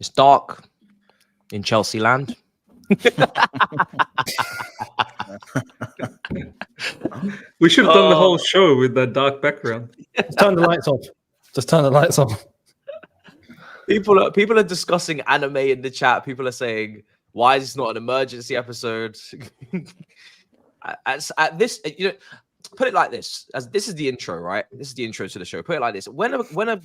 It's dark in Chelsea land. We should have done the whole show with that dark background. Just turn the lights off. Just turn the lights off. People are discussing anime in the chat. People are saying, "Why is this not an emergency episode?" at this, you know, put it like this: as this is the intro, right? This is the intro to the show. Put it like this: when a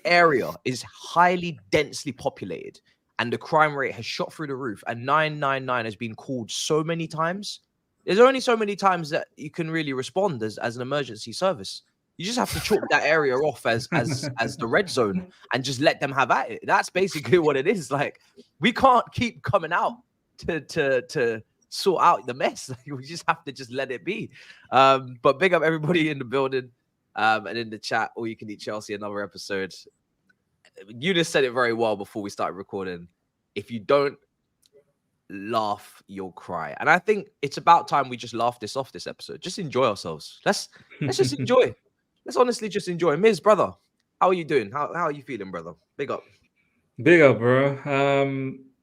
area is highly densely populated and the crime rate has shot through the roof, and 999 has been called so many times, there's only so many times that you can really respond as an emergency service. You just have to chalk that area off as the red zone and just let them have at it. That's basically what it is. Like, we can't keep coming out to sort out the mess. We just have to just let it be. But big up everybody in the building and in the chat. Or you can eat Chelsea, another episode. Younes said it very well before we started recording. If you don't laugh, you'll cry. And I think it's about time we just laugh this off this episode. Just enjoy ourselves. Let's just enjoy. Let's honestly just enjoy. Miz, brother, how are you doing? How are you feeling, brother? Big up. Big up, bro.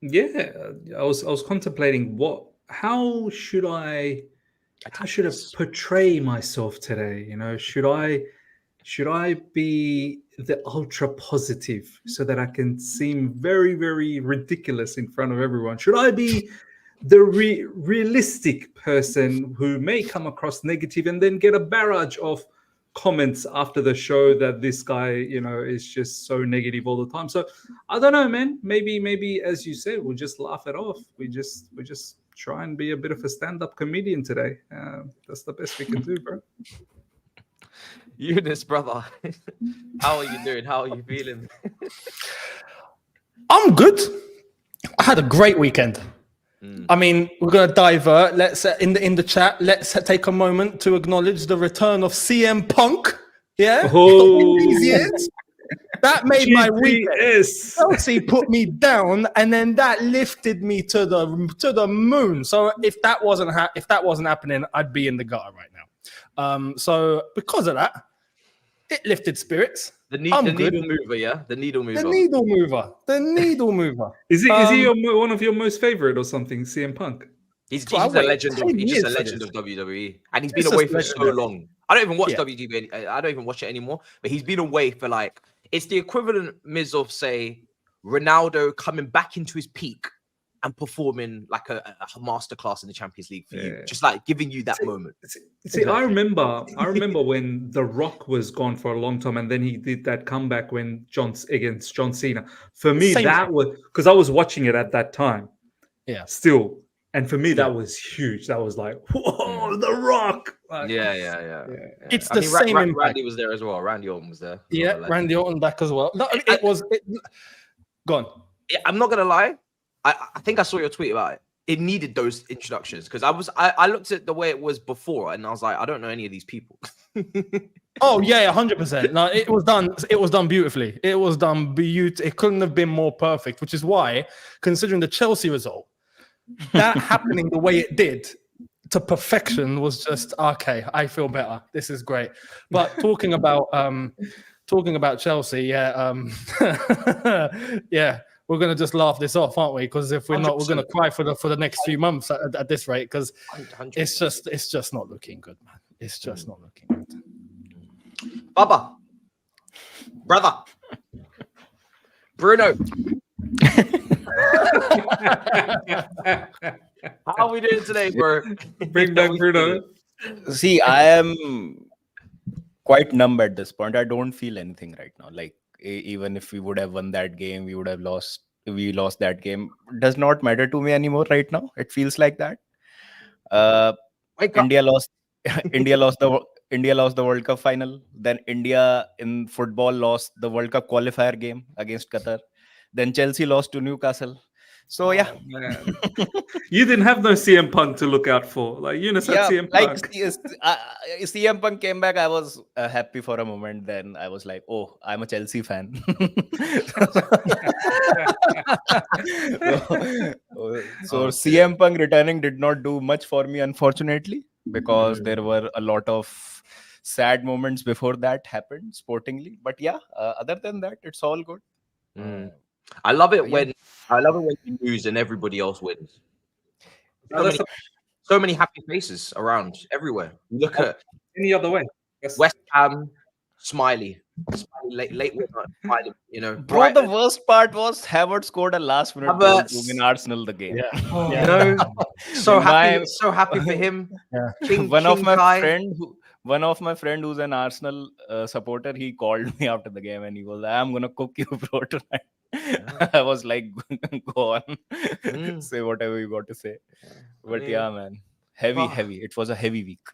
Yeah, I was contemplating how should I portray myself today? You know, should I be the ultra positive so that I can seem very, very ridiculous in front of everyone? Should I be the realistic person who may come across negative and then get a barrage of comments after the show that this guy, you know, is just so negative all the time? So I don't know, man. Maybe as you said, we'll just laugh it off. We just try and be a bit of a stand-up comedian today. That's the best we can do, bro. Younes, brother, how are you doing? How are you feeling? I'm good. I had a great weekend. I mean, we're going to divert. Let's in the chat. Let's take a moment to acknowledge the return of CM Punk. Yeah, in these years, that made my weekend. Chelsea put me down, and then that lifted me to the moon. So if that wasn't happening, I'd be in the gutter right now. So because of that, it lifted spirits. The needle mover, yeah? The needle mover. The needle mover. Is he one of your most favorite or something, CM Punk? He's just a legend of WWE. And he's been away for so long. I don't even watch WWE. I don't even watch it anymore. But he's been away for like, it's the equivalent, Miz, of, say, Ronaldo coming back into his peak and performing like a masterclass in the Champions League for you, just like giving you that moment. See, I remember when The Rock was gone for a long time, and then he did that comeback against John Cena. For me, was because I was watching it at that time. Yeah, still, and for me that was huge. That was like, whoa, The Rock. Like, yeah. It's the same. Randy was there as well. Randy Orton was there. Yeah, Randy Orton back as well. No, it was. Go on. Yeah, I'm not gonna lie. I think I saw your tweet about it. It needed those introductions because I looked at the way it was before and I was like, I don't know any of these people. Oh yeah, 100%. No, it was done. It was done beautifully. It was done beautifully. It couldn't have been more perfect. Which is why, considering the Chelsea result, that happening the way it did to perfection was just okay. I feel better. This is great. But talking about Chelsea, yeah. We're gonna just laugh this off, aren't we? Because if we're 100%. Not, we're gonna cry for the next few months at this rate. Because it's just not looking good, man. It's just not looking good. Baba, brother, Bruno. How are we doing today, bro? Bring back Bruno. See, I am quite numb at this point. I don't feel anything right now. Like, even if we would have won that game, we would have lost. We lost that game. It does not matter to me anymore right now. It feels like that. India lost. India lost the World Cup final. Then India in football lost the World Cup qualifier game against Qatar. Then Chelsea lost to Newcastle. So yeah, you didn't have no CM Punk to look out for. Like Younes had CM Punk. CM Punk came back. I was happy for a moment. Then I was like, oh, I'm a Chelsea fan. So CM Punk returning did not do much for me, unfortunately, because there were a lot of sad moments before that happened sportingly. But yeah, other than that, it's all good. I love it when you lose and everybody else wins. So many happy faces around everywhere. You look at any other way. West Ham, smiley, late winner, smiley. You know, bro. The worst part was Havertz scored a last-minute goal to win Arsenal the game. Yeah. You know, so happy for him. Yeah. One of my friend who's an Arsenal supporter, he called me after the game and he was like, "I'm gonna cook you, bro, tonight." Yeah. I was like, "Go on, say whatever you got to say." But yeah, man, heavy. It was a heavy week.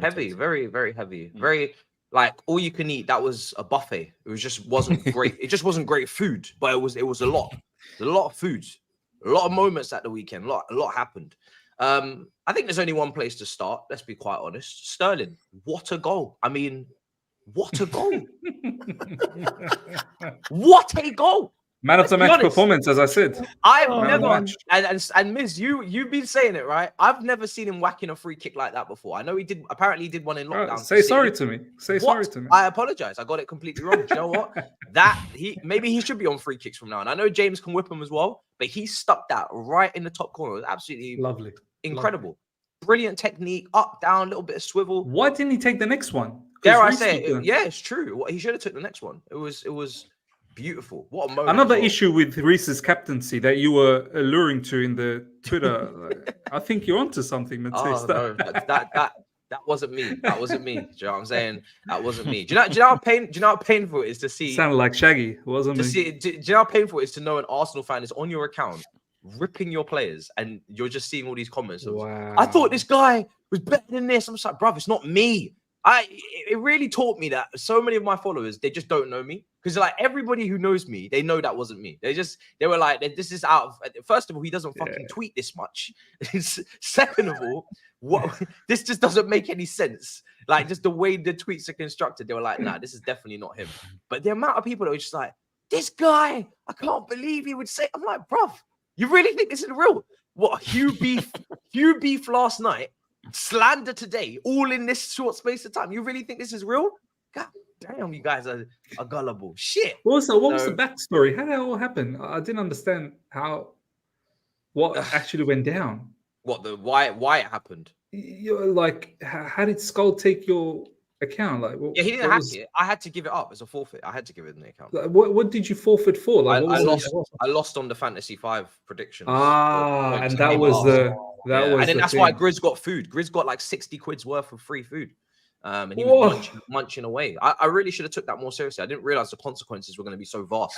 Heavy, very, very heavy. Very like all you can eat. That was a buffet. It wasn't great. It just wasn't great food, but it was a lot. A lot of food, a lot of moments at the weekend. A lot happened. I think there's only one place to start. Let's be quite honest. Sterling, what a goal! I mean, what a goal! What a goal! Man of the match performance, as I said. I've never, and Miz, you've been saying it, right? I've never seen him whacking a free kick like that before. I know he did. Apparently, he did one in lockdown. Say sorry to me. Sorry to me. I apologize. I got it completely wrong. Do you know what? Maybe he should be on free kicks from now on. I know James can whip him as well, but he stuck that right in the top corner. It was absolutely lovely, incredible, brilliant technique, up, down, a little bit of swivel. Why didn't he take the next one? Dare I say it? Yeah, it's true. He should have took the next one. It was beautiful. What a moment. Another issue with Reese's captaincy that you were alluring to in the Twitter. I think you're onto something, Matisse. No, that wasn't me. That wasn't me. Do you know what I'm saying? That wasn't me. Do you know how painful it is to see? Sounded like Shaggy, wasn't me? Do you know how painful it is to know an Arsenal fan is on your account ripping your players and you're just seeing all these comments? Wow. I thought this guy was better than this. I'm just like, bruv, it's not me. It really taught me that so many of my followers, they just don't know me. Because like everybody who knows me, they know that wasn't me. They were like, this is out of, first of all, he doesn't fucking tweet this much. Second of all, this just doesn't make any sense. Like just the way the tweets are constructed, they were like, nah, this is definitely not him. But the amount of people that were just like, this guy, I can't believe he would say, I'm like, bruv, you really think this is real? What, Hugh Beef last night, slander today, all in this short space of time. You really think this is real? God damn, you guys are gullible. Shit. What was the backstory? How did that all happen? I didn't understand what actually went down. Why it happened? You're like, how did Skull take your account? Like, he didn't hack it. I had to give it up as a forfeit. I had to give it in the account. Like, what did you forfeit for? Like, I lost on the Fantasy 5 predictions. And that was that's why Grizz got food. Grizz got like 60 quid's worth of free food. And he was munching away. I really should have took that more seriously. I didn't realize the consequences were going to be so vast.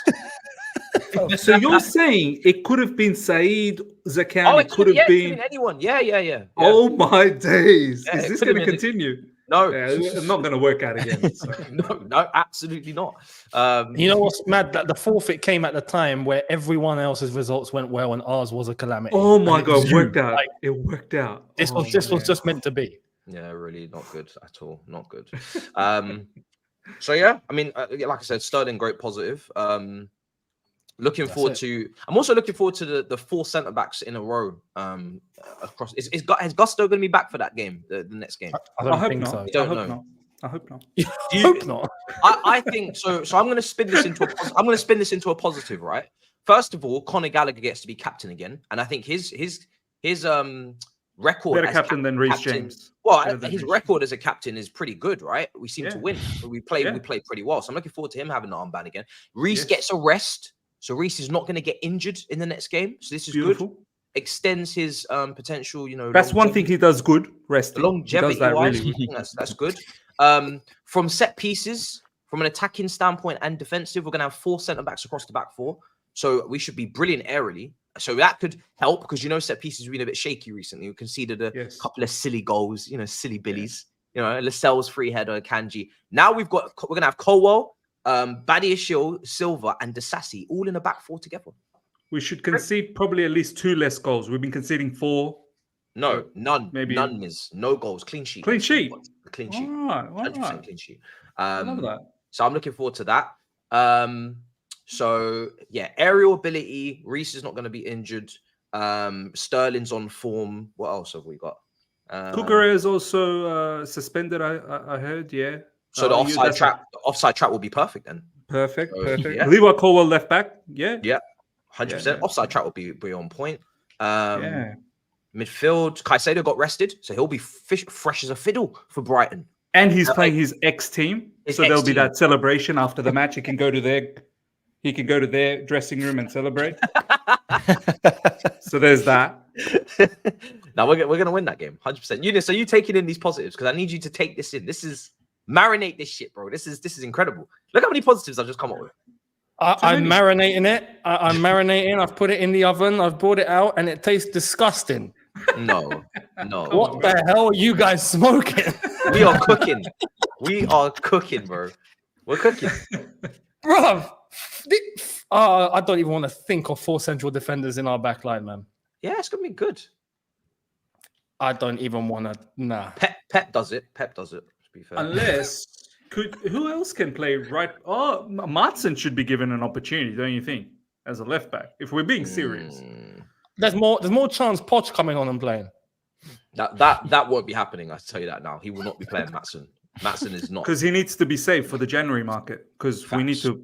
So you're saying it could have been Saeed, Zakan, it could have been anyone. Yeah. Oh my days. Is this going to continue? No, it's not going to work out again. So. No, absolutely not. You know what's mad? That the forfeit came at the time where everyone else's results went well and ours was a calamity. Oh my God, it worked out. Like, it worked out. This was just meant to be. Yeah, really not good at all. Not good. So yeah, I mean, like I said, Sterling, great positive. Looking forward to. I'm also looking forward to the 4 centre backs in a row. Across. Is Gusto going to be back for that game? The next game? I hope not. So. I hope not. I hope not. I think so. So I'm going to spin this into a positive, right? First of all, Conor Gallagher gets to be captain again, and I think his record better captain than Reece James. Well, his record as a captain is pretty good, right? We seem to win. We play pretty well. So I'm looking forward to him having the armband again. Reece gets a rest. So Reece is not going to get injured in the next game. So this is good. Extends his potential, That's one thing he does good, resting. Longevity wise, really. That's good. From set pieces, from an attacking standpoint and defensive, we're going to have 4 centre-backs across the back 4. So we should be brilliant aerially. So that could help because, set pieces have been a bit shaky recently. We conceded a couple of silly goals, silly billies. Lascelles free header, Kanji. Now we're going to have Colwell, Badiashile, Silva, and Disasi all in a back 4 together. We should concede probably at least 2 less goals. We've been conceding 4. No, none. Maybe none is no goals. Clean sheet. Clean sheet. Clean sheet. 100% clean sheet. I love that. So I'm looking forward to that. So yeah, aerial ability. Reece is not going to be injured. Sterling's on form. What else have we got? Cucurella is also suspended. I heard. Yeah. So the offside trap will be perfect then. Perfect. So, Perfect. yeah. Levi Colwell left back. Yeah. Yeah. 100%. Yeah. Offside trap will be on point. Yeah. Midfield, Caicedo got rested, so he'll be fresh as a fiddle for Brighton. And he's playing his ex-team, so there'll be that celebration after the match. He can go to their dressing room and celebrate. So there's that. Now we're gonna win that game, 100%. Younes, are you taking in these positives? Because I need you to take this in. This is marinate this shit, bro. This is incredible. Look how many positives I've just come up with. I'm marinating it. I'm marinating. I've put it in the oven. I've brought it out, and it tastes disgusting. No. What the hell are you guys smoking? We are cooking. We are cooking, bro. We're cooking. Bruv. I don't even want to think of 4 central defenders in our back line, man. Yeah, it's going to be good. I don't even want to. Nah. Pep does it. To be fair. Unless, who else can play right? Oh, Martin should be given an opportunity, don't you think? As a left back, if we're being serious. There's more chance Poch coming on and playing. That won't be happening. I tell you that now. He will not be playing Maatsen. Maatsen is not, because he needs to be safe for the January market. Because we need to,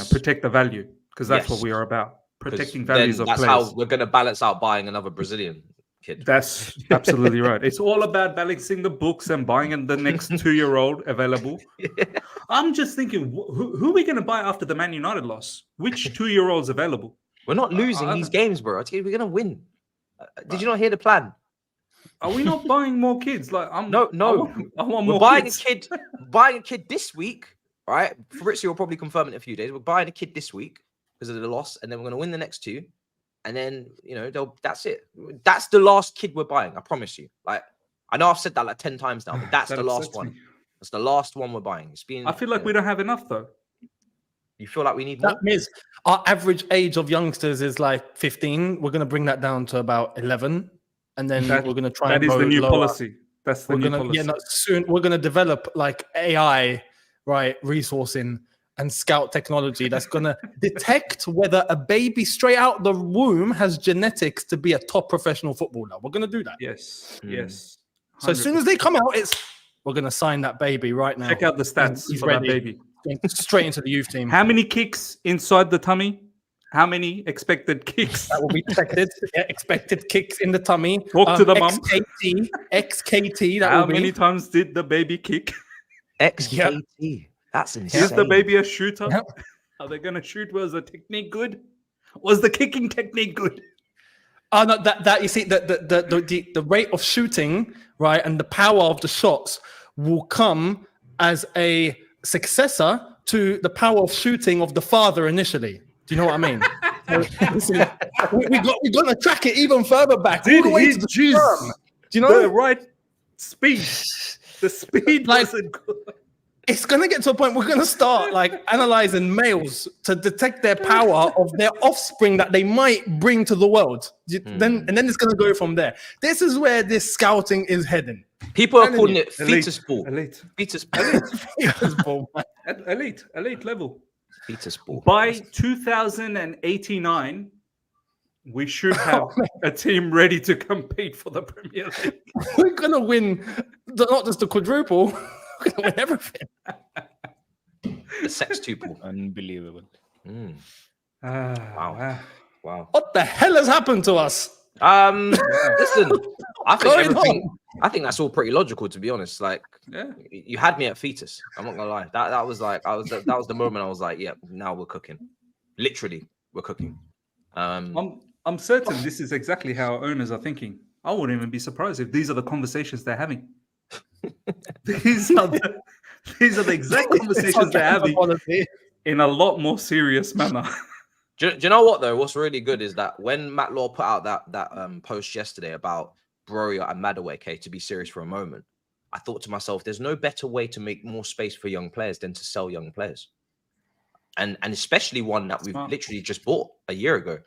protect the value. Because that's what we are about, protecting values of players. That's how we're going to balance out buying another Brazilian kid. That's absolutely right. It's all about balancing the books and buying the next 2-year-old available. Yeah. I'm just thinking, who are we going to buy after the Man United loss? Which 2-year-olds available? We're not losing these games, bro. We're going to win. Did you not hear the plan? Are we not buying more kids? Like, no. I want we're more buying kids. buying a kid this week, right? Fabrizio will probably confirm in a few days. We're buying a kid this week because of the loss, and then we're going to win the next 2, and then that's it. That's the last kid we're buying. I promise you. Like, I know I've said that like 10 times now, but that's the last one. That's the last one we're buying. It's been. I feel like we don't have enough though. You feel like we need more? That means our average age of youngsters is like 15. We're going to bring that down to about 11. And then we're going to try and that is the new lower. policy. That's the new policy. Yeah, soon we're going to develop like AI, right, resourcing and scout technology that's going to detect whether a baby straight out the womb has genetics to be a top professional footballer. We're going to do that. Yes, yes. 100%. So as soon as they come out, we're going to sign that baby right now. Check out the stats for that baby. Straight into the youth team. How many kicks inside the tummy? How many expected kicks? That will be expected. Expected kicks in the tummy. Talk to the mum. XKT. How many times did the baby kick? XKT. Yep. That's insane. Is the baby a shooter? Yep. Are they going to shoot? Was the technique good? Was the kicking technique good? Oh no, that you see the rate of shooting, right, and the power of the shots will come as a successor to the power of shooting of the father initially. Do you know what I mean? We're going to track it even further back. Did all the way he to the choose sperm. Do you know the right speed? The speed wasn't good. It's going to get to a point we're going to start like analyzing males to detect their power of their offspring that they might bring to the world. Then it's going to go from there. This is where this scouting is heading. People are calling it fetus ball. Elite. Fetus ball. Elite level. Fetus ball. By 2089, we should have a team ready to compete for the Premier League. We're going to win not just the quadruple, we're going to win everything. The sextuple. Unbelievable. Wow. What the hell has happened to us? Listen, I think that's all pretty logical, to be honest. Like, you had me at fetus. I'm not gonna lie. That was like that was the moment I was like, yeah, now we're cooking. Literally, we're cooking. I'm certain this is exactly how owners are thinking. I wouldn't even be surprised if these are the conversations they're having. These are the exact conversations they're having in a lot more serious manner. Do you know what though? What's really good is that when Matt Law put out that post yesterday about Broja and Madueke, to be serious for a moment, I thought to myself, there's no better way to make more space for young players than to sell young players, and especially one that we've literally just bought a year ago.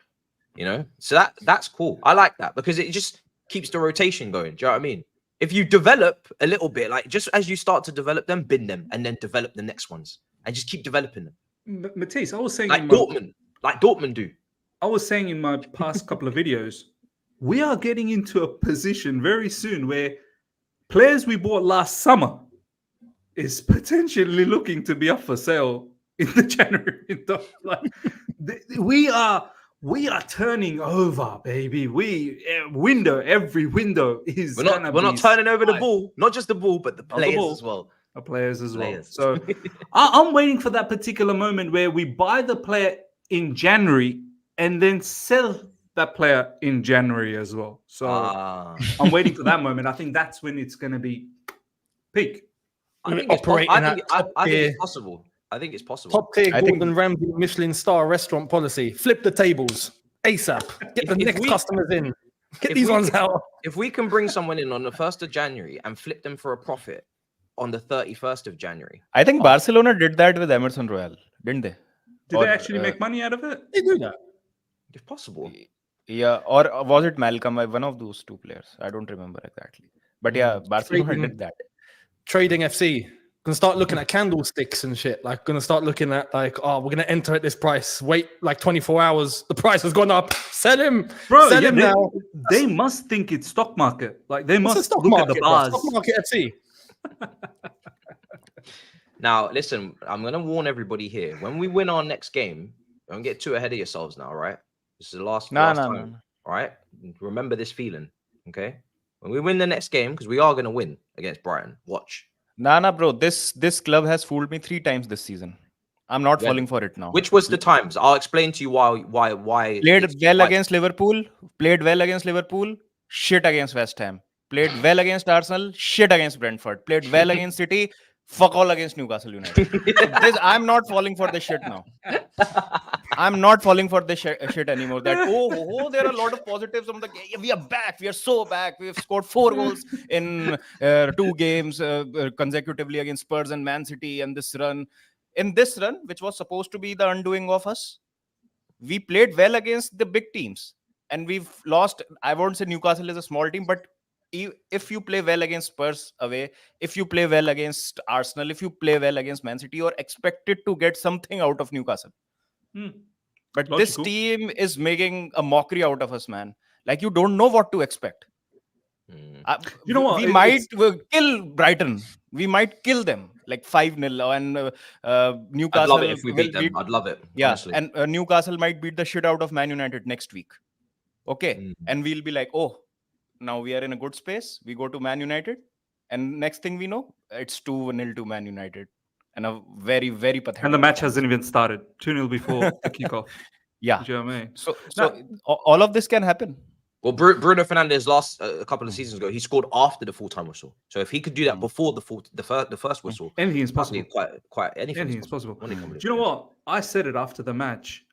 You know, so that's cool. I like that because it just keeps the rotation going. Do you know what I mean? If you develop a little bit, like just as you start to develop them, bin them, and then develop the next ones, and just keep developing them. Matisse, I was saying like Dortmund do. I was saying in my past couple of videos, we are getting into a position very soon where players we bought last summer is potentially looking to be up for sale in the January window. Like, we are turning over, baby. Every window is. We're not turning over the ball, not just the ball, but the players as well. So I'm waiting for that particular moment where we buy the player in January and then sell that player in January as well. So I'm waiting for that moment. I think that's when it's going to be peak. I think it's possible. I think it's possible. Top tier Gordon Ramsay Michelin star restaurant policy. Flip the tables ASAP. Get the next customers in. Get these ones out. If we can bring someone in on the 1st of January and flip them for a profit on the 31st of January. I think Barcelona did that with Emerson Royal, didn't they? Did they actually make money out of it? They do that. If possible. Yeah, or was it Malcolm? One of those two players. I don't remember exactly. But yeah, Barcelona did that. Trading FC. Gonna start looking at candlesticks and shit. Like, gonna start looking at like, oh, we're gonna enter at this price. Wait like 24 hours. The price has gone up. Sell him, bro. Sell him now. They must think it's stock market. Like they must stock look market, at the bars. Stock market FC. Now, listen. I'm gonna warn everybody here. When we win our next game, don't get too ahead of yourselves now. Right? This is the last time. No. All right. Remember this feeling. Okay. When we win the next game, because we are gonna win against Brighton. Watch. Nah, bro. This club has fooled me 3 times this season. I'm not falling for it now. Which was the times? I'll explain to you why. Played well against Liverpool. Played well against Liverpool. Shit against West Ham. Played well against Arsenal. Shit against Brentford. Played well against City. Fuck all against Newcastle United. I'm not falling for this shit now. I'm not falling for this shit anymore. That there are a lot of positives on the game. We are back. We are so back. We have scored 4 goals in 2 games consecutively against Spurs and Man City. And this run, which was supposed to be the undoing of us, we played well against the big teams, and we've lost. I won't say Newcastle is a small team, but if you play well against Spurs away, if you play well against Arsenal, if you play well against Man City, you're expected to get something out of Newcastle. But this team is making a mockery out of us, man. Like, you don't know what to expect. You know what? We might kill Brighton. We might kill them like 5-0, and Newcastle. I'd love it if we beat them. I'd love it. Yeah, honestly. And Newcastle might beat the shit out of Man United next week. Okay, and we'll be like, oh, now we are in a good space. We go to Man United, and next thing we know, it's 2-0 to Man United, and a very, very pathetic. And the match hasn't even started. 2-0 before the kickoff. Yeah. Do you know what I mean? So all of this can happen. Well, Bruno Fernandes last a couple of seasons ago, he scored after the full-time whistle. So if he could do that before the first whistle, anything is possible. Quite anything is possible. Do you know what? I said it after the match,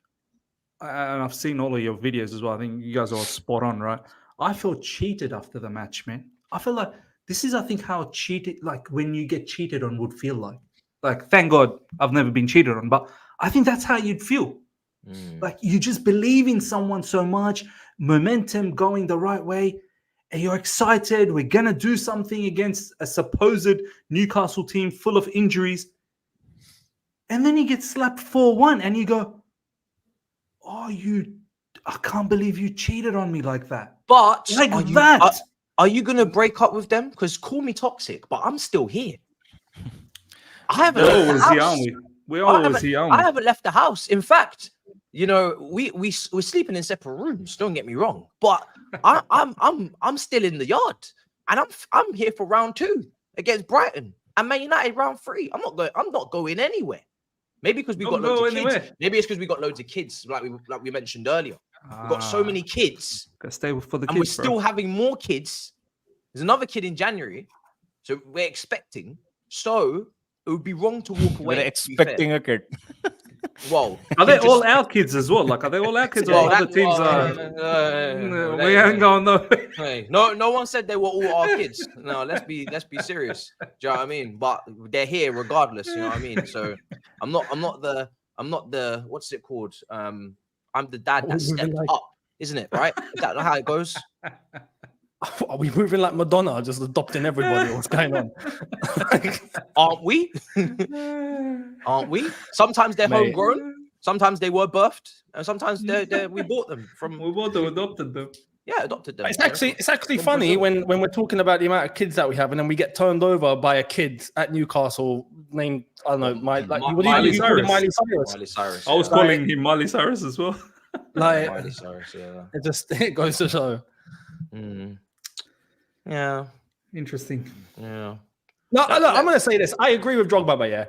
and I've seen all of your videos as well. I think you guys are all spot on, right? I felt cheated after the match, man. I feel like this is, I think, how cheated, like when you get cheated on, would feel like. Like, thank God I've never been cheated on, but I think that's how you'd feel. Like, you just believe in someone so much, momentum going the right way, and you're excited. We're going to do something against a supposed Newcastle team full of injuries. And then you get slapped 4-1 and you go, I can't believe you cheated on me like that. But like are you going to break up with them? Because call me toxic, but I'm still here. I haven't left the house. We're always here, aren't we? I haven't left the house. In fact, you know, we're sleeping in separate rooms. Don't get me wrong, but I'm still in the yard, and I'm here for round 2 against Brighton and Man United round 3. I'm not going anywhere. Maybe because we got loads of kids. Maybe it's because we got loads of kids, like we mentioned earlier. We've got so many kids. Gotta stay for the kids, and we're still having more kids. There's another kid in January, so we're expecting. So it would be wrong to walk away. We're expecting a kid. Well, are they all our kids as well? Like, are they all our kids? Or other teams are? We ain't going though. Hey, no one said they were all our kids. No, let's be serious. Do you know what I mean? But they're here regardless. You know what I mean? So I'm not the what's it called? I'm the dad that stepped up, isn't it? Right? Is that how it goes? Are we moving like Madonna, just adopting everybody? What's going on? Aren't we? Aren't we? Sometimes they're homegrown. Sometimes they were birthed, and sometimes we bought them from. We bought them, adopted them. Yeah, adopted them. It's actually From funny Brazil. when we're talking about the amount of kids that we have, and then we get turned over by a kid at Newcastle named, I don't know, Miley you call him? Cyrus. Miley Cyrus. Miley Cyrus. I was yeah. calling him Miley Cyrus as well. Like Miley Cyrus. Yeah. it goes to show. Yeah. Interesting. Yeah. No, look, I'm going to say this. I agree with Drogbaba. Yeah,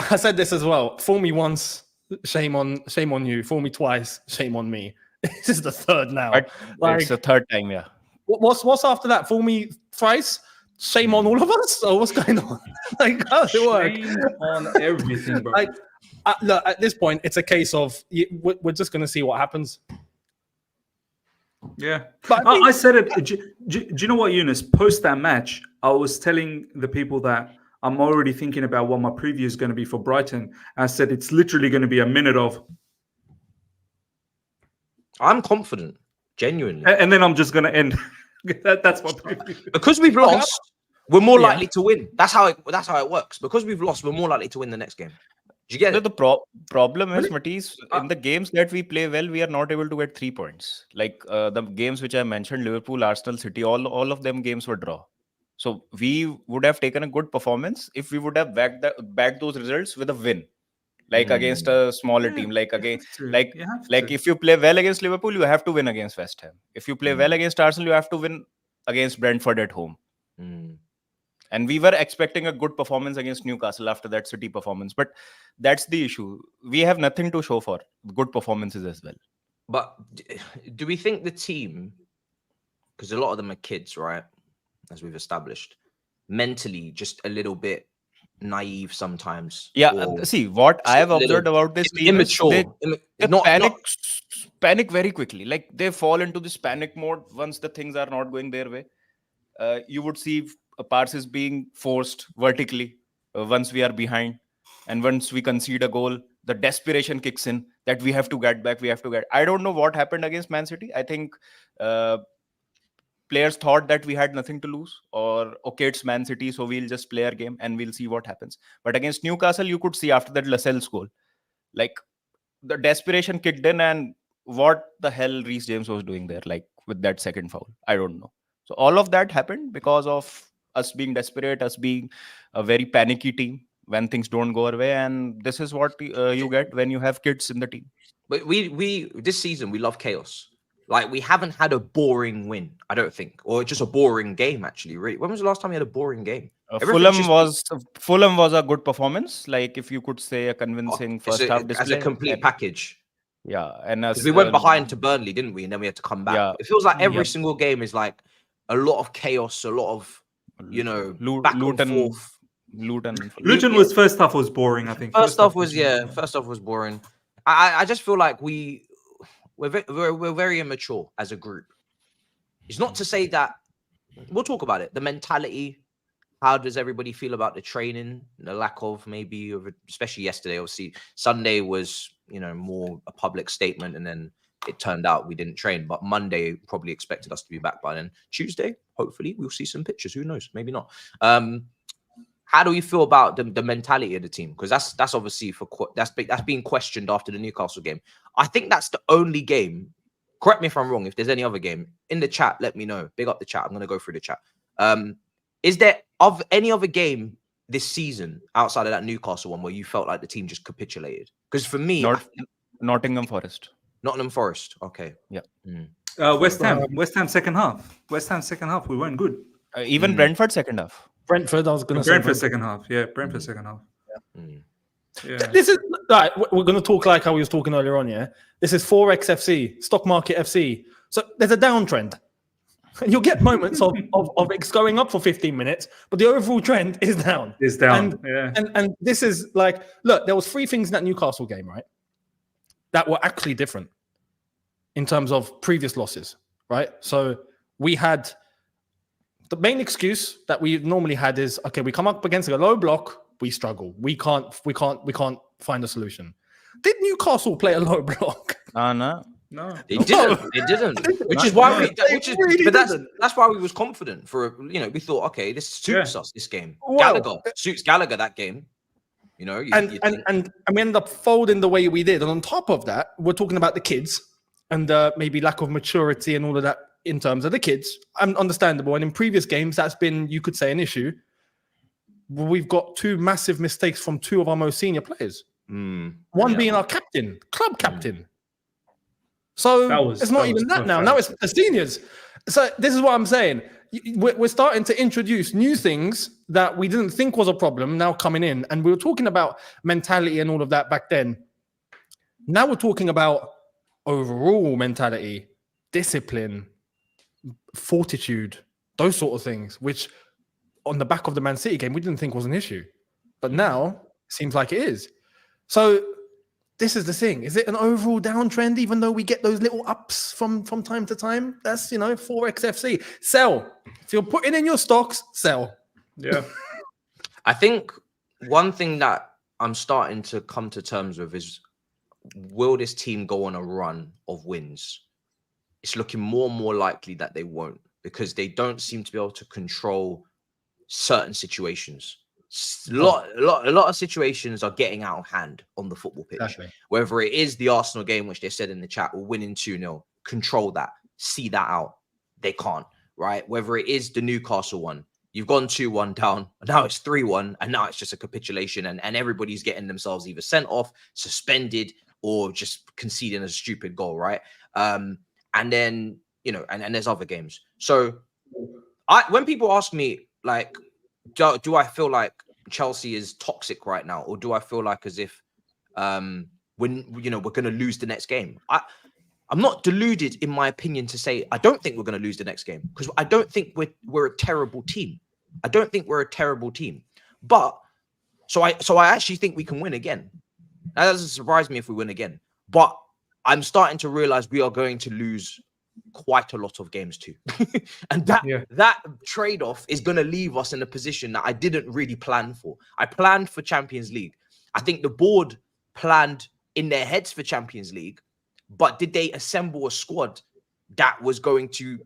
I said this as well. Fool me once, shame on you. Fool me twice, shame on me. This is the third now. It's the third time, yeah. What's after that? Fool me thrice, shame on all of us. Or what's going on? Like, how does it work? Shame on everything, bro. Like, look, at this point, it's a case of we're just going to see what happens. Yeah, But I said it. Do you know what, Younes? Post that match, I was telling the people that I'm already thinking about what my preview is going to be for Brighton. I said it's literally going to be a minute of. I'm confident, genuinely. And then I'm just going to end. That's my preview. Because we've lost, we're more likely to win. That's how it works. Because we've lost, we're more likely to win the next game. Do you get it? The problem is, Matisse, in the games that we play well, we are not able to get 3 points. Like the games which I mentioned, Liverpool, Arsenal, City, all of them games were draw. So we would have taken a good performance if we would have backed those results with a win, like against a smaller team, like if you play well against Liverpool, you have to win against West Ham. If you play well against Arsenal, you have to win against Brentford at home. And we were expecting a good performance against Newcastle after that City performance. But that's the issue. We have nothing to show for good performances as well. But do we think the team, because a lot of them are kids, right? As we've established, mentally just a little bit naive sometimes. Yeah, see, what I have observed about this team immature. is they panic very quickly. Like they fall into this panic mode once the things are not going their way. You would see passes being forced vertically once we are behind, and once we concede a goal, the desperation kicks in that we have to get back. I don't know what happened against Man City. I think players thought that we had nothing to lose, or okay, it's Man City, so we'll just play our game and we'll see what happens. But against Newcastle, you could see after that Lascelles goal, like the desperation kicked in, and what the hell Reece James was doing there, like with that second foul, I don't know. So all of that happened because of us being desperate, us being a very panicky team when things don't go our way, and this is what you get when you have kids in the team. But we this season we love chaos. Like we haven't had a boring win, I don't think, or just a boring game actually. Really, when was the last time we had a boring game? Fulham was a good performance. Like if you could say a convincing first half display as a complete package. Yeah, and we went behind to Burnley, didn't we? And then we had to come back. Yeah. It feels like every single game is like a lot of chaos, a lot of back and forth. Luton was first half was boring. I think first half was boring. I just feel like we're very immature as a group. It's not to say that we'll talk about it. The mentality. How does everybody feel about the training? The lack of maybe, especially yesterday. Obviously, Sunday was more a public statement, and then it turned out we didn't train. But Monday probably expected us to be back by then. Tuesday, hopefully, we'll see some pictures. Who knows? Maybe not. How do you feel about the mentality of the team? Because that's obviously that's being questioned after the Newcastle game. I think that's the only game. Correct me if I'm wrong. If there's any other game in the chat, let me know. Big up the chat. I'm going to go through the chat. Is there any other game this season outside of that Newcastle one where you felt like the team just capitulated? Because for me, Nottingham Forest. Okay. Yeah. West Ham second half. We weren't good. Even Brentford second half. Brentford, I was going to say. Brentford second half. Yeah, Brentford second half. Yeah. This is right. We're going to talk like how we was talking earlier on. Yeah. This is Forex FC, Stock Market FC. So there's a downtrend. You'll get moments of it going up for 15 minutes, but the overall trend is down. It's down. And this is like, look, there was 3 things in that Newcastle game, right, that were actually different in terms of previous losses, right? So we had the main excuse that we normally had is, okay, we come up against a low block, we struggle. We can't find a solution. Did Newcastle play a low block? No, they didn't. Which is why that's why we was confident for we thought, okay, this suits us this game. Gallagher suits Gallagher that game. And we ended up folding the way we did. And on top of that, we're talking about the kids. and maybe lack of maturity and all of that in terms of the kids. Understandable. And in previous games, that's been, you could say, an issue. We've got 2 massive mistakes from 2 of our most senior players. One being our captain, club captain. So it's not even that now. Now it's the seniors. So this is what I'm saying. We're starting to introduce new things that we didn't think was a problem now coming in. And we were talking about mentality and all of that back then. Now we're talking about overall mentality, discipline, fortitude, those sort of things, which on the back of the Man City game, we didn't think was an issue. But now it seems like it is. So this is the thing. Is it an overall downtrend, even though we get those little ups from time to time? That's, 4XFC. Sell. If you're putting in your stocks, sell. Yeah. I think one thing that I'm starting to come to terms with is, will this team go on a run of wins? It's looking more and more likely that they won't, because they don't seem to be able to control certain situations. A lot of situations are getting out of hand on the football pitch. Exactly. Whether it is the Arsenal game, which they said in the chat, we're winning 2-0, control that, see that out. They can't, right? Whether it is the Newcastle one, you've gone 2-1 down, and now it's 3-1, and now it's just a capitulation, and everybody's getting themselves either sent off, suspended, or just conceding a stupid goal, right? And then, and there's other games. So when people ask me, like, do I feel like Chelsea is toxic right now, or do I feel like as if when we're going to lose the next game? I'm not deluded in my opinion to say I don't think we're going to lose the next game, because I don't think we're a terrible team. I don't think we're a terrible team. But so I actually think we can win again. That doesn't surprise me if we win again. But I'm starting to realize we are going to lose quite a lot of games too. And that trade-off is going to leave us in a position that I didn't really plan for. I planned for Champions League. I think the board planned in their heads for Champions League, but did they assemble a squad that was going to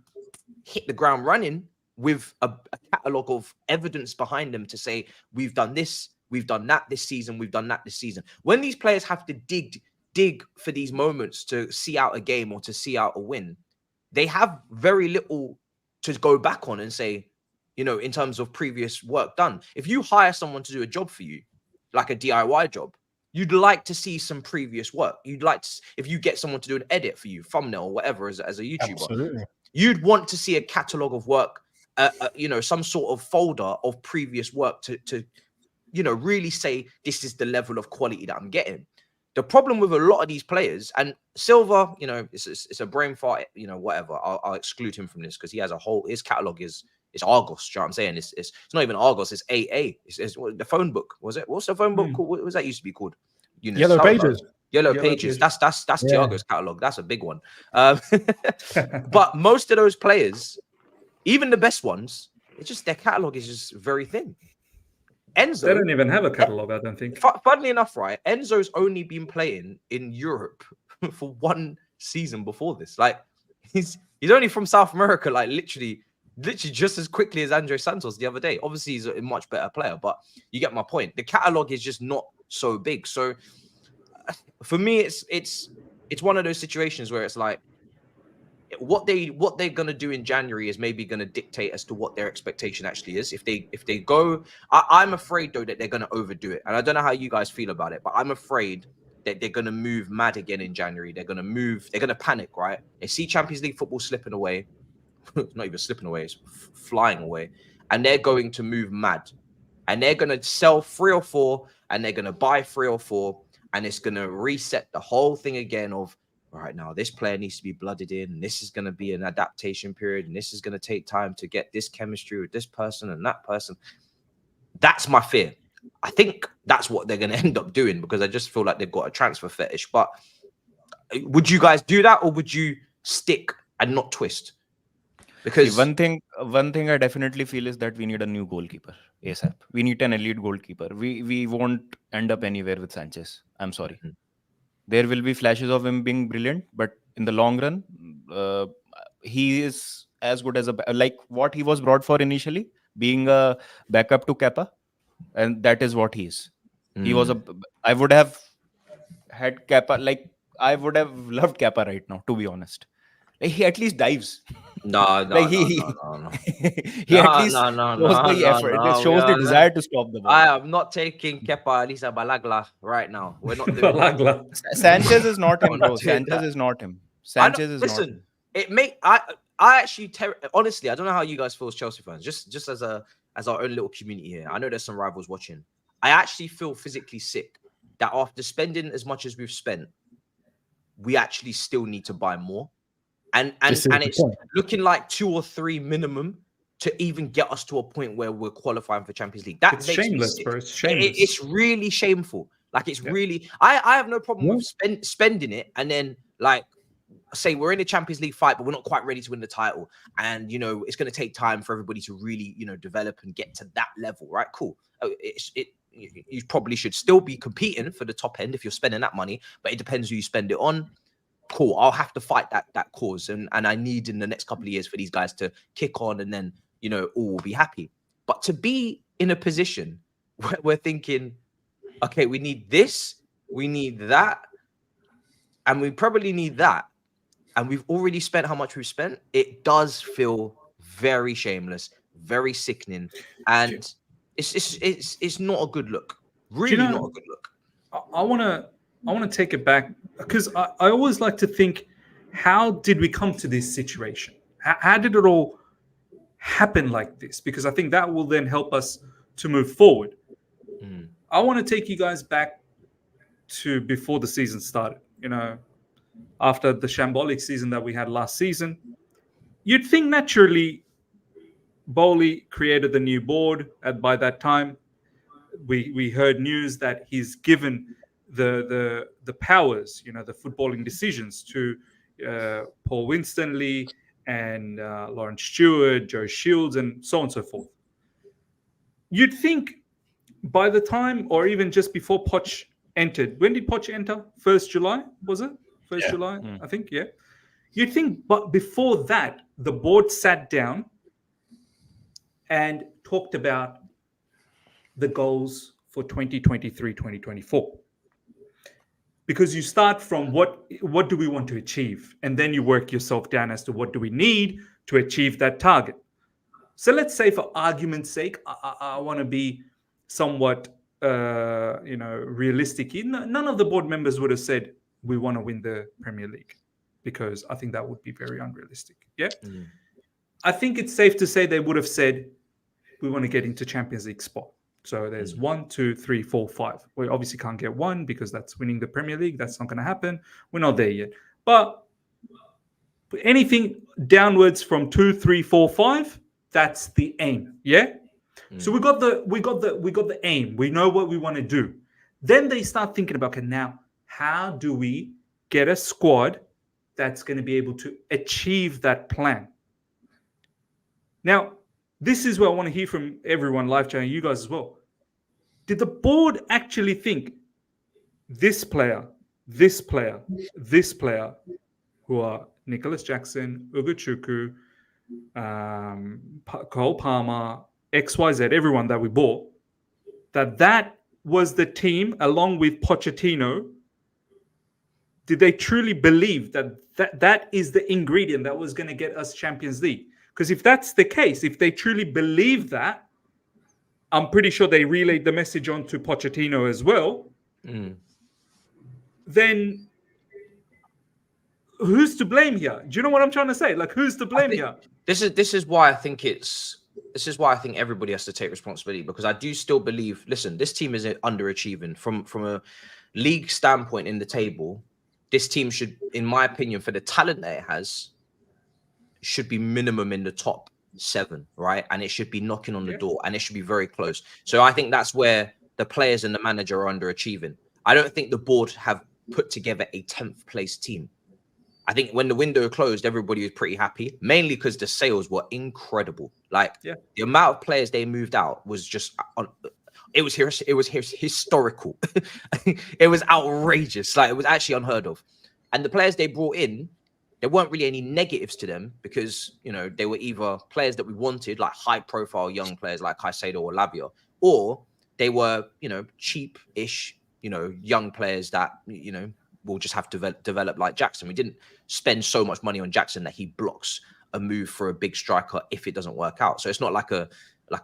hit the ground running with a catalogue of evidence behind them to say, we've done this, we've done that this season, we've done that this season? When these players have to dig for these moments to see out a game or to see out a win, they have very little to go back on and say, in terms of previous work done. If you hire someone to do a job for you, like a DIY job, you'd like to see some previous work. You'd like to, if you get someone to do an edit for you, thumbnal or whatever, as a YouTuber, absolutely, you'd want to see a catalog of work, some sort of folder of previous work to really say, this is the level of quality that I'm getting. The problem with a lot of these players, and Silva, it's a brain fart, whatever. I'll exclude him from this because he has his catalog is Argos. You know what I'm saying? It's not even Argos, it's AA. It's the phone book, was it? What's the phone book called? What was that used to be called? Younes. Yellow Pages. Yellow Pages. That's Thiago's catalog. That's a big one. But most of those players, even the best ones, it's just their catalog is just very thin. Enzo, they don't even have a catalog, I don't think. Funnily enough, right? Enzo's only been playing in Europe for one season before this. Like, he's only from South America, like literally just as quickly as Andre Santos the other day. Obviously, he's a much better player, but you get my point. The catalog is just not so big. So for me, it's one of those situations where it's like, what they're gonna do in January is maybe gonna dictate as to what their expectation actually is. If they go, I'm afraid though that they're gonna overdo it, and I don't know how you guys feel about it, but I'm afraid that they're gonna move mad again in January. They're gonna panic, right? They see Champions League football slipping away, it's not even slipping away, it's flying away, and they're going to move mad, and they're gonna sell 3 or 4, and they're gonna buy 3 or 4, and it's gonna reset the whole thing again of, right, now this player needs to be blooded in, and this is going to be an adaptation period, and this is going to take time to get this chemistry with this person and that person. That's my fear. I think that's what they're going to end up doing, because I just feel like they've got a transfer fetish. But would you guys do that, or would you stick and not twist? Because one thing I definitely feel is that we need a new goalkeeper ASAP. We need an elite goalkeeper. We won't end up anywhere with Sanchez. I'm sorry. There will be flashes of him being brilliant, but in the long run, he is as good as like what he was brought for initially, being a backup to Kepa, and that is what he is. He was I would have had Kepa, like I would have loved Kappa right now, to be honest. Like, he at least dives. No, Like he at least shows the effort. It shows the desire to stop the ball. I am not taking Kepa Elisa Balagla right now. We're not doing Balagla. Sanchez is not him, I'm bro. not doing Sanchez that. is not him. I know, Sanchez is listen, not him. it make I actually honestly, I don't know how you guys feel as Chelsea fans. Just as our own little community here. I know there's some rivals watching. I actually feel physically sick that after spending as much as we've spent, we actually still need to buy more. And it's looking like 2 or 3 minimum to even get us to a point where we're qualifying for Champions League. That It's makes shameless, me sick. bro. It's shameless. It's really shameful. Like, it's really. I have no problem with spending it, and then, like, say we're in a Champions League fight, but we're not quite ready to win the title, and it's going to take time for everybody to really develop and get to that level, right? Cool. You probably should still be competing for the top end if you're spending that money, but it depends who you spend it on. Cool, I'll have to fight that cause, and I need in the next couple of years for these guys to kick on, and then all will be happy. But to be in a position where we're thinking, okay, we need this, we need that, and we probably need that, and we've already spent how much we've spent, it does feel very shameless, very sickening, and it's not a good look. Really, not a good look. I want to take it back, because I always like to think, how did we come to this situation? How did it all happen like this? Because I think that will then help us to move forward. I want to take you guys back to before the season started. After the shambolic season that we had last season, you'd think naturally Bowley created the new board. By that time, we heard news that he's given the powers, the footballing decisions to Paul Winstanley and Lawrence Stewart, Joe Shields, and so on and so forth. You'd think by the time, or even just before Poch entered, when did Poch enter? 1st July, was it? 1st July, I think, yeah. You'd think, but before that, the board sat down and talked about the goals for 2023-2024. Because you start from what do we want to achieve, and then you work yourself down as to what do we need to achieve that target. So let's say, for argument's sake, I want to be somewhat realistic. None of the board members would have said we want to win the Premier League, because I think that would be very unrealistic. Yeah. I think it's safe to say they would have said we want to get into Champions League spot. So there's 1, 2, 3, 4, 5. We obviously can't get 1 because that's winning the Premier League. That's not going to happen. We're not there yet. But anything downwards from 2, 3, 4, 5, that's the aim. Yeah. So we got the aim. We know what we want to do. Then they start thinking about, okay, now how do we get a squad that's going to be able to achieve that plan? Now, this is what I want to hear from everyone, live chat, and you guys as well. Did the board actually think this player, who are Nicholas Jackson, Ugochukwu, Cole Palmer, XYZ, everyone that we bought, that was the team along with Pochettino? Did they truly believe that is the ingredient that was going to get us Champions League? Because if that's the case, if they truly believe that, I'm pretty sure they relayed the message on to Pochettino as well. Then who's to blame here? Do you know what I'm trying to say? Like, who's to blame here? This is why I think everybody has to take responsibility, because I do still believe, listen, this team is underachieving from a league standpoint in the table. This team should, in my opinion, for the talent that it has, should be minimum in the top 7, right? And it should be knocking on the door, and it should be very close. So I think that's where the players and the manager are underachieving. I don't think the board have put together a 10th place team. I think when the window closed, everybody was pretty happy, mainly because the sales were incredible. Like, the amount of players they moved out was just it was historical. It was outrageous. Like, it was actually unheard of. And the players they brought in, there weren't really any negatives to them, because they were either players that we wanted, like high-profile young players like Caicedo or Lavia, or they were cheap-ish young players that we'll just have to develop like Jackson. We didn't spend so much money on Jackson that he blocks a move for a big striker if it doesn't work out. So it's not like a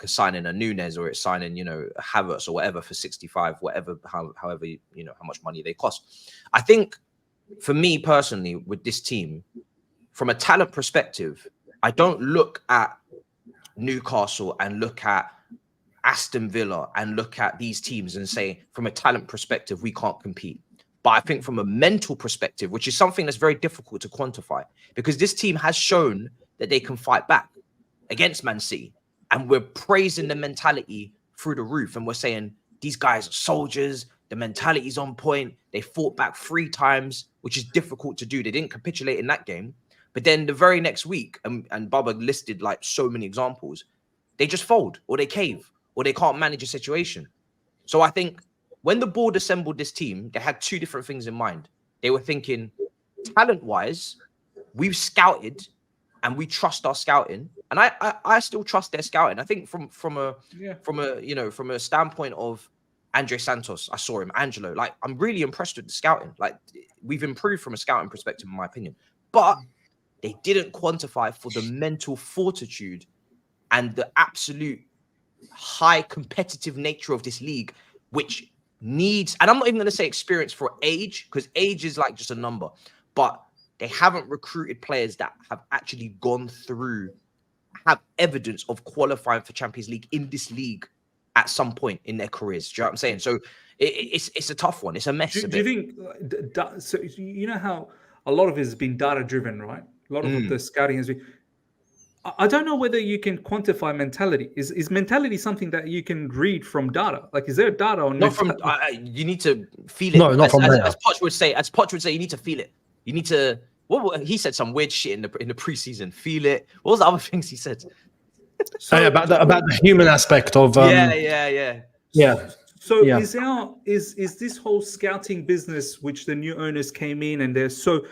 signing a Younes, or it's signing, you know, Havertz or whatever for 65, whatever, however, you know, how much money they cost. I think for me personally, with this team, from a talent perspective, I don't look at Newcastle and look at Aston Villa and look at these teams and say, from a talent perspective, we can't compete. But I think from a mental perspective, which is something that's very difficult to quantify, because this team has shown that they can fight back against Man City. And we're praising the mentality through the roof. And we're saying, these guys are soldiers. The mentality's on point. They fought back 3 times, which is difficult to do. They didn't capitulate in that game. But then the very next week, and Baba listed like so many examples, they just fold, or they cave, or they can't manage a situation. So I think when the board assembled this team, they had 2 different things in mind. They were thinking, talent-wise, we've scouted and we trust our scouting. And I still trust their scouting. I think from a standpoint of Andre Santos, I saw him, Angelo, like I'm really impressed with the scouting. Like we've improved from a scouting perspective, in my opinion. But they didn't quantify for the mental fortitude and the absolute high competitive nature of this league, which needs, and I'm not even going to say experience for age, because age is like just a number, but they haven't recruited players that have actually gone through, have evidence of qualifying for Champions League in this league at some point in their careers. Do you know what I'm saying? So it's a tough one. It's a mess. Do you think, so you know how a lot of it has been data driven, right? A lot of the scouting has been, I don't know whether you can quantify mentality. Is mentality something that you can read from data? Like, is there data on? Not from. You need to feel it. No, not from there. As Poch would say, you need to feel it. You need to. What he said some weird shit in the preseason. Feel it. What was the other things he said? So about the human aspect of. Yeah. So is this whole scouting business, which the new owners came in and they're so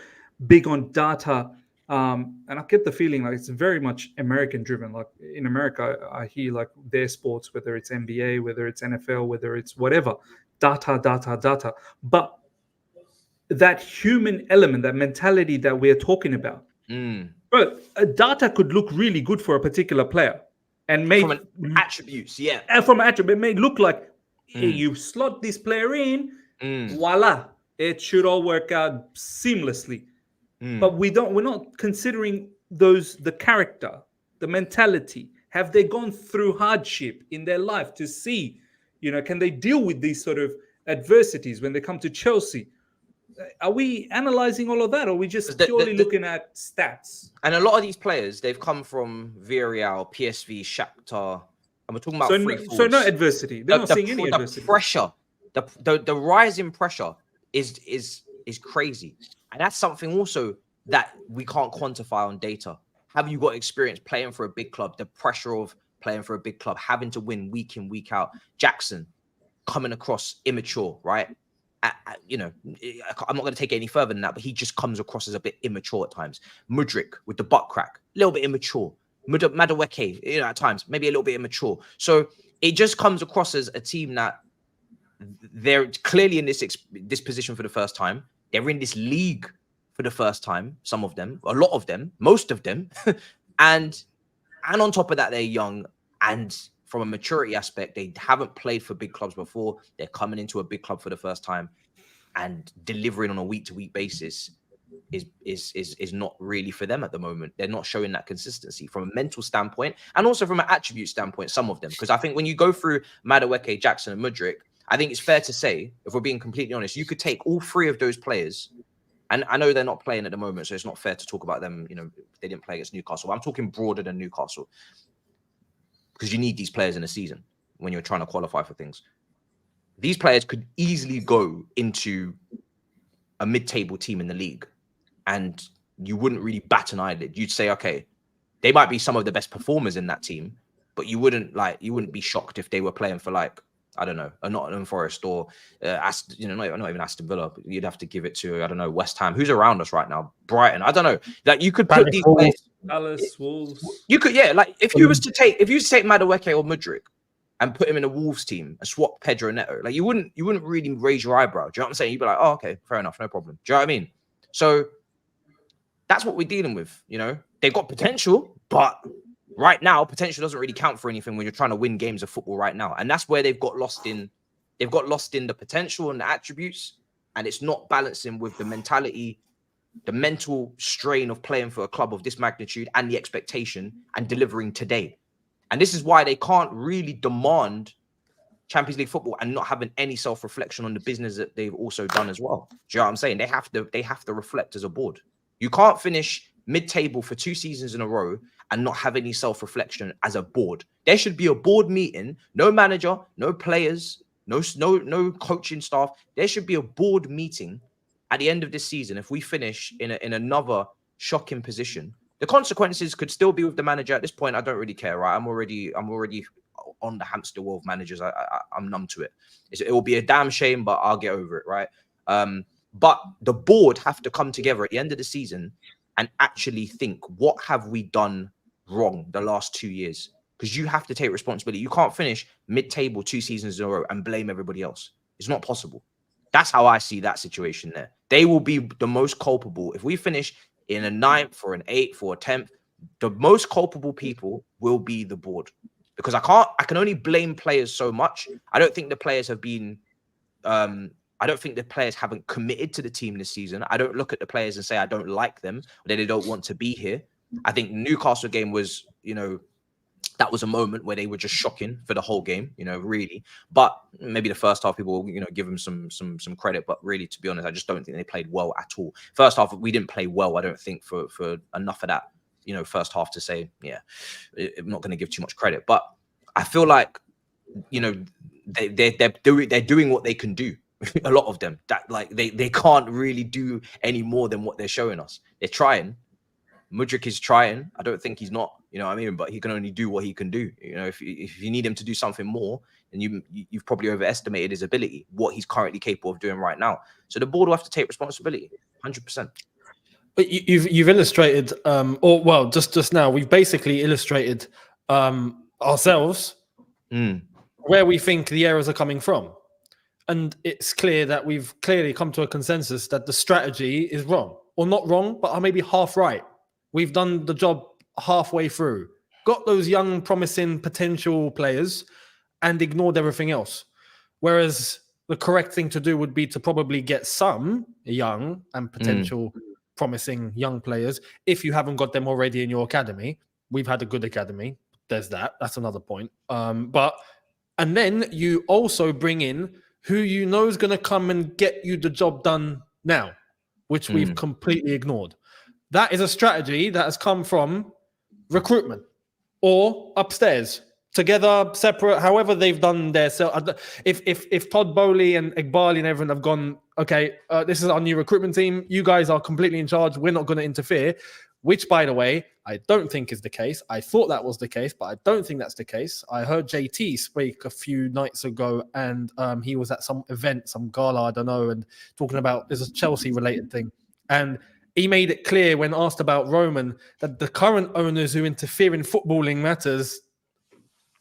big on data, and I get the feeling like it's very much American driven. Like in America, I hear like their sports, whether it's NBA, whether it's NFL, whether it's whatever, data. But that human element, that mentality that we're talking about, but data could look really good for a particular player, and from an attributes, and from attribute, it may look like you slot this player in, voila, it should all work out seamlessly. But we're not considering the character, the mentality. Have they gone through hardship in their life to see, can they deal with these sort of adversities when they come to Chelsea? Are we analyzing all of that, or are we just purely looking at stats? And a lot of these players, they've come from Villarreal, PSV, Shakhtar, and we're talking about so no adversity. They're not seeing any adversity. The pressure, the rise in pressure is crazy. And that's something also that we can't quantify on data. Have you got experience playing for a big club? The pressure of playing for a big club, having to win week in, week out. Jackson coming across immature, right? I'm not going to take it any further than that, but he just comes across as a bit immature at times. Mudryk with the butt crack, a little bit immature. Madueke, at times, maybe a little bit immature. So it just comes across as a team that they're clearly in this position for the first time. They're in this league for the first time. Some of them, a lot of them, most of them, and on top of that, they're young, and from a maturity aspect, they haven't played for big clubs before. They're coming into a big club for the first time, and delivering on a week-to-week basis is not really for them at the moment. They're not showing that consistency from a mental standpoint, and also from an attribute standpoint. Some of them, because I think when you go through Madueke, Jackson, and Mudryk, I think it's fair to say, if we're being completely honest, you could take all 3 of those players, and I know they're not playing at the moment, so it's not fair to talk about them. They didn't play against Newcastle. But I'm talking broader than Newcastle, because you need these players in a season when you're trying to qualify for things. These players could easily go into a mid-table team in the league, and you wouldn't really bat an eyelid. You'd say, okay, they might be some of the best performers in that team, but you wouldn't be shocked if they were playing for I don't know, a Nottingham Forest or not even Aston Villa. You'd have to give it to, I don't know, West Ham. Who's around us right now? Brighton. I don't know. You could put these players. Palace, Wolves. You could, if you was to take Madueke or Mudryk, and put him in a Wolves team and swap Pedro Neto. Like you wouldn't really raise your eyebrow. Do you know what I'm saying? You'd be like, oh, okay, fair enough, no problem. Do you know what I mean? So that's what we're dealing with. You know, they've got potential, but right now, potential doesn't really count for anything when you're trying to win games of football right now. And that's where they've got lost in the potential and the attributes, and it's not balancing with the mentality, the mental strain of playing for a club of this magnitude and the expectation and delivering today. And this is why they can't really demand Champions League football and not having any self-reflection on the business that they've also done as well. Do you know what I'm saying? They have to reflect as a board. You can't finish mid-table for 2 seasons in a row and not have any self-reflection as a board. There should be a board meeting, no manager, no players, no coaching staff. There should be a board meeting at the end of this season. If we finish in another shocking position, the consequences could still be with the manager. At this point, I don't really care, right? I'm already on the hamster wheel of managers. I'm numb to it. It will be a damn shame, but I'll get over it, right? But the board have to come together at the end of the season and actually think, what have we done wrong the last 2 years? Because you have to take responsibility. You can't finish mid-table 2 seasons in a row and blame everybody else. It's not possible. That's how I see that situation there. They will be the most culpable. If we finish in a 9th or an 8th or a 10th, the most culpable people will be the board. Because I can only blame players so much. I don't think the players have been, I don't think the players haven't committed to the team this season. I don't look at the players and say I don't like them, or that they don't want to be here. I think Newcastle game was, that was a moment where they were just shocking for the whole game, really. But maybe the first half people will, give them some credit. But really, to be honest, I just don't think they played well at all. First half, we didn't play well, I don't think, for enough of that, first half to say, I'm not going to give too much credit. But I feel like, they're doing what they can do. A lot of them, that like they can't really do any more than what they're showing us. They're trying. Mudryk is trying. I don't think he's not, but he can only do what he can do. If you need him to do something more, then you've probably overestimated his ability, what he's currently capable of doing right now. So the board will have to take responsibility, 100%. But you've illustrated, just now we've basically illustrated ourselves where we think the errors are coming from. And it's clear that we've clearly come to a consensus that the strategy is wrong, or not wrong, but maybe half right. We've done the job halfway through, got those young, promising potential players and ignored everything else. Whereas the correct thing to do would be to probably get some young and potential promising young players. If you haven't got them already in your academy, we've had a good academy. There's that. That's another point. And then you also bring in who is going to come and get you the job done now, which we've completely ignored. That is a strategy that has come from recruitment or upstairs, together, separate, however they've done their... If Todd Bowley and Iqbali and everyone have gone, okay, this is our new recruitment team, you guys are completely in charge, we're not going to interfere, which, by the way, I don't think is the case. I thought that was the case, but I don't think that's the case. I heard JT speak a few nights ago, and he was at some event, some gala, I don't know, and talking about, there's a Chelsea-related thing. And he made it clear when asked about Roman that the current owners who interfere in footballing matters,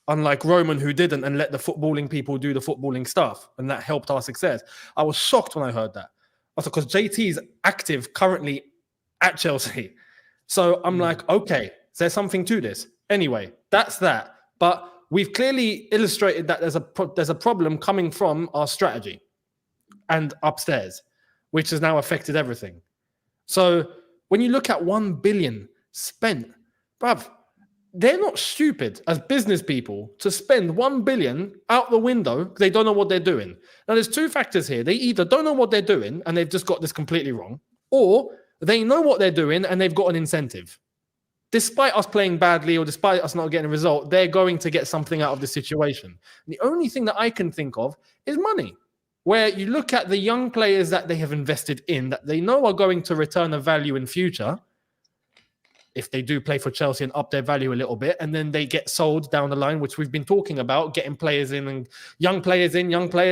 unlike Roman, who didn't and let the footballing people do the footballing stuff, and that helped our success. I was shocked when I heard that. Also, because JT is active currently at Chelsea. So I'm like, okay, there's something to this. Anyway, that's that. But we've clearly illustrated that there's a problem coming from our strategy and upstairs, which has now affected everything. So when you look at 1 billion spent, bruv, they're not stupid as business people to spend 1 billion out the window because they don't know what they're doing. Now, there's 2 factors here. They either don't know what they're doing and they've just got this completely wrong, or they know what they're doing and they've got an incentive. Despite us playing badly or despite us not getting a result, they're going to get something out of the situation. And the only thing that I can think of is money, where you look at the young players that they have invested in, that they know are going to return a value in future, if they do play for Chelsea and up their value a little bit, and then they get sold down the line, which we've been talking about, getting players in and young players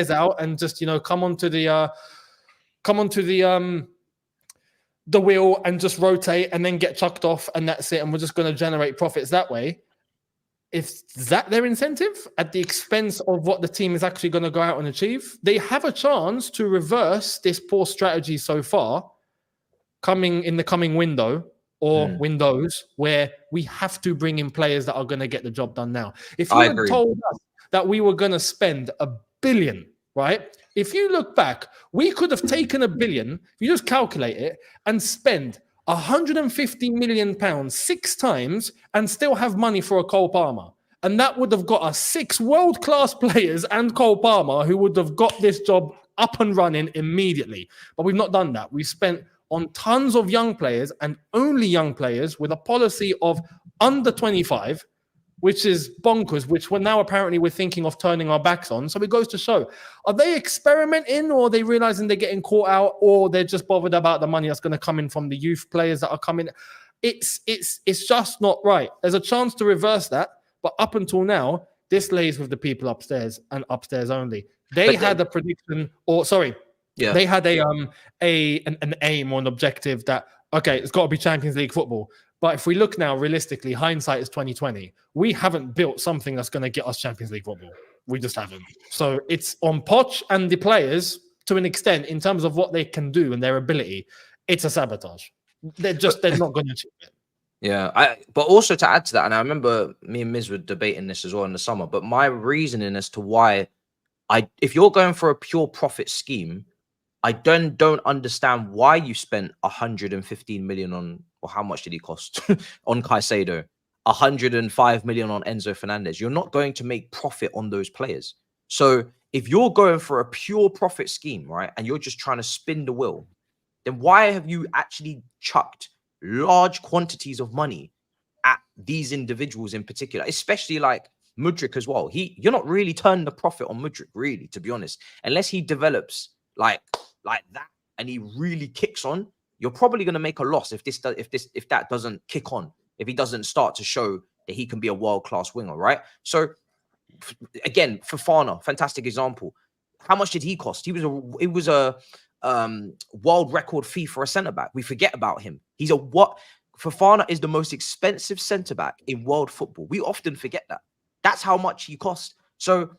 out, and just, come onto the wheel and just rotate and then get chucked off, and that's it. And we're just going to generate profits that way. If that their incentive at the expense of what the team is actually going to go out and achieve, they have a chance to reverse this poor strategy so far coming in the coming window or windows where we have to bring in players that are going to get the job done now. If you had told us that we were going to spend $1 billion, right? If you look back, we could have taken $1 billion, if you just calculate it, and spend £150 million 6 times and still have money for a Cole Palmer. And that would have got us 6 world-class players and Cole Palmer who would have got this job up and running immediately. But we've not done that. We've spent on tons of young players and only young players with a policy of under 25, which is bonkers, which now apparently we're thinking of turning our backs on. So it goes to show, are they experimenting, or are they realizing they're getting caught out, or they're just bothered about the money that's going to come in from the youth players that are coming? It's just not right. There's a chance to reverse that, but up until now, this lays with the people upstairs and upstairs only. They had a prediction, they had an aim or an objective that, okay, it's got to be Champions League football. But if we look now, realistically, hindsight is 2020. We haven't built something that's going to get us Champions League football. We just haven't. So it's on Poch and the players to an extent in terms of what they can do and their ability. It's a sabotage. They're not going to achieve it. Yeah, but also to add to that, and I remember me and Miz were debating this as well in the summer, but my reasoning as to why if you're going for a pure profit scheme, I don't understand why you spent 115 million on, or how much did he cost on Caicedo, 105 million on Enzo Fernandez. You're not going to make profit on those players. So if you're going for a pure profit scheme, right, and you're just trying to spin the wheel, then why have you actually chucked large quantities of money at these individuals in particular, especially like Mudryk as well? You're not really turning the profit on Mudryk, really, to be honest, unless he develops like that and he really kicks on. You're probably going to make a loss if that doesn't kick on, if he doesn't start to show that he can be a world-class winger, right? So again, Fofana, fantastic example. How much did he cost? It was a world record fee for a centre-back. We forget about him. Fofana is the most expensive centre-back in world football. We often forget that. That's how much he cost. So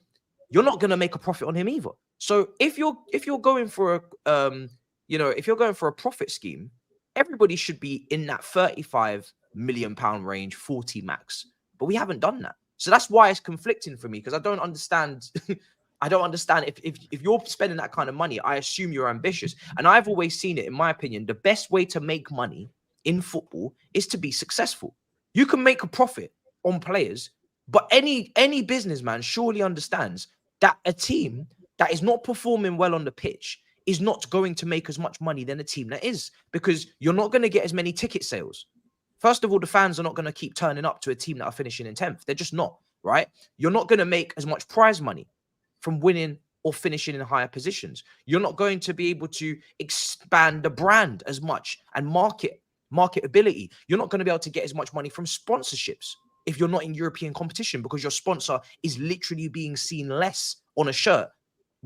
you're not going to make a profit on him either. So if you're going for a profit scheme, everybody should be in that 35 million pound range, 40 max. But we haven't done that. So that's why it's conflicting for me, because I don't understand. I don't understand if you're spending that kind of money, I assume you're ambitious. And I've always seen it, in my opinion, the best way to make money in football is to be successful. You can make a profit on players, but any businessman surely understands that a team that is not performing well on the pitch is not going to make as much money than a team that is, because you're not going to get as many ticket sales. First of all, the fans are not going to keep turning up to a team that are finishing in 10th. They're just not, right? You're not going to make as much prize money from winning or finishing in higher positions. You're not going to be able to expand the brand as much and marketability. You're not going to be able to get as much money from sponsorships if you're not in European competition, because your sponsor is literally being seen less on a shirt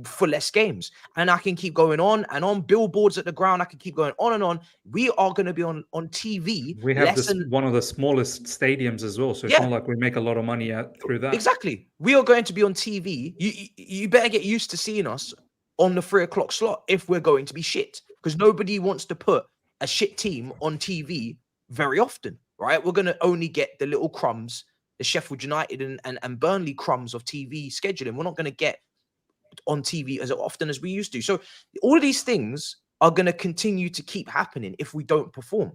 for less games. And I can keep going on and on. Billboards at the ground, I can keep going on and on. We are going to be on TV. We have one of the smallest stadiums as well, so it's not like we make a lot of money through that. Exactly. We are going to be on TV. You better get used to seeing us on the 3 o'clock slot if we're going to be shit, because nobody wants to put a shit team on TV very often, right? We're going to only get the little crumbs, the Sheffield United and Burnley crumbs of TV scheduling. We're not going to get on TV as often as we used to. So all of these things are going to continue to keep happening if we don't perform.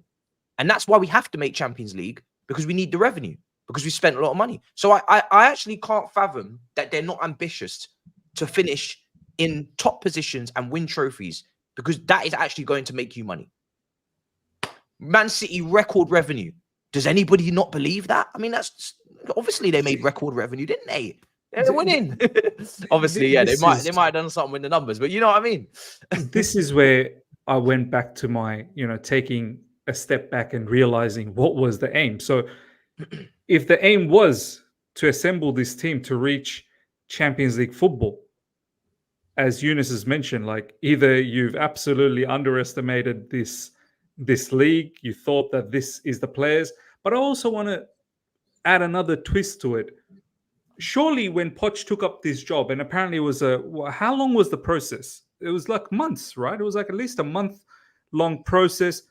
And that's why we have to make Champions League, because we need the revenue, because we spent a lot of money. So I actually can't fathom that they're not ambitious to finish in top positions and win trophies, because that is actually going to make you money. Man City record revenue. Does anybody not believe that? I mean, that's obviously they made record revenue, didn't they? They're winning. Obviously, yeah, they might have done something with the numbers, but you know what I mean? This is where I went back to my, taking a step back and realizing what was the aim. So if the aim was to assemble this team to reach Champions League football, as Younes has mentioned, like either you've absolutely underestimated this league, you thought that this is the players, but I also want to add another twist to it. surely when Poch took up this job, and apparently it was how long was the process? It was like months, right? It was like at least a month-long process.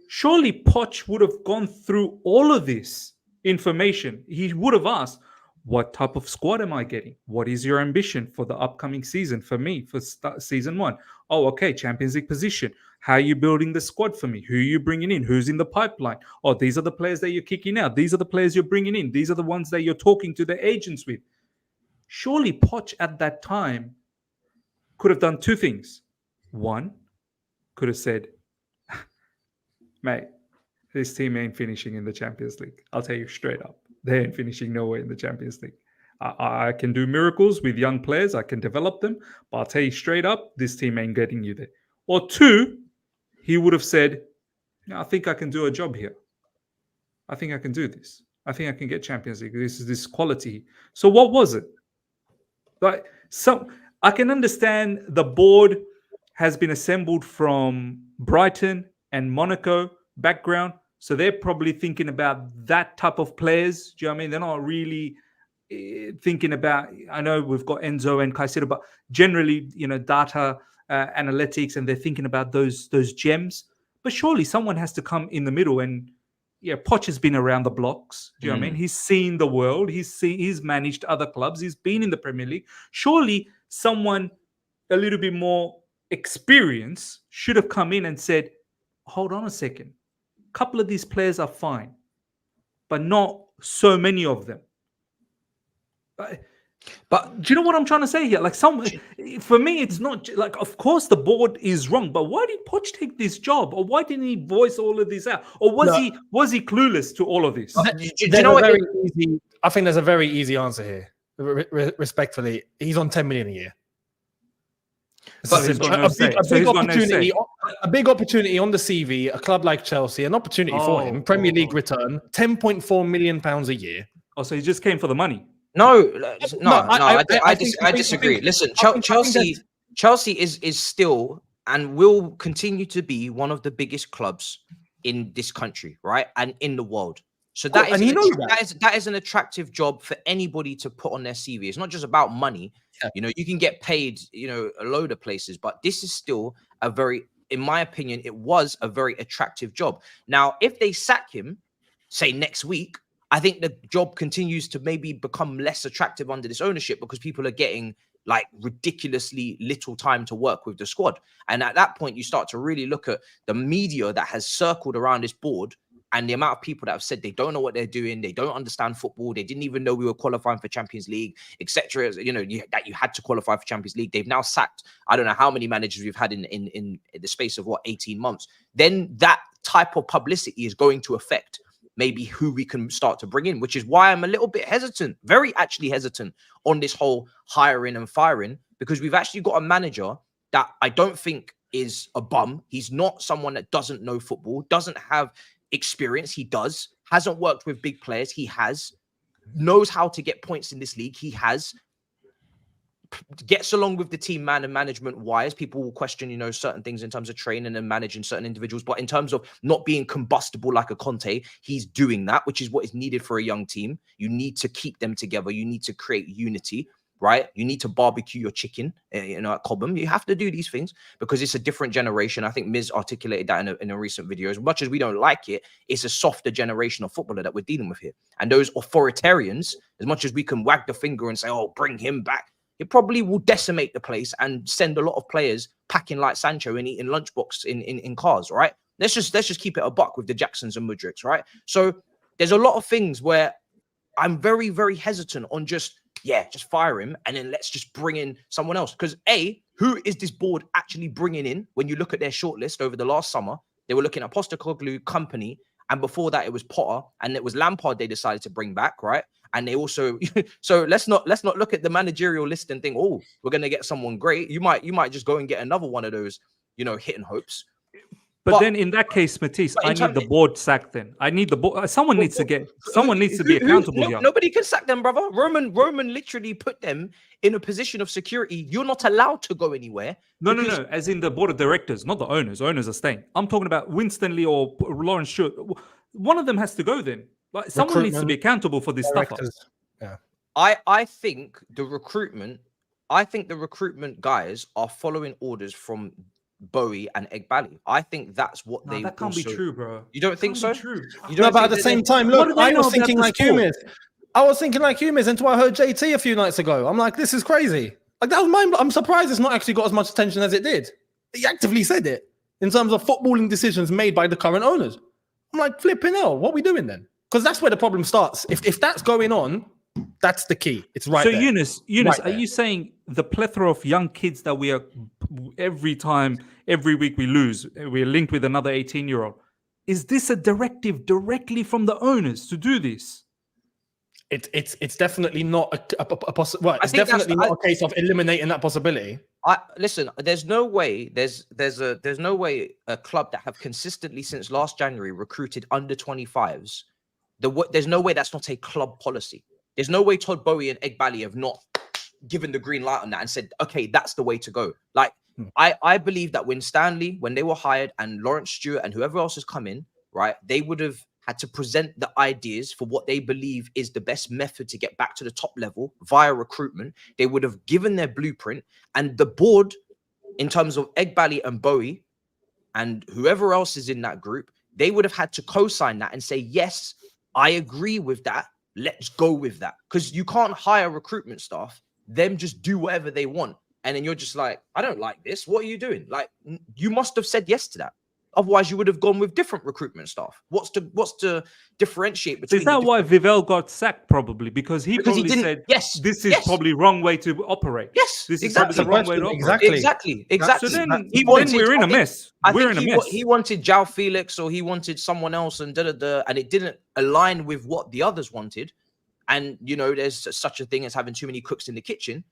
Surely Poch would have gone through all of this information. He would have asked, what type of squad am I getting? What is your ambition for the upcoming season for me, for season 1? Oh, okay, Champions League position. How are you building the squad for me? Who are you bringing in? Who's in the pipeline? Oh, these are the players that you're kicking out. These are the players you're bringing in. These are the ones that you're talking to the agents with. Surely Poch at that time could have done 2 things. 1, could have said, mate, this team ain't finishing in the Champions League. I'll tell you straight up. They ain't finishing nowhere in the Champions League. I can do miracles with young players. I can develop them. But I'll tell you straight up, this team ain't getting you there. Or 2, he would have said, I think I can do a job here. I think I can do this. I think I can get Champions League. This is this quality. So what was it? Like, I can understand the board has been assembled from Brighton and Monaco background. So they're probably thinking about that type of players. Do you know what I mean? They're not really thinking about, I know we've got Enzo and Caicedo, but generally, data analytics, and they're thinking about those gems. But surely someone has to come in the middle. And Poch has been around the blocks. Do you know what I mean? He's seen the world. He's managed other clubs. He's been in the Premier League. Surely someone a little bit more experienced should have come in and said, hold on a second. A couple of these players are fine, but not so many of them. But do you know what I'm trying to say here? Like, for me, it's not like, of course the board is wrong, but why did Poch take this job? Or why didn't he voice all of this out? Or was he clueless to all of this? Do you know what? I think there's a very easy answer here. Respectfully, he's on 10 million a year. But a big opportunity on the CV, a club like Chelsea, an opportunity for him, Premier League return, £10.4 million a year. Oh, so he just came for the money? No, I disagree. Listen, Chelsea is still and will continue to be one of the biggest clubs in this country, right, and in the world. So that is an attractive job for anybody to put on their CV. It's not just about money. Yeah. You can get paid, a load of places, but this is still in my opinion, it was a very attractive job. Now, if they sack him, say next week, I think the job continues to maybe become less attractive under this ownership because people are getting like ridiculously little time to work with the squad. And at that point, you start to really look at the media that has circled around this board and the amount of people that have said they don't know what they're doing, they don't understand football, they didn't even know we were qualifying for Champions League, etc. That you had to qualify for Champions League. They've now sacked, I don't know how many managers we've had in the space of 18 months. Then that type of publicity is going to affect maybe who we can start to bring in, which is why I'm a little bit hesitant, very actually hesitant on this whole hiring and firing, because we've actually got a manager that I don't think is a bum. He's not someone that doesn't know football, doesn't have experience. He hasn't worked with big players. He knows how to get points in this league. He gets along with the team man and management wise. People will question, certain things in terms of training and managing certain individuals. But in terms of not being combustible like a Conte, he's doing that, which is what is needed for a young team. You need to keep them together. You need to create unity, right? You need to barbecue your chicken, at Cobham. You have to do these things because it's a different generation. I think Miz articulated that in a recent video. As much as we don't like it, it's a softer generation of footballer that we're dealing with here. And those authoritarians, as much as we can wag the finger and say, oh, bring him back, it probably will decimate the place and send a lot of players packing like Sancho and eating lunchbox in cars, right? Let's just keep it a buck with the Jacksons and Mudricks, right? So there's a lot of things where I'm very, very hesitant on just fire him and then let's just bring in someone else. Because who is this board actually bringing in? When you look at their shortlist over the last summer, they were looking at Postecoglou, Company, and before that it was Potter, and it was Lampard they decided to bring back, right? And they also, so let's not look at the managerial list and think, oh, we're gonna get someone great. You might just go and get another one of those, hitting hopes. But then in that case, Matisse, I need the board sacked. Then I need the board. Someone needs to be accountable here. Nobody can sack them, brother. Roman literally put them in a position of security. You're not allowed to go anywhere. No. As in the board of directors, not the owners. Owners are staying. I'm talking about Winston Lee or Lawrence Stewart. One of them has to go then. Like someone needs to be accountable for this stuff. Yeah. I think the recruitment guys are following orders from Bowie and Egbali. I think that's what they that can't be also... true, bro. You don't think so? True. You No, don't but at think the that same time, What look, do they I know was about thinking the like sport? Younes. I was thinking like Younes until I heard JT a few nights ago. I'm like, this is crazy. Like that was mind. I'm surprised it's not actually got as much attention as it did. He actively said it in terms of footballing decisions made by the current owners. I'm like, flipping hell, what are we doing then? Because that's where the problem starts. If that's going on, that's the key. It's right there. Younes, Right are there. you saying the plethora of young kids that we are every week we lose, we're linked with another 18-year-old? Is this a directive directly from the owners to do this? It's definitely not a possible. Well, it's think definitely not a case of eliminating that possibility. Listen, there's no way there's no way a club that have consistently since last January recruited under 25s. There's no way that's not a club policy. There's no way Todd Bowie and Egbali have not given the green light on that and said, okay, that's the way to go. Like, I believe that when they were hired, and Lawrence Stewart and whoever else has come in, right, they would have had to present the ideas for what they believe is the best method to get back to the top level via recruitment. They would have given their blueprint, and the board, in terms of Egbali and Bowie and whoever else is in that group, they would have had to co-sign that and say, yes, I agree with that. Let's go with that. Because you can't hire recruitment staff, them just do whatever they want. And then you're just like, I don't like this. What are you doing? Like, you must have said yes to that. Otherwise, you would have gone with different recruitment staff. What's to differentiate between? Is that why Vivell got sacked? Probably because he said, yes, this is probably wrong way to operate. Yes, this exactly. is the wrong way to operate. Exactly. So then we're in a mess. We're in a mess. He wanted João Felix, or he wanted someone else, and and it didn't align with what the others wanted. And there's such a thing as having too many cooks in the kitchen.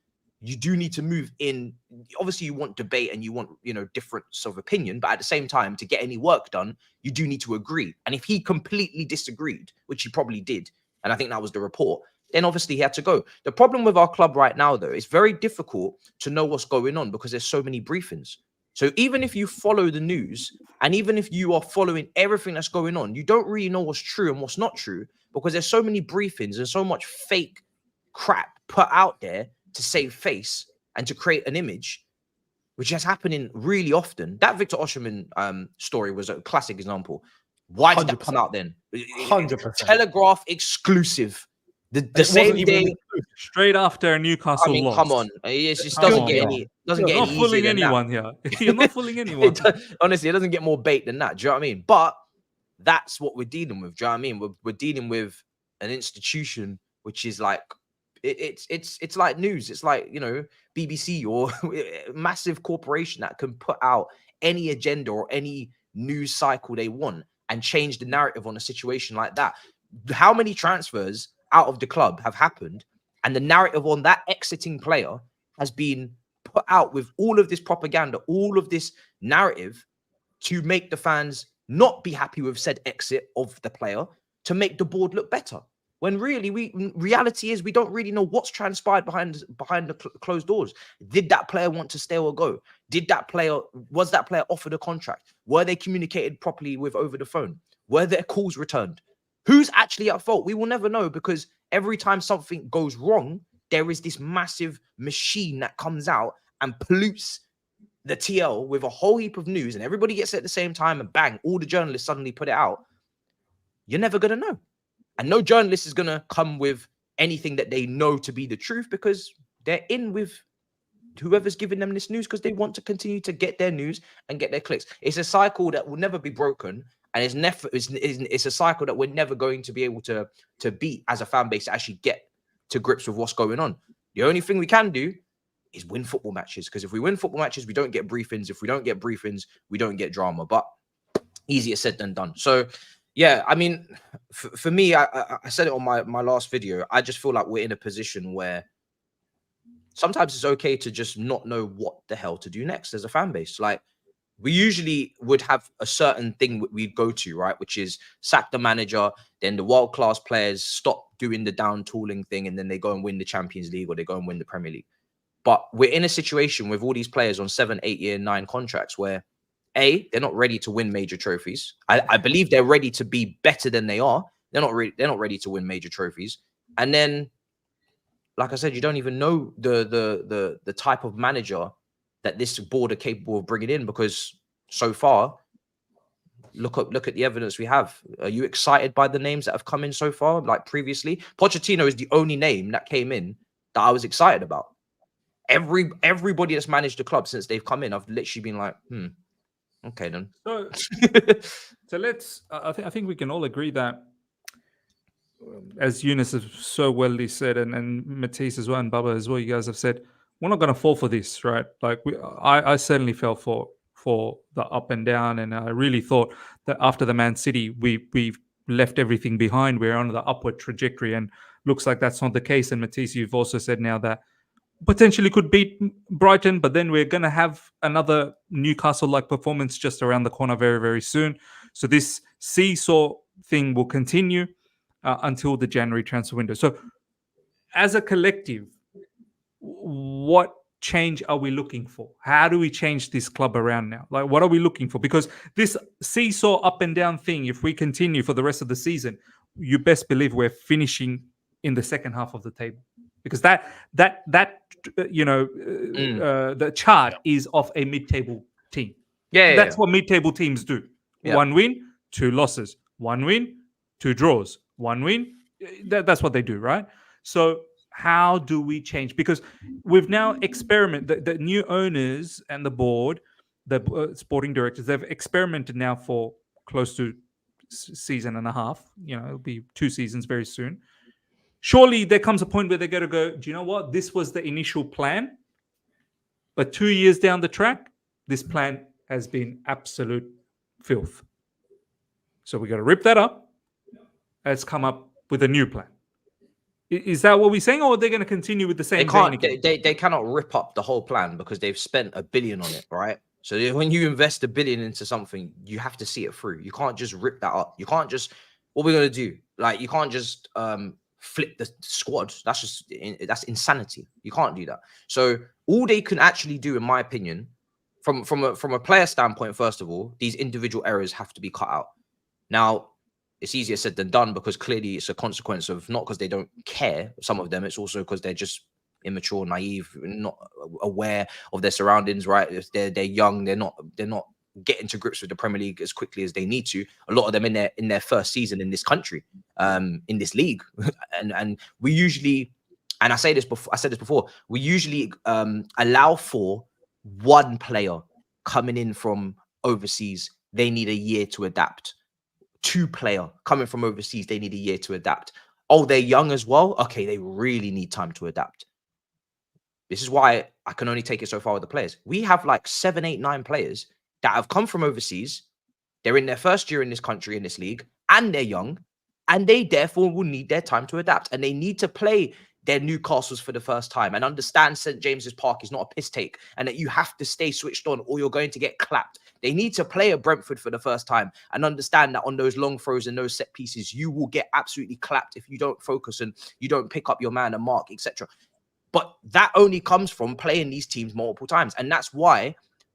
You do need to move in. Obviously, you want debate and you want, difference of opinion. But at the same time, to get any work done, you do need to agree. And if he completely disagreed, which he probably did, and I think that was the report, then obviously he had to go. The problem with our club right now, though, it's very difficult to know what's going on because there's so many briefings. So even if you follow the news, and even if you are following everything that's going on, you don't really know what's true and what's not true because there's so many briefings and so much fake crap put out there to save face and to create an image, which is happening really often. That Victor Osimhen story was a classic example. Why did that come out then? 100%. Telegraph exclusive. The same day, straight after Newcastle lost. Come on, it just doesn't get any. Doesn't get any fooling easier than anyone that. here. You're not fooling anyone. Honestly, it doesn't get more bait than that. Do you know what I mean? But that's what we're dealing with. Do you know what I mean? We're dealing with an institution which is like it's like news. It's like BBC or a massive corporation that can put out any agenda or any news cycle they want and change the narrative on a situation like that. How many transfers out of the club have happened, and the narrative on that exiting player has been put out with all of this propaganda, all of this narrative to make the fans not be happy with said exit of the player, to make the board look better. When really, reality is we don't really know what's transpired behind the closed doors. Did that player want to stay or go? Was that player offered a contract? Were they communicated properly with over the phone? Were their calls returned? Who's actually at fault? We will never know, because every time something goes wrong, there is this massive machine that comes out and pollutes the TL with a whole heap of news, and everybody gets it at the same time, and bang, all the journalists suddenly put it out. You're never going to know. And no journalist is going to come with anything that they know to be the truth, because they're in with whoever's giving them this news because they want to continue to get their news and get their clicks. It's a cycle that will never be broken. And it's a cycle that we're never going to be able to beat as a fan base, to actually get to grips with what's going on. The only thing we can do is win football matches, because if we win football matches, we don't get briefings. If we don't get briefings, we don't get drama. But easier said than done. So, yeah, I mean, for me, I said it on my last video. I just feel like we're in a position where sometimes it's okay to just not know what the hell to do next as a fan base. Like, we usually would have a certain thing we'd go to, right? Which is sack the manager, then the world-class players stop doing the down tooling thing, and then they go and win the Champions League or they go and win the Premier League. But we're in a situation with all these players on 7, 8 year, 9 contracts where they're not ready to win major trophies. I believe they're ready to be better than they are. They're not ready to win major trophies. And then like I said, you don't even know the type of manager that this board are capable of bringing in, because so far, look at the evidence we have. Are you excited by the names that have come in so far? Like previously, Pochettino is the only name that came in that I was excited about. Everybody that's managed the club since they've come in, I've literally been like, okay then. So let's. I think we can all agree that, as Younes has so well said, and Matisse as well, and Baba as well, you guys have said, we're not going to fall for this, right? Like I certainly fell for the up and down, and I really thought that after the Man City, we left everything behind. We're on the upward trajectory, and looks like that's not the case. And Matisse, you've also said now that potentially could beat Brighton, but then we're going to have another Newcastle-like performance just around the corner very, very soon. So this seesaw thing will continue until the January transfer window. So as a collective, what change are we looking for? How do we change this club around now? Like, what are we looking for? Because this seesaw up and down thing, if we continue for the rest of the season, you best believe we're finishing in the second half of the table. Because the chart is of a mid-table team. That's what mid-table teams do. Yeah. 1 win, 2 losses. 1 win, 2 draws. 1 win. That's what they do, right? So how do we change? Because we've now experimented. The new owners and the board, the sporting directors, they've experimented now for close to season and a half. It'll be 2 seasons very soon. Surely there comes a point where they're going to go, do you know what? This was the initial plan. But 2 years down the track, this plan has been absolute filth. So we got to rip that up. Let's come up with a new plan. Is that what we're saying, or are they going to continue with the same? They cannot rip up the whole plan because they've spent $1 billion on it, right? So when you invest $1 billion into something, you have to see it through. You can't just rip that up. You can't just, what we're going to do? Like, you can't just flip the squad. That's insanity. You can't do that. So all they can actually do, in my opinion, from a player standpoint, first of all, these individual errors have to be cut out. Now, it's easier said than done, because clearly it's a consequence of, not because they don't care, some of them, it's also because they're just immature, naive, not aware of their surroundings, right? They're young, they're not getting to grips with the Premier League as quickly as they need to. A lot of them in their first season in this country, in this league. and we usually, and I said this before, we usually allow for one player coming in from overseas, they need a year to adapt. 2 player coming from overseas, they need a year to adapt. Oh, they're young as well. Okay, they really need time to adapt. This is why I can only take it so far with the players. We have like 7, 8, 9 players that have come from overseas. They're in their first year in this country, in this league, and they're young, and they therefore will need their time to adapt, and they need to play their Newcastles for the first time and understand St. James's Park is not a piss take and that you have to stay switched on or you're going to get clapped. They need to play at Brentford for the first time and understand that on those long throws and those set pieces, you will get absolutely clapped if you don't focus and you don't pick up your man and mark, etc. But that only comes from playing these teams multiple times. And that's why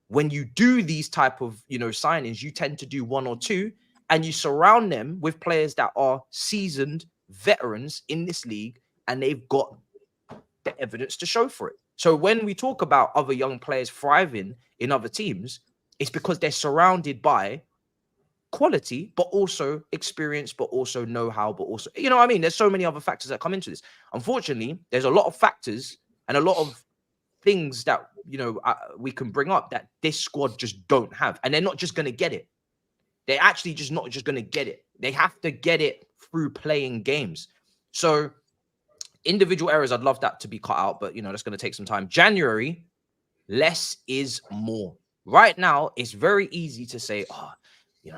when you do these type of, signings, you tend to do 1 or 2 and you surround them with players that are seasoned veterans in this league, and they've got the evidence to show for it. So when we talk about other young players thriving in other teams, it's because they're surrounded by quality, but also experience, but also know-how, but also, there's so many other factors that come into this. Unfortunately, there's a lot of factors and a lot of things that, we can bring up that this squad just don't have. And they're not just going to get it. They're actually just not just going to get it. They have to get it through playing games. So individual errors, I'd love that to be cut out, but that's going to take some time. January, less is more. Right now, it's very easy to say,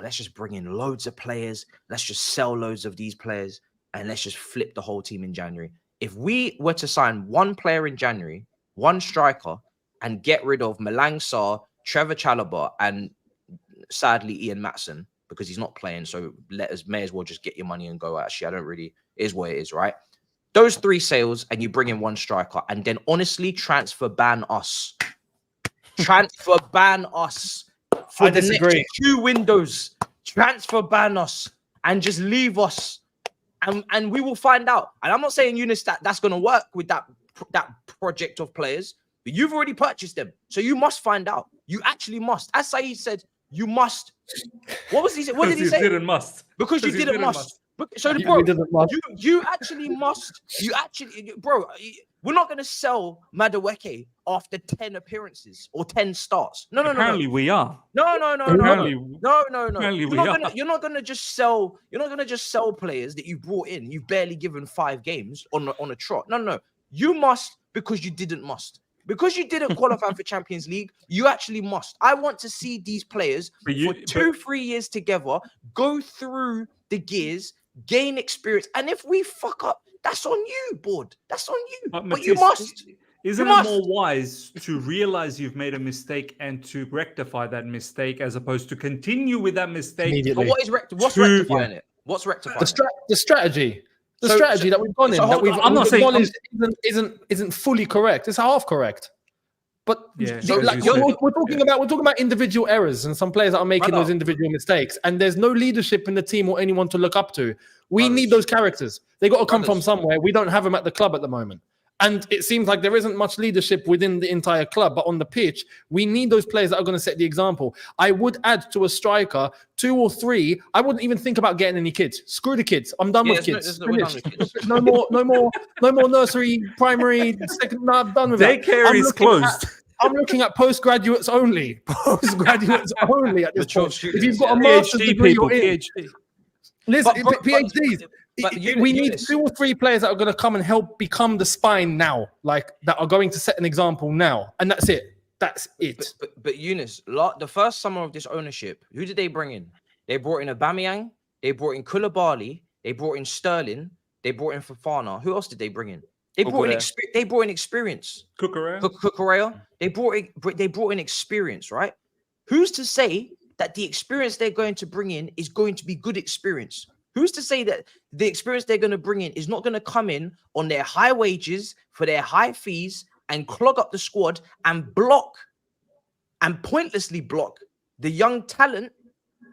let's just bring in loads of players. Let's just sell loads of these players and let's just flip the whole team in January. If we were to sign 1 player in January, 1 striker, and get rid of Malang Sarr, Trevor Chalobah, and sadly Ian Maatson, because he's not playing, so may as well just get your money and go. Actually, I don't really, it is what it is, right? Those 3 sales, and you bring in 1 striker, and then honestly transfer ban us. Transfer ban us for the next 2 windows. Transfer ban us and just leave us and we will find out. And I'm not saying, Younes, that's going to work with that project of players, but you've already purchased them, so you must find out. You actually must. As Saeed said, you must. What was he say? What did he say? Didn't must. Because you didn't must. So, bro, you actually must. You actually, bro. We're not going to sell Madueke after 10 appearances or 10 starts. No. Apparently we are. No. Apparently You're not gonna just sell players that you brought in. You've barely given 5 games on a trot. No. You must, because you didn't must. Because you didn't qualify for Champions League, you actually must. I want to see these players for 2-3 years together go through the gears, gain experience, and if we fuck up, that's on you, board. That's on you. But Matisse, you must. Isn't it more wise to realize you've made a mistake and to rectify that mistake as opposed to continue with that mistake? But what's rectifying it? What's rectifying the strategy? The strategy that we've gone in, that we've acknowledged isn't fully correct. It's half correct. But we're talking about individual errors and some players that are making those individual mistakes, and there's no leadership in the team or anyone to look up to. We need those characters. They got to come from somewhere. We don't have them at the club at the moment. And it seems like there isn't much leadership within the entire club, but on the pitch, we need those players that are going to set the example. I would add to a striker 2 or 3. I wouldn't even think about getting any kids. Screw the kids. I'm done with kids. No more nursery, primary, second. No, I'm done with that. Daycare is closed. I'm looking at postgraduates only. Postgraduates only at this point. If you've got a master's degree, PhD. Listen, PhDs. We need 2 or 3 players that are going to come and help become the spine now, like that are going to set an example now, and that's it. That's it. But Younes, the first summer of this ownership, who did they bring in? They brought in Aubameyang, they brought in Koulibaly, they brought in Sterling, they brought in Fofana. Who else did they bring in? They brought in experience. Cucurella. They brought in experience, right? Who's to say that the experience they're going to bring in is going to be good experience? Who's to say that the experience they're going to bring in is not going to come in on their high wages for their high fees and clog up the squad and pointlessly block the young talent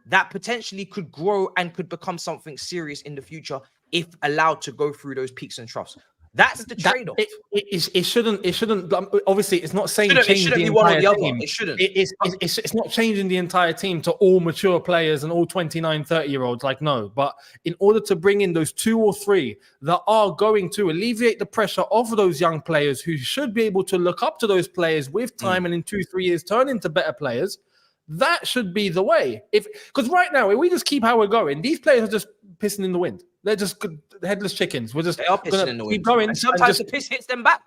that potentially could grow and could become something serious in the future if allowed to go through those peaks and troughs? That's the trade-off. It shouldn't. Obviously, it's not saying change the entire team. It shouldn't. It's not changing the entire team to all mature players and all 29, 30-year-olds. Like, no. But in order to bring in those 2 or 3 that are going to alleviate the pressure of those young players who should be able to look up to those players with time and in 2-3 years turn into better players, that should be the way. Because right now, if we just keep how we're going, these players are just pissing in the wind. They're just headless chickens. We're just going to keep going. And sometimes the piss hits them back.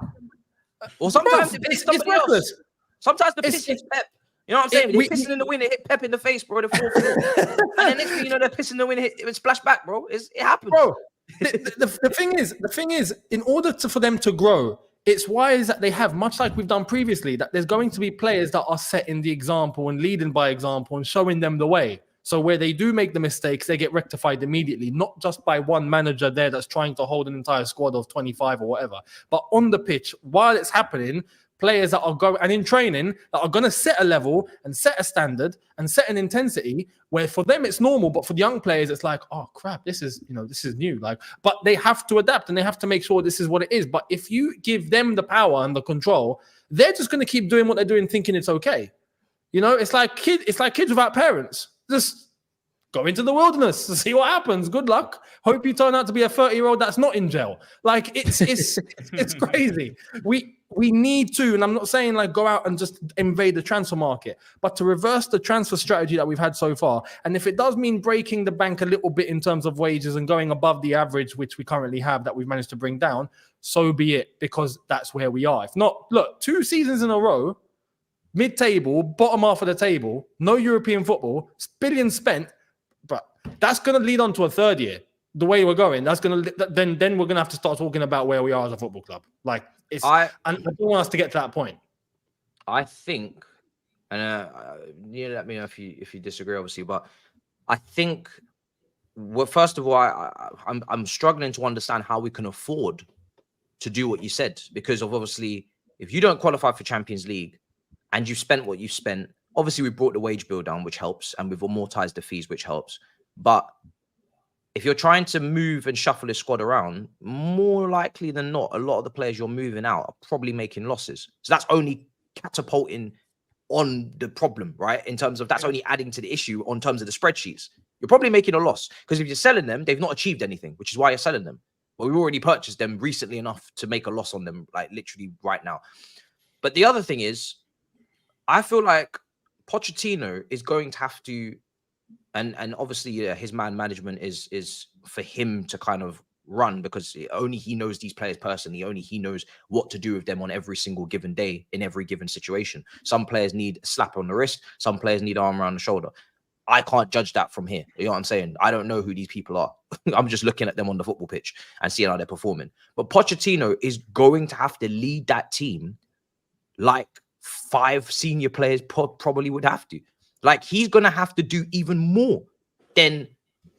Or sometimes it hits somebody else. Sometimes the piss hits Pep. You know what I'm saying? They're pissing in the wind, it hit Pep in the face, bro. The 4th. And then next thing you know, they're pissing in the wind, it splash back, bro. It happens. Bro, the thing is, in order for them to grow, it's wise that they have, much like we've done previously, that there's going to be players that are setting the example and leading by example and showing them the way. So where they do make the mistakes, they get rectified immediately, not just by one manager there that's trying to hold an entire squad of 25 or whatever. But on the pitch, while it's happening, players that are going and in training that are going to set a level and set a standard and set an intensity where for them it's normal, but for the young players it's like, oh crap, this is new. Like, but they have to adapt and they have to make sure this is what it is. But if you give them the power and the control, they're just going to keep doing what they're doing, thinking it's okay. You know, it's like kids without parents. Just go into the wilderness to see what happens. Good luck. Hope you turn out to be a 30-year-old that's not in jail. Like it's crazy. We need to, and I'm not saying like go out and just invade the transfer market, but to reverse the transfer strategy that we've had so far. And if it does mean breaking the bank a little bit in terms of wages and going above the average, which we currently have that we've managed to bring down, so be it, because that's where we are. If not, look, 2 seasons in a row, mid-table, bottom half of the table, no European football, billions spent, but that's going to lead on to a 3rd year. The way we're going, that's going to then we're going to have to start talking about where we are as a football club. Like I don't want us to get to that point. I think, and you let me know if you disagree, obviously, but I think, well, first of all, I'm struggling to understand how we can afford to do what you said, because of obviously, if you don't qualify for Champions League and you've spent what you've spent, obviously we brought the wage bill down, which helps, and we've amortized the fees, which helps. But if you're trying to move and shuffle his squad around, more likely than not, a lot of the players you're moving out are probably making losses. So that's only catapulting on the problem, right? In terms of that's only adding to the issue on terms of the spreadsheets. You're probably making a loss because if you're selling them, they've not achieved anything, which is why you're selling them. But we've already purchased them recently enough to make a loss on them, like literally right now. But the other thing is, I feel like Pochettino is going to have to, and obviously his man management is for him to kind of run, because only he knows these players personally. Only he knows what to do with them on every single given day in every given situation. Some players need a slap on the wrist. Some players need arm around the shoulder. I can't judge that from here. You know what I'm saying? I don't know who these people are. I'm just looking at them on the football pitch and seeing how they're performing. But Pochettino is going to have to lead that team like 5 senior players probably would have to. Like, he's going to have to do even more than,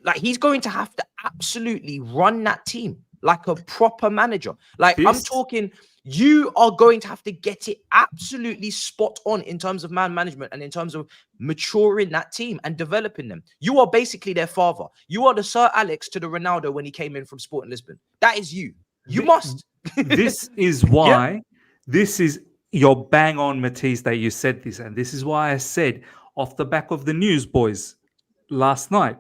like, he's going to have to absolutely run that team like a proper manager. Like, I'm talking, you are going to have to get it absolutely spot on in terms of man management and in terms of maturing that team and developing them. You are basically their father. You are the Sir Alex to the Ronaldo when he came in from Sporting Lisbon. That is you. You must. This is why, this is your bang on, Matisse, that you said this. And this is why I said, off the back of the news, boys, last night,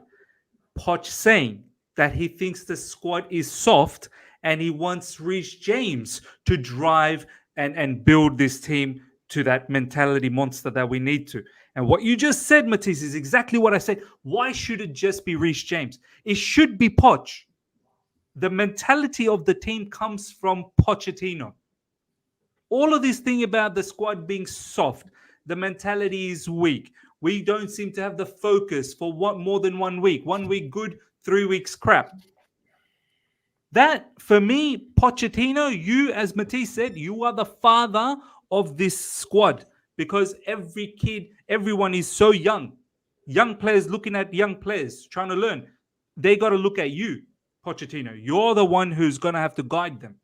Poch saying that he thinks the squad is soft and he wants Reece James to drive and build this team to that mentality monster that we need to. And what you just said, Matisse, is exactly what I said. Why should it just be Reece James? It should be Poch. The mentality of the team comes from Pochettino. All of this thing about the squad being soft, the mentality is weak. We don't seem to have the focus for more than 1 week. 1 week good, 3 weeks crap. That, for me, Pochettino, you, as Matisse said, you are the father of this squad, because every kid, everyone is so young. Young players looking at young players, trying to learn. They got to look at you, Pochettino. You're the one who's going to have to guide them.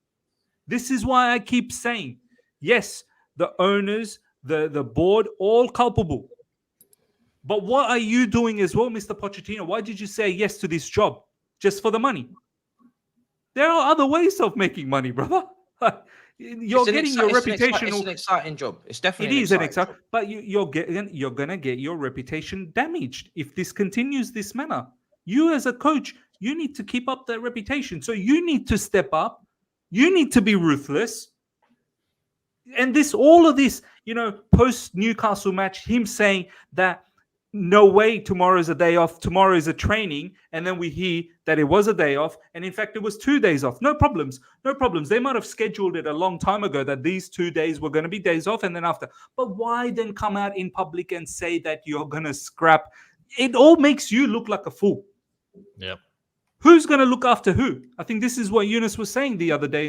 This is why I keep saying, yes, the owners, the board, all culpable. But what are you doing as well, Mr. Pochettino? Why did you say yes to this job? Just for the money? There are other ways of making money, brother. You're getting your reputation. It's an exciting job. It's definitely an exciting job. But you're going to get your reputation damaged if this continues this manner. You as a coach, you need to keep up that reputation. So you need to step up. You need to be ruthless. And all of this, post Newcastle match, him saying that no way tomorrow is a day off, tomorrow is a training, and then we hear that it was a day off, and in fact it was 2 days off. No problems. They might have scheduled it a long time ago that these 2 days were going to be days off, and then after. But why then come out in public and say that you're going to scrap? It all makes you look like a fool. Yep. Who's going to look after who? I think this is what Younes was saying the other day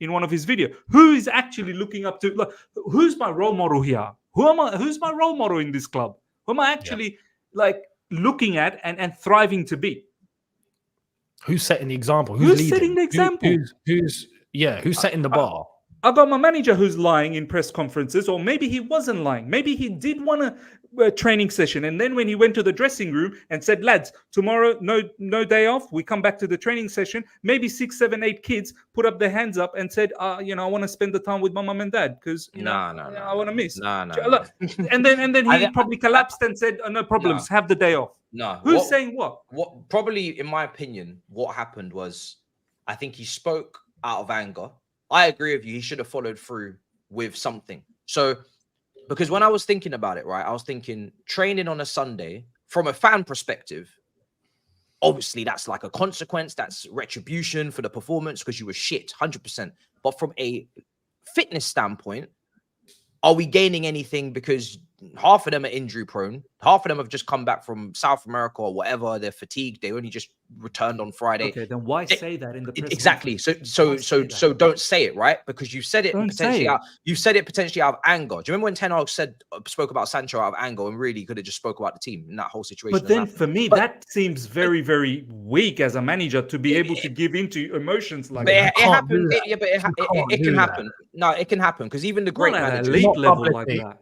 in one of his videos. Who is actually looking up to? Like, who's my role model here? Who's my role model in this club? Who am I actually looking at and thriving to be? Who's setting the example? Who's setting the example? Who's setting the bar? I got my manager who's lying in press conferences, or maybe he wasn't lying. Maybe he did want a training session, and then when he went to the dressing room and said, "Lads, tomorrow no day off. We come back to the training session." Maybe 6, 7, 8 kids put up their hands up and said, "I want to spend the time with my mum and dad because I want to miss." No. And then he probably collapsed and said, "Oh, no problems. Have the day off." No. Who's saying what? What probably, in my opinion, what happened was, I think he spoke out of anger. I agree with you. He should have followed through with something. So, because when I was thinking about it, right, I was thinking training on a Sunday from a fan perspective, obviously that's like a consequence. That's retribution for the performance because you were shit, 100%. But from a fitness standpoint, are we gaining anything? Because half of them are injury prone. Half of them have just come back from South America or whatever. They're fatigued. They only just returned on Friday. Okay, then why say that in the press exactly? So don't say it, right? Because you said it potentially out. You said it potentially out of anger. Do you remember when Ten Hag spoke about Sancho out of anger and really could have just spoke about the team in that whole situation? But then for me, that seems very, very weak as a manager to be able to give into emotions like that. It happens. It can happen. No, it can happen because even the great managers, level like that.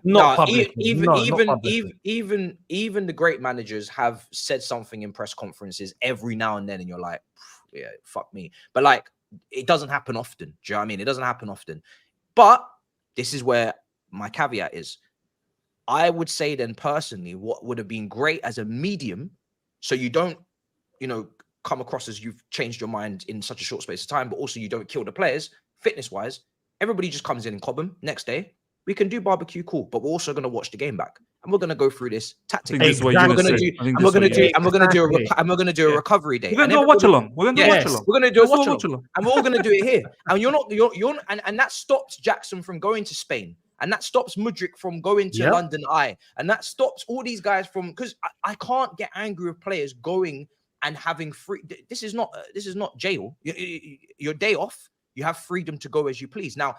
Even the great managers have said something in press conferences every every now and then, and you're like, yeah, fuck me. But like, it doesn't happen often. Do you know what I mean? It doesn't happen often. But this is where my caveat is. I would say then personally, what would have been great as a medium, so you don't, you know, come across as you've changed your mind in such a short space of time, but also you don't kill the players fitness-wise. Everybody just comes in Cobham next day. We can do barbecue, cool, but we're also going to watch the game back, and we're going to go through this tactically. Exactly. We're going to do a recovery day. We're going to do a watch along. We're going to do a watch along. We're going to do a watch along, and we're all going to do it here. And and that stops Jackson from going to Spain, and that stops Mudryk from going to London Eye, and that stops all these guys from, because I can't get angry with players going and having free. This is not jail. Your day off, you have freedom to go as you please. Now,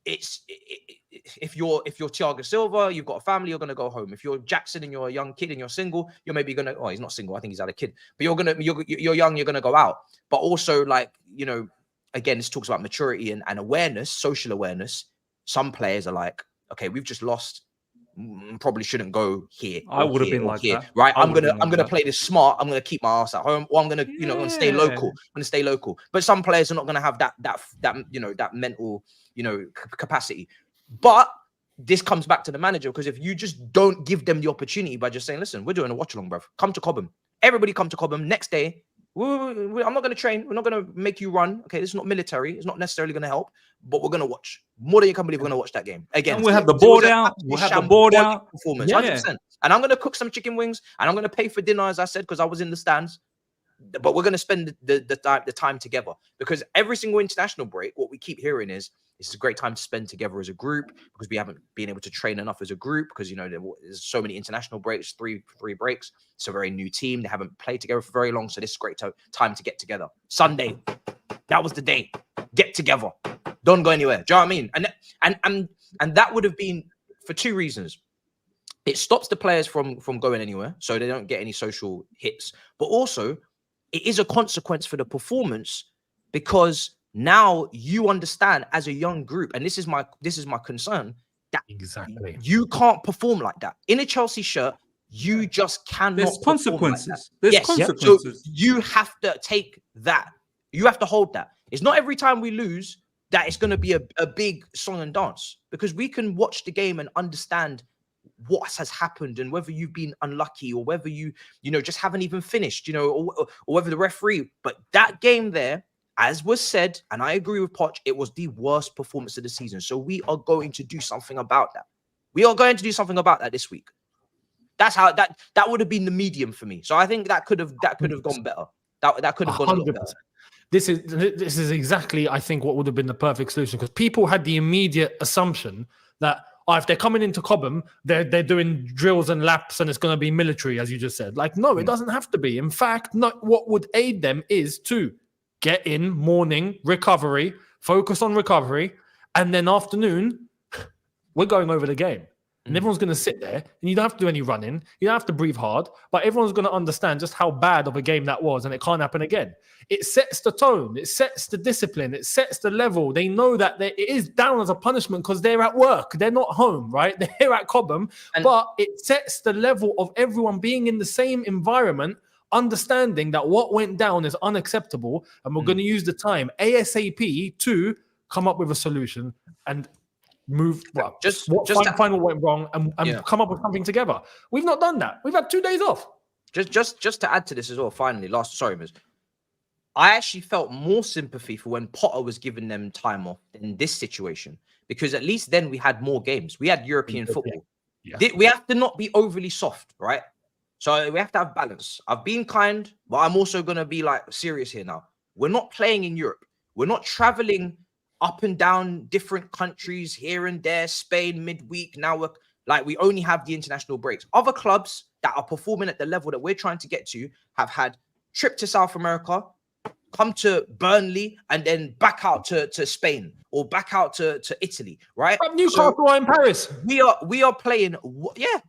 if you're Thiago Silva, you've got a family, you're gonna go home. If you're Jackson and you're a young kid and you're single, you're maybe gonna. Oh, he's not single. I think he's had a kid. But you're young. You're gonna go out. But also, like, you know, again, this talks about maturity and awareness, social awareness. Some players are like, okay, we've just lost. Probably shouldn't go here. I would have been like that, right? I'm gonna play this smart. I'm gonna keep my ass at home, or I'm gonna, you know, I'm gonna stay local. I'm gonna stay local. But some players are not gonna have that you know, that mental, you know, capacity. But this comes back to the manager, because if you just don't give them the opportunity by just saying, listen, we're doing a watch along, bruv. Come to Cobham. Everybody come to Cobham. Next day, I'm not going to train. We're not going to make you run. Okay, this is not military. It's not necessarily going to help, but we're going to watch. More than you can believe, we're going to watch that game. Again, and we'll have the board out. We'll have the board out. Performance, 100%. And I'm going to cook some chicken wings, and I'm going to pay for dinner, as I said, because I was in the stands. But we're going to spend the time together, because every single international break, what we keep hearing is, it's a great time to spend together as a group, because we haven't been able to train enough as a group, because, you know, there's so many international breaks, three breaks. It's a very new team. They haven't played together for very long. So this is a great time to get together. Sunday, that was the day. Get together. Don't go anywhere. Do you know what I mean? And that would have been for two reasons. It stops the players from going anywhere, so they don't get any social hits. But also, it is a consequence for the performance, because now you understand as a young group, and this is my concern, that exactly you can't perform like that in a Chelsea shirt. You just cannot. There's consequences. Like There's consequences. So you have to take that. You have to hold that. It's not every time we lose that it's going to be a big song and dance, because we can watch the game and understand what has happened, and whether you've been unlucky, or whether you know, just haven't even finished, you know, or whether the referee. But that game there, as was said, and I agree with Poch, it was the worst performance of the season. So we are going to do something about that. We are going to do something about that this week. That's how that would have been the medium for me. So I think that could have gone better. That could have gone a lot better. This is exactly, I think, what would have been the perfect solution, because people had the immediate assumption that, if they're coming into Cobham, they're doing drills and laps, and it's going to be military, as you just said. Like, no, it doesn't have to be. In fact, what would aid them is to get in morning, recovery, focus on recovery, and then afternoon, we're going over the game. And everyone's going to sit there, and you don't have to do any running. You don't have to breathe hard, but everyone's going to understand just how bad of a game that was, and it can't happen again. It sets the tone. It sets the discipline. It sets the level. They know that it is down as a punishment because they're at work. They're not home, right? They're at Cobham. But it sets the level of everyone being in the same environment, understanding that what went down is unacceptable, and we're going to use the time ASAP to come up with a solution and move. Well, find what went wrong and come up with something together. We've not done that. We've had 2 days off. Just to add to this as well. Finally, Miz. I actually felt more sympathy for when Potter was giving them time off in this situation, because at least then we had more games. We had European football. Yeah. We have to not be overly soft, right? So we have to have balance. I've been kind, but I'm also going to be like serious here now. We're not playing in Europe. We're not traveling up and down different countries here and there, Spain midweek. Now we only have the international breaks. Other clubs that are performing at the level that we're trying to get to have had trip to South America, come to Burnley, and then back out to Spain or back out to Italy, right? Newcastle are in Paris. We are playing.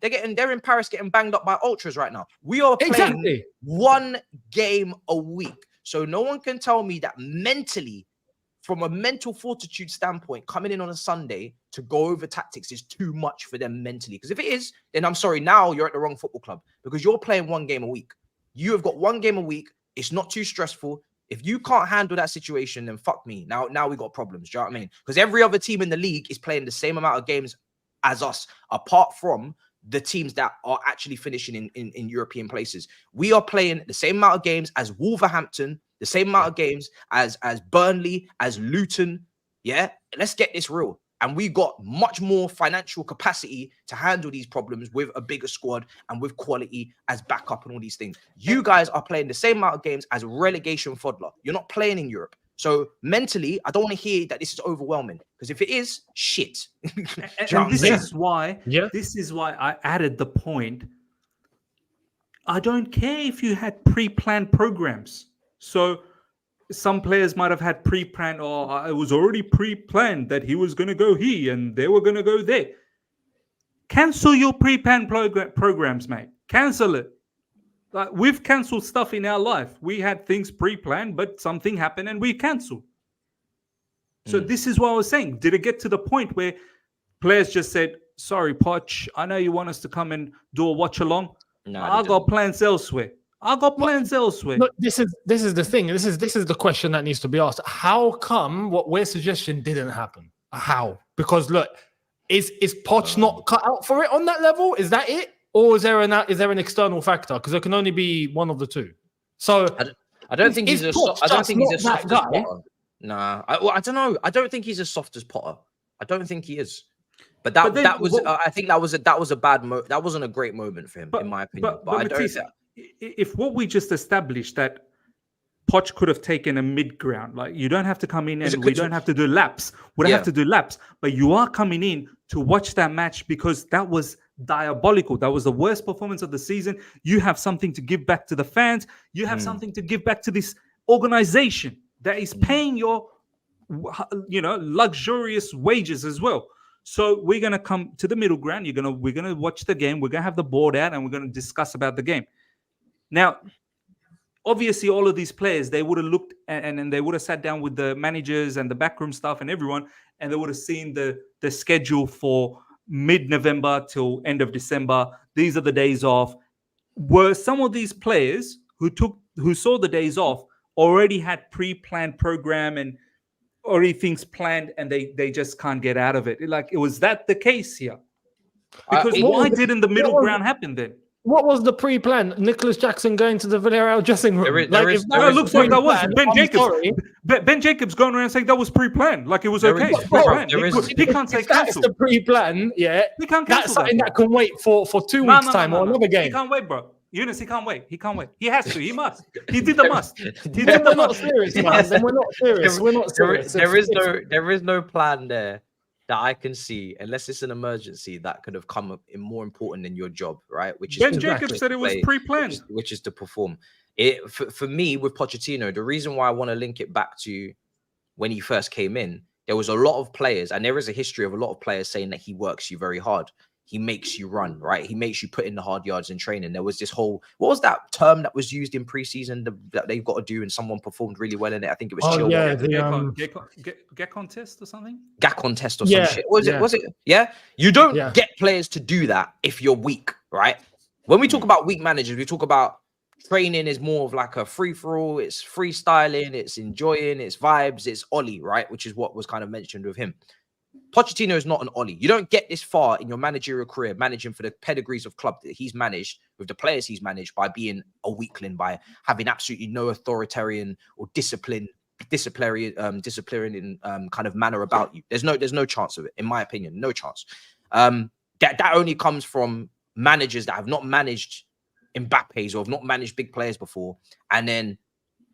They're in Paris getting banged up by ultras right now. We are playing one game a week. So no one can tell me that mentally, from a mental fortitude standpoint, coming in on a Sunday to go over tactics is too much for them mentally. Because if it is, then I'm sorry, now you're at the wrong football club, because you're playing one game a week. You have got one game a week. It's not too stressful. If you can't handle that situation, then fuck me. Now we got problems. Do you know what I mean? Because every other team in the league is playing the same amount of games as us, apart from the teams that are actually finishing in European places. We are playing the same amount of games as Wolverhampton, the same amount of games as Burnley, as Luton. Yeah, let's get this real. And we got much more financial capacity to handle these problems with a bigger squad and with quality as backup and all these things. You guys are playing the same amount of games as a relegation fodder. You're not playing in Europe. So mentally, I don't want to hear that this is overwhelming, because if it is, shit. And this is why I added the point. I don't care if you had pre-planned programs. So some players might have had pre-planned, or it was already pre-planned that he was going to go here and they were going to go there. Cancel your pre-planned programs, mate. Cancel it. Like, we've cancelled stuff in our life. We had things pre-planned, but something happened and we cancelled. So this is what I was saying. Did it get to the point where players just said, sorry, Poch, I know you want us to come and do a watch along. No, I got plans elsewhere. Look, this is the thing. This is the question that needs to be asked. How come what we're suggesting didn't happen? How? Because look, is Poch not cut out for it on that level? Is that it? Or is there an external factor? Because there can only be one of the two. So I don't think he's a soft as Potter. Nah, I don't know. I don't think he's as soft as Potter. I don't think he is. But that was I think that was a bad that wasn't a great moment for him, in my opinion. But I don't. If what we just established that Poch could have taken a mid ground, like you don't have to come in and we don't have to do laps. We don't have to do laps, but you are coming in to watch that match because that was diabolical. That was the worst performance of the season. You have something to give back to the fans. You have something to give back to this organization that is paying your, luxurious wages as well. So we're gonna come to the middle ground. We're gonna watch the game. We're gonna have the board out and we're gonna discuss about the game. Now, obviously, all of these players, they would have looked and they would have sat down with the managers and the backroom staff and everyone, and they would have seen the schedule for mid-November till end of December. These are the days off. Were some of these players who saw the days off already had pre-planned program and already things planned, and they just can't get out of it? Was that the case here? Because why didn't the middle ground happen then? What was the pre-plan? Nicholas Jackson going to the Villarreal dressing room? It looks like that was Ben Jacobs. Ben Jacobs going around saying that was pre-planned, like it was okay. He can't say cancel. That's the pre-plan. Yeah, he can't cancel. That's something that can wait for 2 weeks time or another game. He can't wait, bro. Younes, he can't wait. He can't wait. He has to. He must. He did the must. Then we're not serious, man. Then we're not serious. We're not serious. There is no plan there that I can see, unless it's an emergency that could have come in more important than your job, right? Which is Ben Jacobs said it was pre-planned, which is to perform. For me with Pochettino, the reason why I want to link it back to when he first came in, there was a lot of players, and there is a history of a lot of players saying that he works you very hard. He makes you run, right? He makes you put in the hard yards in training. There was this whole, what was that term that was used in preseason that they've got to do, and someone performed really well in it? I think it was Get contest or something? Gak contest or some shit. Was it? Yeah. You don't get players to do that if you're weak, right? When we talk about weak managers, we talk about training is more of like a free-for-all. It's freestyling, it's enjoying, it's vibes, it's Ollie, right? Which is what was kind of mentioned with him. Pochettino is not an Ollie. You don't get this far in your managerial career managing for the pedigrees of club that he's managed, with the players he's managed, by being a weakling, by having absolutely no authoritarian or disciplinary kind of manner about you. There's no chance of it, in my opinion. No chance. That only comes from managers that have not managed Mbappe's or have not managed big players before, and then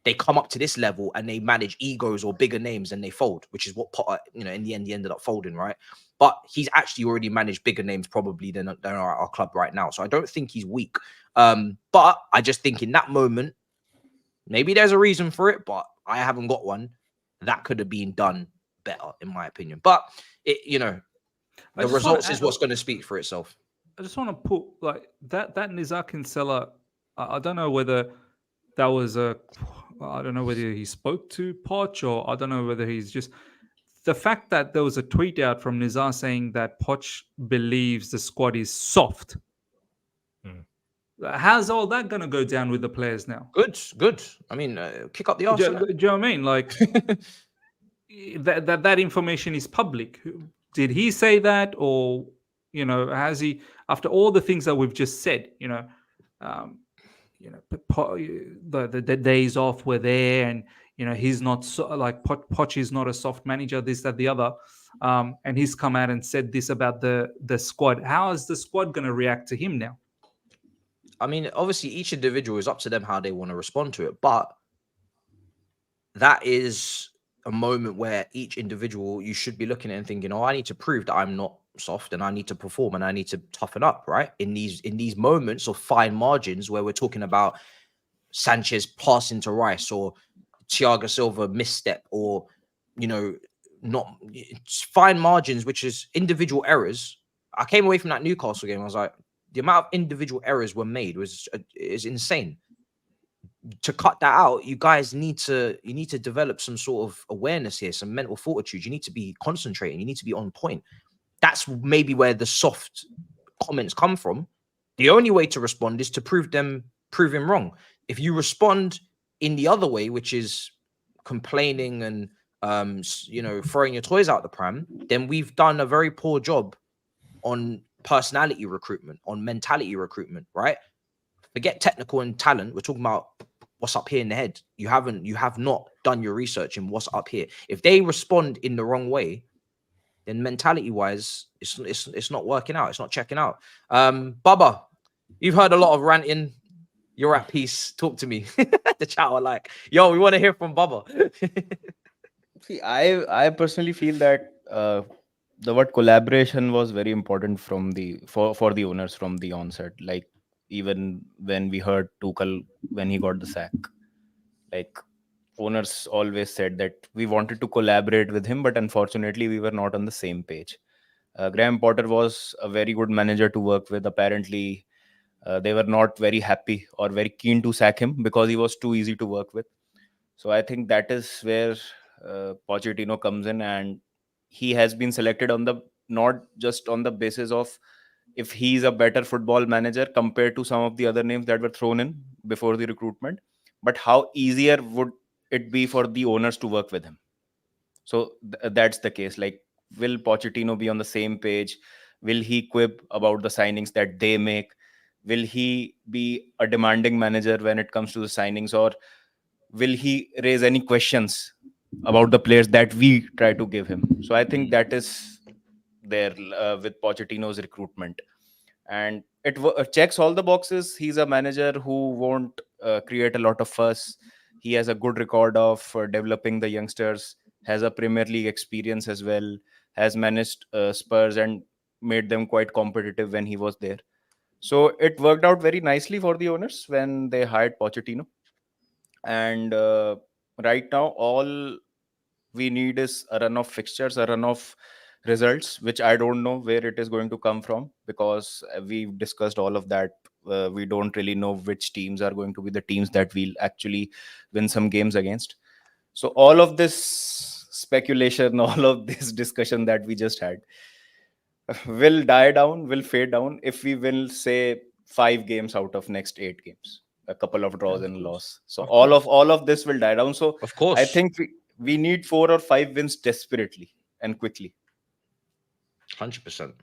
they come up to this level and they manage egos or bigger names and they fold, which is what Potter, in the end, he ended up folding, right? But he's actually already managed bigger names probably than our club right now. So I don't think he's weak. But I just think in that moment, maybe there's a reason for it, but I haven't got one. That could have been done better, in my opinion. But, the results is what's going to speak for itself. I just want to put like that Nizar Kinsella, I don't know whether that was I don't know whether he spoke to Poch, or I don't know whether he's just... The fact that there was a tweet out from Nizar saying that Poch believes the squad is soft. How's all that going to go down with the players now? Good. I mean, kick up the arse. Do you know what I mean? Like that information is public. Did he say that, or has he? After all the things that we've just said, the days off were there, and he's not like Poch is not a soft manager. This, that, the other, and he's come out and said this about the squad. How is the squad going to react to him now? I mean, obviously, each individual is up to them how they want to respond to it, but that is a moment where each individual, you should be looking at and thinking, I need to prove that I'm not soft, and I need to perform, and I need to toughen up, right? In these moments of fine margins where we're talking about Sanchez passing to Rice, or Thiago Silva misstep, or not fine margins, which is individual errors. I came away from that Newcastle game, I was like, the amount of individual errors were made is insane. To cut that out, you guys need to develop some sort of awareness here, some mental fortitude. You need to be concentrating. You need to be on point. That's maybe where the soft comments come from. The only way to respond is to prove him wrong. If you respond in the other way, which is complaining and throwing your toys out the pram, then we've done a very poor job on personality recruitment, on mentality recruitment, right? Forget technical and talent. We're talking about what's up here in the head. You have not done your research in what's up here. If they respond in the wrong way, then mentality wise, it's not working out. It's not checking out. Baba, you've heard a lot of ranting. You're at peace. Talk to me. The chat are like, yo, we want to hear from Baba. See, I personally feel that the word collaboration was very important for the owners from the onset. Like, even when we heard Tuchel when he got the sack, like, owners always said that we wanted to collaborate with him, but unfortunately we were not on the same page. Graham Potter was a very good manager to work with. Apparently they were not very happy or very keen to sack him because he was too easy to work with. So I think that is where Pochettino comes in, and he has been selected not just on the basis of if he's a better football manager compared to some of the other names that were thrown in before the recruitment, but how easier would it be for the owners to work with him. So that's the case. Like, will Pochettino be on the same page? Will he quib about the signings that they make? Will he be a demanding manager when it comes to the signings, or will he raise any questions about the players that we try to give him? So I think that is there with Pochettino's recruitment, and it checks all the boxes. He's a manager who won't create a lot of fuss. He has a good record of developing the youngsters, has a Premier League experience as well, has managed Spurs and made them quite competitive when he was there. So it worked out very nicely for the owners when they hired Pochettino. And right now, all we need is a run of fixtures, a run of results, which I don't know where it is going to come from, because we've discussed all of that. We don't really know which teams are going to be the teams that we'll actually win some games against. So all of this speculation, all of this discussion that we just had will die down, will fade down if we win, say, 5 games out of next 8 games, a couple of draws and a loss. So all of this will die down. So of course, I think we need 4 or 5 wins desperately and quickly. 100%.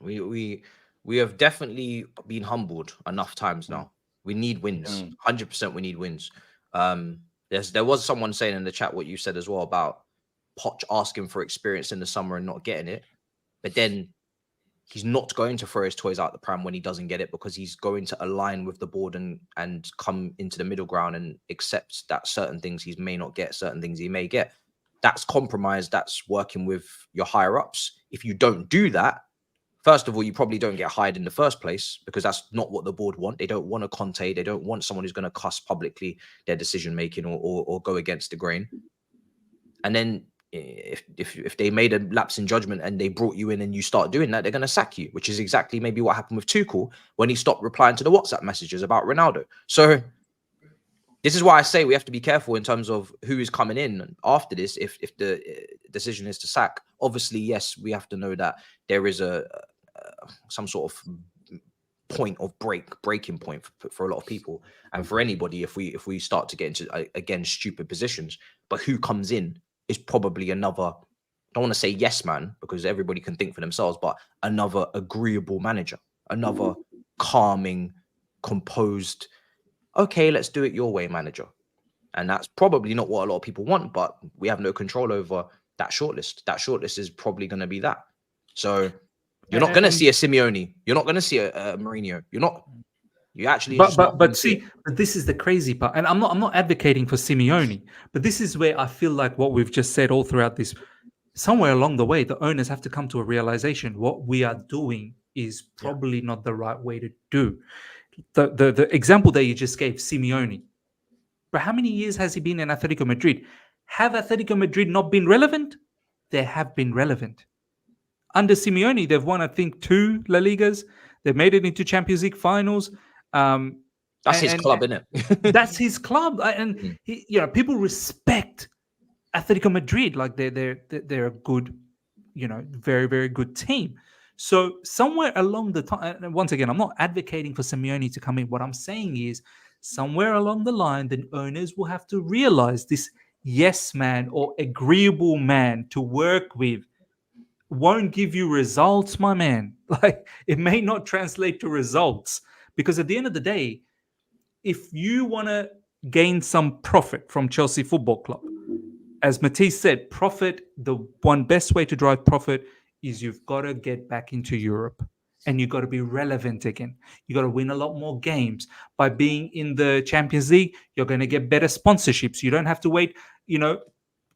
We have definitely been humbled enough times now. We need wins. 100% we need wins. There was someone saying in the chat what you said as well about Poch asking for experience in the summer and not getting it, but then he's not going to throw his toys out the pram when he doesn't get it, because he's going to align with the board and come into the middle ground and accept that certain things he may not get, certain things he may get. That's compromise. That's working with your higher ups. If you don't do that, first of all, you probably don't get hired in the first place, because that's not what the board want. They don't want a Conte. They don't want someone who's going to cuss publicly their decision making or go against the grain. And then if they made a lapse in judgment and they brought you in and you start doing that, they're going to sack you, which is exactly maybe what happened with Tuchel when he stopped replying to the WhatsApp messages about Ronaldo. So this is why I say we have to be careful in terms of who is coming in after this. If the decision is to sack, obviously, yes, we have to know that there is some sort of point of breaking point for a lot of people and for anybody if we start to get into again stupid positions. But who comes in is probably another, I don't want to say yes man, because everybody can think for themselves, but another agreeable manager, another calming, composed, okay, let's do it your way manager. And that's probably not what a lot of people want, but we have no control over that shortlist. That shortlist is probably going to be that. So you're not going to see a Simeone. You're not going to see a Mourinho. You're not. You actually. But see, but this is the crazy part, and I'm not advocating for Simeone, but this is where I feel like what we've just said all throughout this. Somewhere along the way, the owners have to come to a realization: what we are doing is probably not the right way to do. The example that you just gave, Simeone. But how many years has he been in Atletico Madrid? Have Atletico Madrid not been relevant? They have been relevant. Under Simeone, they've won, I think, 2 La Ligas. They've made it into Champions League finals. That's his club, isn't it? That's his club, and he, people respect Atletico Madrid. Like they're a good, very very good team. So somewhere along the time, and once again, I'm not advocating for Simeone to come in. What I'm saying is, somewhere along the line, the owners will have to realize this yes man or agreeable man to work with won't give you results, my man. Like, it may not translate to results, because at the end of the day, if you want to gain some profit from Chelsea Football Club, as Matisse said, the one best way to drive profit is you've got to get back into Europe. And you've got to be relevant again. You got to win a lot more games. By being in the Champions League, you're going to get better sponsorships. You don't have to wait,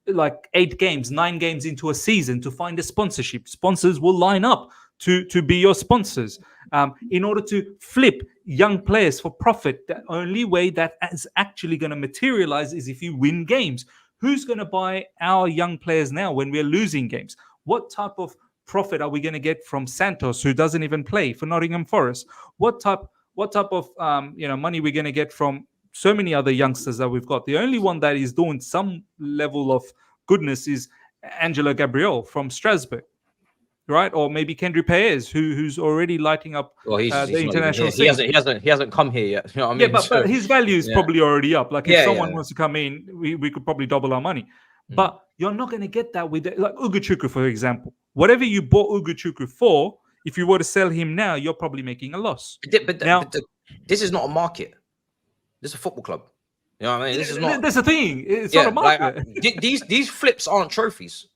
like 8 games, 9 games into a season to find a sponsorship. Sponsors will line up to be your sponsors. In order to flip young players for profit, the only way that is actually going to materialize is if you win games. Who's going to buy our young players now when we're losing games? What type of profit are we going to get from Santos, who doesn't even play for Nottingham Forest? What type of money we're going to get from so many other youngsters that we've got? The only one that is doing some level of goodness is Angelo Gabriel from Strasbourg, right? Or maybe Kendry Paez, who's already lighting up the international scene. He hasn't come here yet. You know what I mean? Yeah, but his value is probably already up. Like if someone wants to come in, we could probably double our money. But you're not going to get that with like Ugochukwu, for example. Whatever you bought Ugochukwu for, if you were to sell him now, you're probably making a loss. But this is not a market. This is a football club. You know what I mean? This is not. That's the thing. It's not a market. Like, these flips aren't trophies.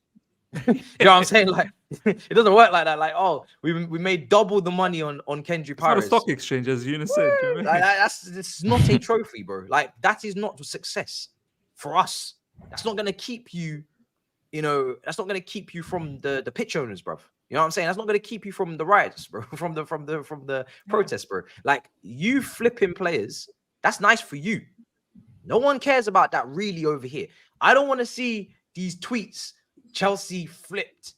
You know what I'm saying? Like, it doesn't work like that. Like, oh, we made double the money on Kendry Paez. It's not a stock exchange, as Younes said. You know? It's not a trophy, bro. Like, that is not success for us. That's not going to keep you, that's not going to keep you from the pitch owners, bro. You know what I'm saying? That's not going to keep you from the riots, bro, from the protests, bro. Like, you flipping players, that's nice for you. No one cares about that really over here. I don't want to see these tweets. Chelsea flipped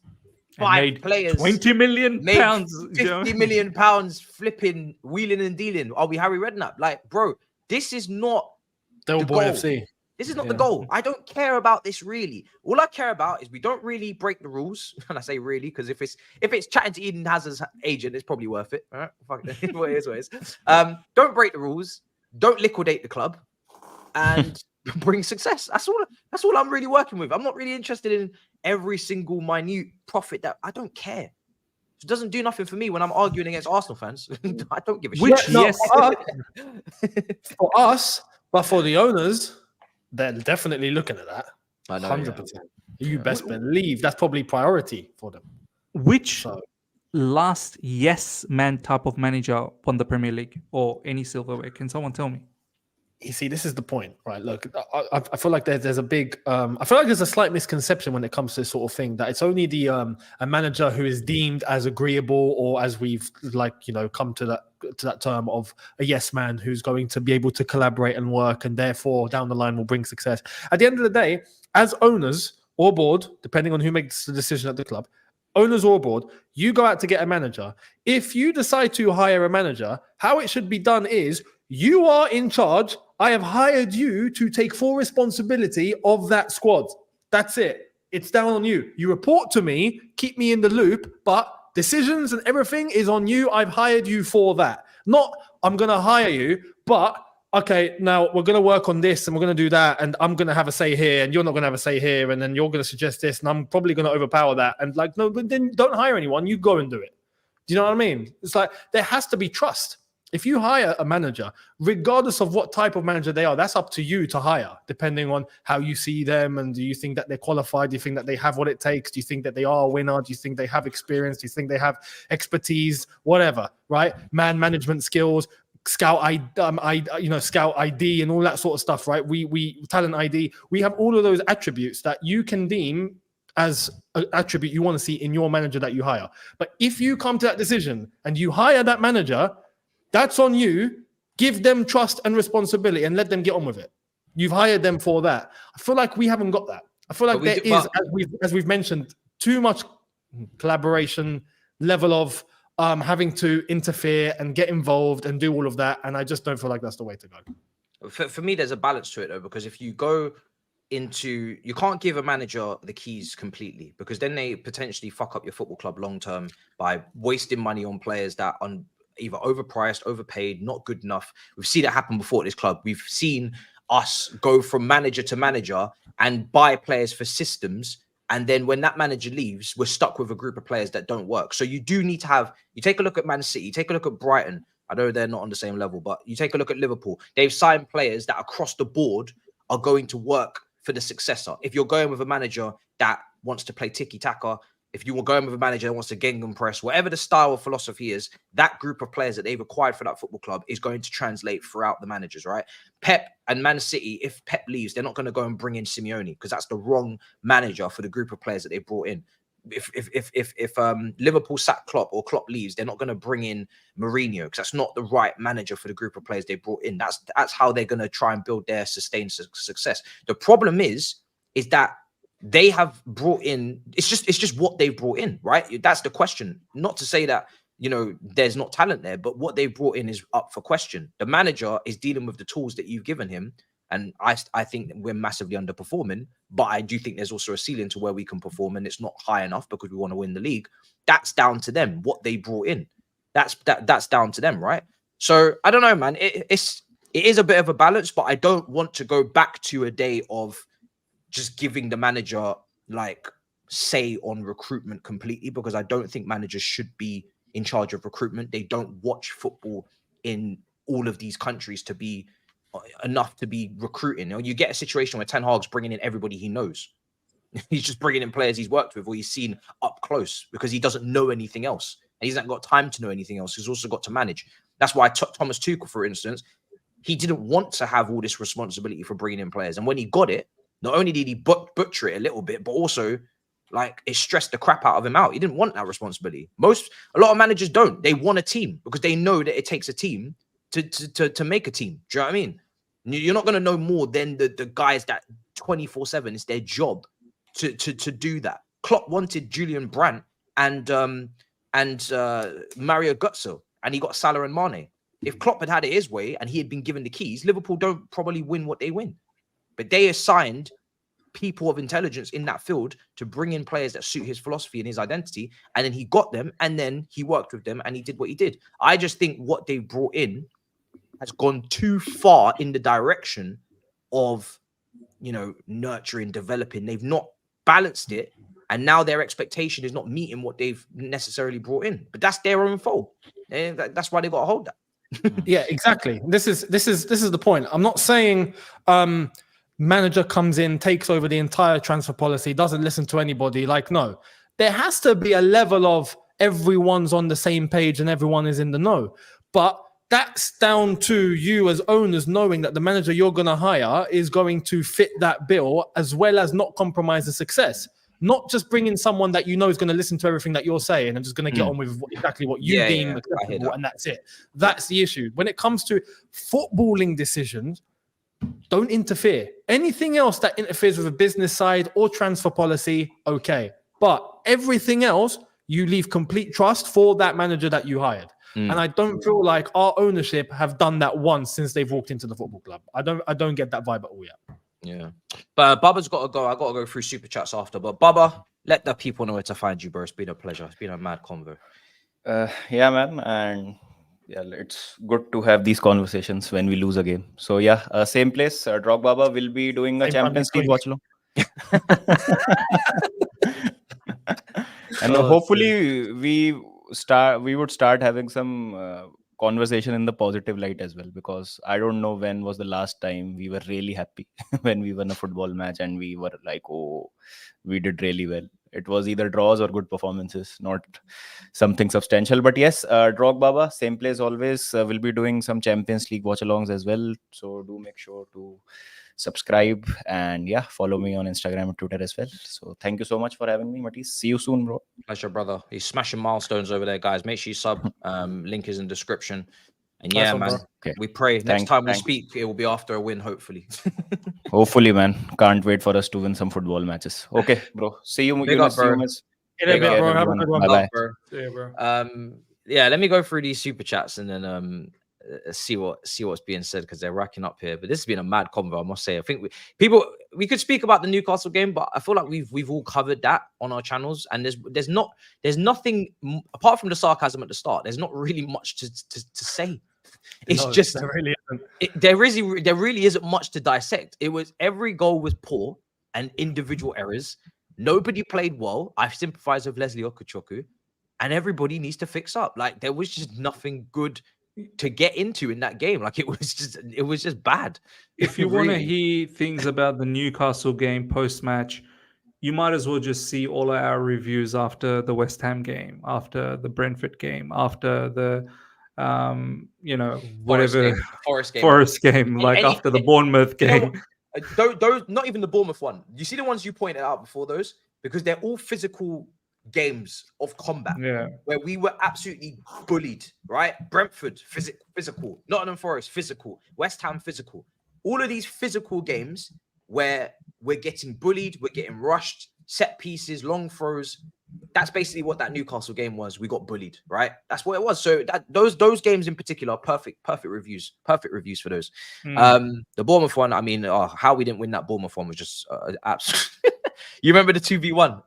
5 players, 20 million pounds, 50 million pounds flipping, wheeling and dealing. Are we Harry Redknapp? Like, bro, this is not the goal. FC. This is not the goal. I don't care about this really. All I care about is we don't really break the rules. And I say really because if it's chatting to Eden Hazard's agent, it's probably worth it. All right, fuck it. What it is. Don't break the rules. Don't liquidate the club, and bring success. That's all I'm really working with. I'm not really interested in every single minute profit. That I don't care. It doesn't do nothing for me when I'm arguing against Arsenal fans. I don't give a shit. For us, but for the owners, they're definitely looking at that. 100%. You best believe that's probably priority for them. Which last yes man type of manager won the Premier League or any silverware? Can someone tell me? You see, this is the point, right? Look, I feel like there's a big, I feel like there's a slight misconception when it comes to this sort of thing, that it's only the a manager who is deemed as agreeable, or as we've come to that term of a yes man, who's going to be able to collaborate and work, and therefore down the line will bring success. At the end of the day, as owners or board, depending on who makes the decision at the club, owners or board, you go out to get a manager. If you decide to hire a manager, how it should be done is, you are in charge. I have hired you to take full responsibility of that squad. That's it. It's down on you. You report to me, keep me in the loop, but decisions and everything is on you. I've hired you for that. Not, I'm going to hire you, but okay, now we're going to work on this and we're going to do that. And I'm going to have a say here and you're not going to have a say here. And then you're going to suggest this and I'm probably going to overpower that. And like, no, but then don't hire anyone. You go and do it. Do you know what I mean? It's like, there has to be trust. If you hire a manager, regardless of what type of manager they are, that's up to you to hire, depending on how you see them. And do you think that they're qualified? Do you think that they have what it takes? Do you think that they are a winner? Do you think they have experience? Do you think they have expertise? Whatever, right? Man management skills, scout ID and all that sort of stuff, right? We talent ID. We have all of those attributes that you can deem as an attribute you want to see in your manager that you hire. But if you come to that decision and you hire that manager, that's on you. Give them trust and responsibility and let them get on with it. You've hired them for that. I feel like we haven't got that. I feel like there is, as we've mentioned, too much collaboration, level of having to interfere and get involved and do all of that. And I just don't feel like that's the way to go. For me, there's a balance to it, though, because if you go into, you can't give a manager the keys completely, because then they potentially fuck up your football club long term by wasting money on players that are either overpriced, overpaid, not good enough. We've seen it happen before at this club. We've seen us go from manager to manager and buy players for systems. And then when that manager leaves, we're stuck with a group of players that don't work. So you do need to have, you take a look at Man City, you take a look at Brighton. I know they're not on the same level, but you take a look at Liverpool. They've signed players that across the board are going to work for the successor. If you're going with a manager that wants to play tiki-taka, if you were going with a manager that wants to gegenpress, whatever the style of philosophy is, that group of players that they've acquired for that football club is going to translate throughout the managers, right? Pep and Man City, if Pep leaves, they're not going to go and bring in Simeone because that's the wrong manager for the group of players that they brought in. If Liverpool sack Klopp or Klopp leaves, they're not going to bring in Mourinho because that's not the right manager for the group of players they brought in. That's how they're going to try and build their sustained success. The problem is that they have brought in, it's just what they've brought in, right? That's the question. Not to say that, you know, there's not talent there, but what they've brought in is up for question. The manager is dealing with the tools that you've given him. And I think we're massively underperforming, but I do think there's also a ceiling to where we can perform, and it's not high enough because we want to win the league. That's down to them, what they brought in. That's down to them, right? So I don't know, man. It is a bit of a balance, but I don't want to go back to a day of just giving the manager like say on recruitment completely, because I don't think managers should be in charge of recruitment. They don't watch football in all of these countries to be enough to be recruiting. You know, you get a situation where Ten Hag's bringing in everybody he knows. He's just bringing in players he's worked with or he's seen up close because he doesn't know anything else. And he hasn't got time to know anything else. He's also got to manage. That's why Thomas Tuchel, for instance, he didn't want to have all this responsibility for bringing in players. And when he got it, not only did he butcher it a little bit, but also like it stressed the crap out of him out. He didn't want that responsibility. A lot of managers don't. They want a team because they know that it takes a team to make a team. Do you know what I mean? You're not going to know more than the guys that 24/7 it's their job to do that. Klopp wanted Julian Brandt and Mario Götze, and he got Salah and Mane. If Klopp had it his way and he had been given the keys, Liverpool don't probably win what they win. But they assigned people of intelligence in that field to bring in players that suit his philosophy and his identity, and then he got them, and then he worked with them, and he did what he did. I just think what they brought in has gone too far in the direction of, you know, nurturing, developing. They've not balanced it, and now their expectation is not meeting what they've necessarily brought in. But that's their own fault. And that's why they got to hold that. Yeah, exactly. This is the point. I'm not saying manager comes in, takes over the entire transfer policy, doesn't listen to anybody. Like, no, there has to be a level of everyone's on the same page and everyone is in the know. But that's down to you as owners knowing that the manager you're going to hire is going to fit that bill, as well as not compromise the success. Not just bring in someone that you know is going to listen to everything that you're saying and just going to get on with exactly what you deem acceptable, and that's it. That's the issue. When it comes to footballing decisions, don't interfere. Anything else that interferes with a business side or transfer policy, okay. But everything else, you leave complete trust for that manager that you hired. And I don't feel like our ownership have done that once since they've walked into the football club. I don't get that vibe at all yet. Yeah. But Bubba's got to go. I got to go through super chats after. But Bubba, let the people know where to find you, bro. It's been a pleasure. It's been a mad convo. Yeah, man. And Yeah, it's good to have these conversations when we lose a game. So yeah, same place. Drogbaba will be doing a Same time Champions next League week. watch along. And Oh, hopefully we would start having some conversation in the positive light as well, because I don't know when was the last time we were really happy when we won a football match and we were like, oh, we did really well. It was either draws or good performances, not something substantial. But yes, Drogbaba, same place always, will be doing some Champions League watch alongs as well. So do make sure to subscribe and yeah, follow me on Instagram and Twitter as well. So thank you so much for having me, Matisse. See you soon, bro. Pleasure, brother. He's smashing milestones over there, guys. Make sure you sub. Link is in description. And yeah, Awesome, man, bro. Okay. we pray next Thanks, time we thanks. speak, it will be after a win, hopefully. Hopefully, man. Can't wait for us to win some football matches. Okay, bro. See you, Big up, Younes. See you, bro. miss. In a Big bit, up, bro. Have a everyone. good one. Bye Love, bye. bro. See you, bro. Yeah, let me go through these super chats and then see what's being said, because they're racking up here. But this has been a mad convo, I must say. I think we could speak about the Newcastle game, but I feel like we've all covered that on our channels, and there's nothing apart from the sarcasm at the start. There's not really much to say. It's No, just there really isn't. there really isn't much to dissect. It was every goal was poor and individual errors. Nobody played well. I sympathize with Leslie Okuchoku, and everybody needs to fix up. Like, there was just nothing good to get into in that game. Like, it was just bad. If you want to Really. hear things about the Newcastle game post-match, you might as well just see all our reviews after the West Ham game, after the Brentford game, after the whatever Forest game, like after the Bournemouth game. Those not even the Bournemouth one. You see the ones you pointed out before those, because they're all physical games of combat, where we were absolutely bullied, right? Brentford, physical. Nottingham Forest, physical. West Ham, physical. All of these physical games where we're getting bullied, we're getting rushed, set pieces, long throws. That's basically what that Newcastle game was. We got bullied, right? That's what it was. So those games in particular, perfect reviews for those. The Bournemouth one, I mean, how we didn't win that Bournemouth one was just absolute. You remember the 2v1?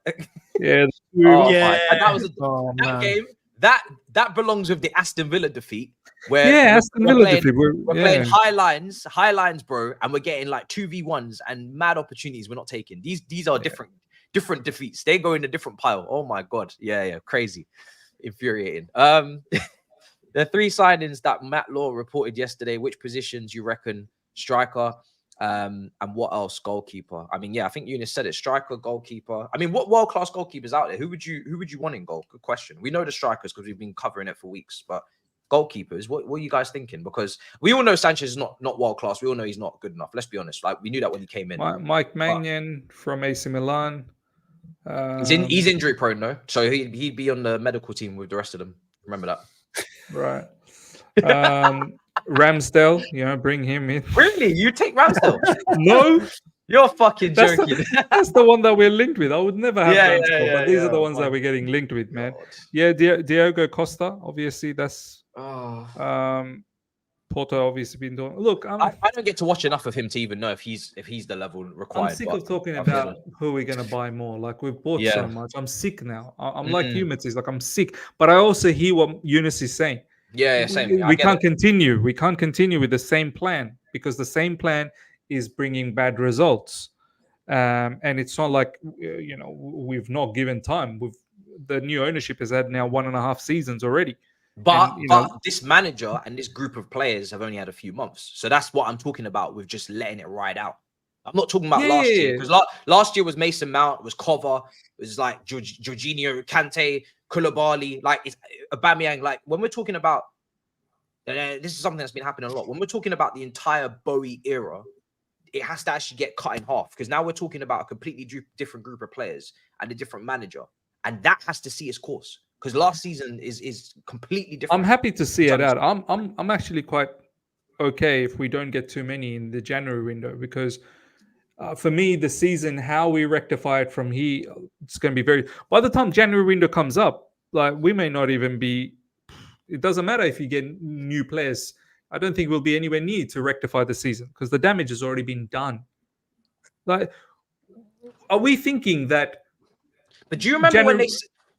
Yeah. That was that game. That belongs with the Aston Villa defeat. Where we're playing high lines, bro, and we're getting like 2v1s and mad opportunities we're not taking. These are different defeats. They go in a different pile. Oh my god. Yeah, crazy. Infuriating. The three signings that Matt Law reported yesterday, which positions you reckon? Striker, and what else? Goalkeeper. I mean, yeah, I think Younes said it. Striker, goalkeeper. I mean, what world-class goalkeepers out there? Who would you want in goal? Good question. We know the strikers because we've been covering it for weeks, but goalkeepers, what are you guys thinking? Because we all know Sanchez is not world-class. We all know he's not good enough. Let's be honest. Like, we knew that when he came in. Mike Maignan from AC Milan. He's injury prone though, so he'd be on the medical team with the rest of them. Remember that, right? Ramsdale, bring him in. Really, you take Ramsdale? No, you're fucking joking. That's the one that we're linked with. I would never have Ramsdale, but these are the ones that we're getting linked with, man. God. Yeah, Diogo Costa, obviously that's. Porto obviously been doing. Look, I don't get to watch enough of him to even know if he's the level required. I'm sick of talking about who we're gonna buy more. Like, we've bought so much. I'm sick now. I'm like you, Matisse. Like, I'm sick. But I also hear what Younes is saying. Yeah, same. We can't continue. We can't continue with the same plan, because the same plan is bringing bad results. And it's not like we've not given time. The new ownership has had now 1.5 seasons already. But this manager and this group of players have only had a few months. So that's what I'm talking about with just letting it ride out. I'm not talking about last year, because last year was Mason Mount, it was Cover, it was like Jorginho, Kante, Koulibaly, like it's Aubameyang. Like, when we're talking about, this is something that's been happening a lot. When we're talking about the entire Bowie era, it has to actually get cut in half, because now we're talking about a completely different group of players and a different manager. And that has to see its course. Because last season is completely different. I'm happy to see it out. I'm actually quite okay if we don't get too many in the January window, because for me, the season, how we rectify it from here, it's going to be by the time January window comes up, like, we may not even be. It doesn't matter if you get new players. I don't think we'll be anywhere near to rectify the season, because the damage has already been done. Like, are we thinking that? But do you remember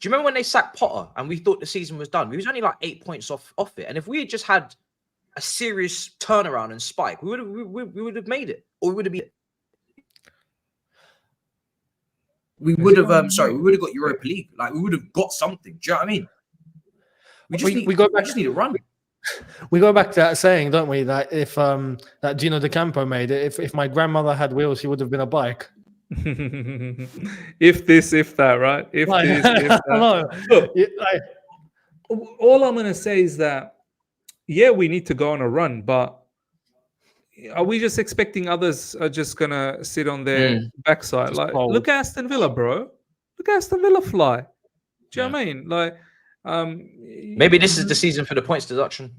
Do you remember when they sacked Potter and we thought the season was done? We was only like 8 points off it. And if we had just had a serious turnaround and spike, we would have made it, or we would have been. We would have. We would have got Europa League. Like we would have got something. Do you know what I mean? We just need to run. We go back to that saying, don't we? That if that Gino De Campo made it, if my grandmother had wheels, she would have been a bike. If this, if that, right? If this, if that. Look, all I'm gonna say is that, yeah, we need to go on a run, but are we just expecting others are just gonna sit on their backside? Just like, look at Aston Villa, bro. Look at Aston Villa fly. Do you know what I mean? Like, maybe this is the season for the points deduction.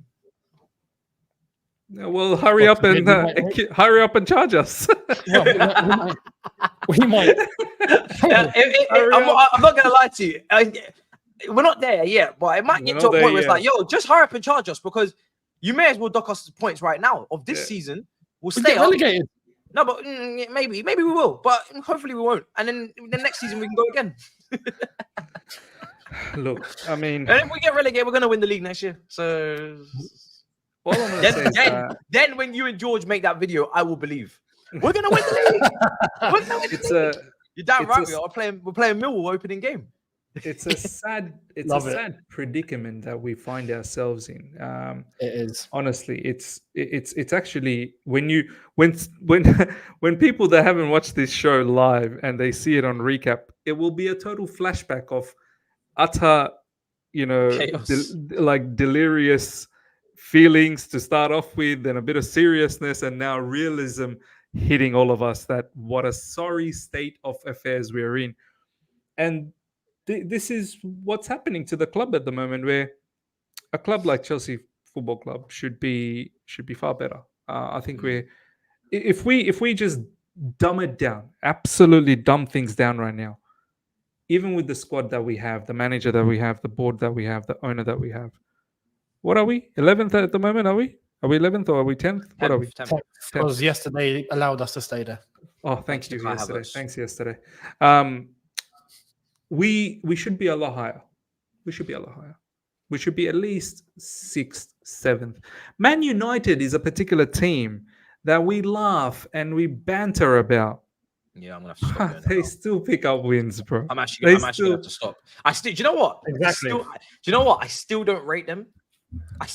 Well, hurry up and charge us. We might. I'm not gonna lie to you. We're not there yet, but it might get to a point where it's like, yo, just hurry up and charge us, because you may as well dock us points right now of this season. We'll stay up. Relegated. No, but maybe we will, but hopefully we won't. And then the next season we can go again. Look, I mean, and if we get relegated, we're gonna win the league next year. So all I'm gonna say is that... then when you and George make that video, I will believe we're gonna win the league. We're gonna win the league. You're damn right. We're playing Millwall opening game. It's a sad predicament that we find ourselves in. It is, honestly, it's actually when people that haven't watched this show live and they see it on recap, it will be a total flashback of utter, delirious feelings to start off with, and a bit of seriousness, and now realism hitting all of us that what a sorry state of affairs we're in. And this is what's happening to the club at the moment, where a club like Chelsea Football Club should be far better. I think if we just dumb it down, absolutely dumb things down right now, even with the squad that we have, the manager that we have, the board that we have, the owner that we have, what are we? 11th at the moment? Are we 11th or are we 10th? What are we? 10th. Because yesterday allowed us to stay there. Oh, thanks you yesterday. Thanks yesterday. We should be a lot higher. We should be a lot higher. We should be at least 6th, 7th. Man United is a particular team that we laugh and we banter about. Yeah, I'm gonna have to stop. They still pick up wins, bro. I'm actually gonna have to stop. Do you know what? Exactly. Do you know what? I still don't rate them.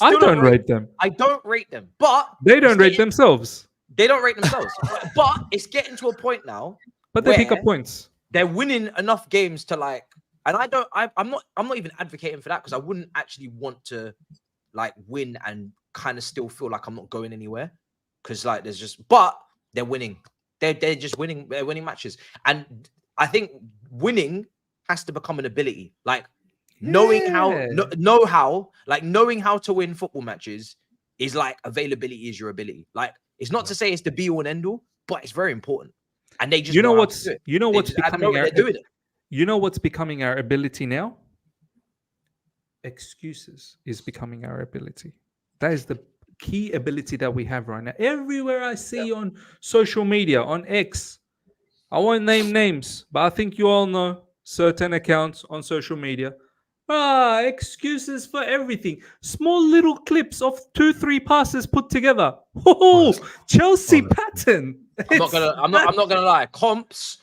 I don't rate them. I don't rate them, but they don't rate themselves. They don't rate themselves. But it's getting to a point now. But they pick up points. They're winning enough games to like, and I'm not even advocating for that, because I wouldn't actually want to like win and kind of still feel like I'm not going anywhere, because like but they're winning. They're just winning. They're winning matches, and I think winning has to become an ability. Like knowing how to win football matches is like availability is your ability. Like it's not to say it's the be all and end all, but it's very important. And they just what's becoming our ability now? Excuses is becoming our ability. That is the key ability that we have right now. Everywhere I see on social media, on X, I won't name names, but I think you all know certain accounts on social media. Excuses for everything. Small little clips of 2-3 passes put together. Oh, Chelsea pattern. I'm not gonna lie. Comps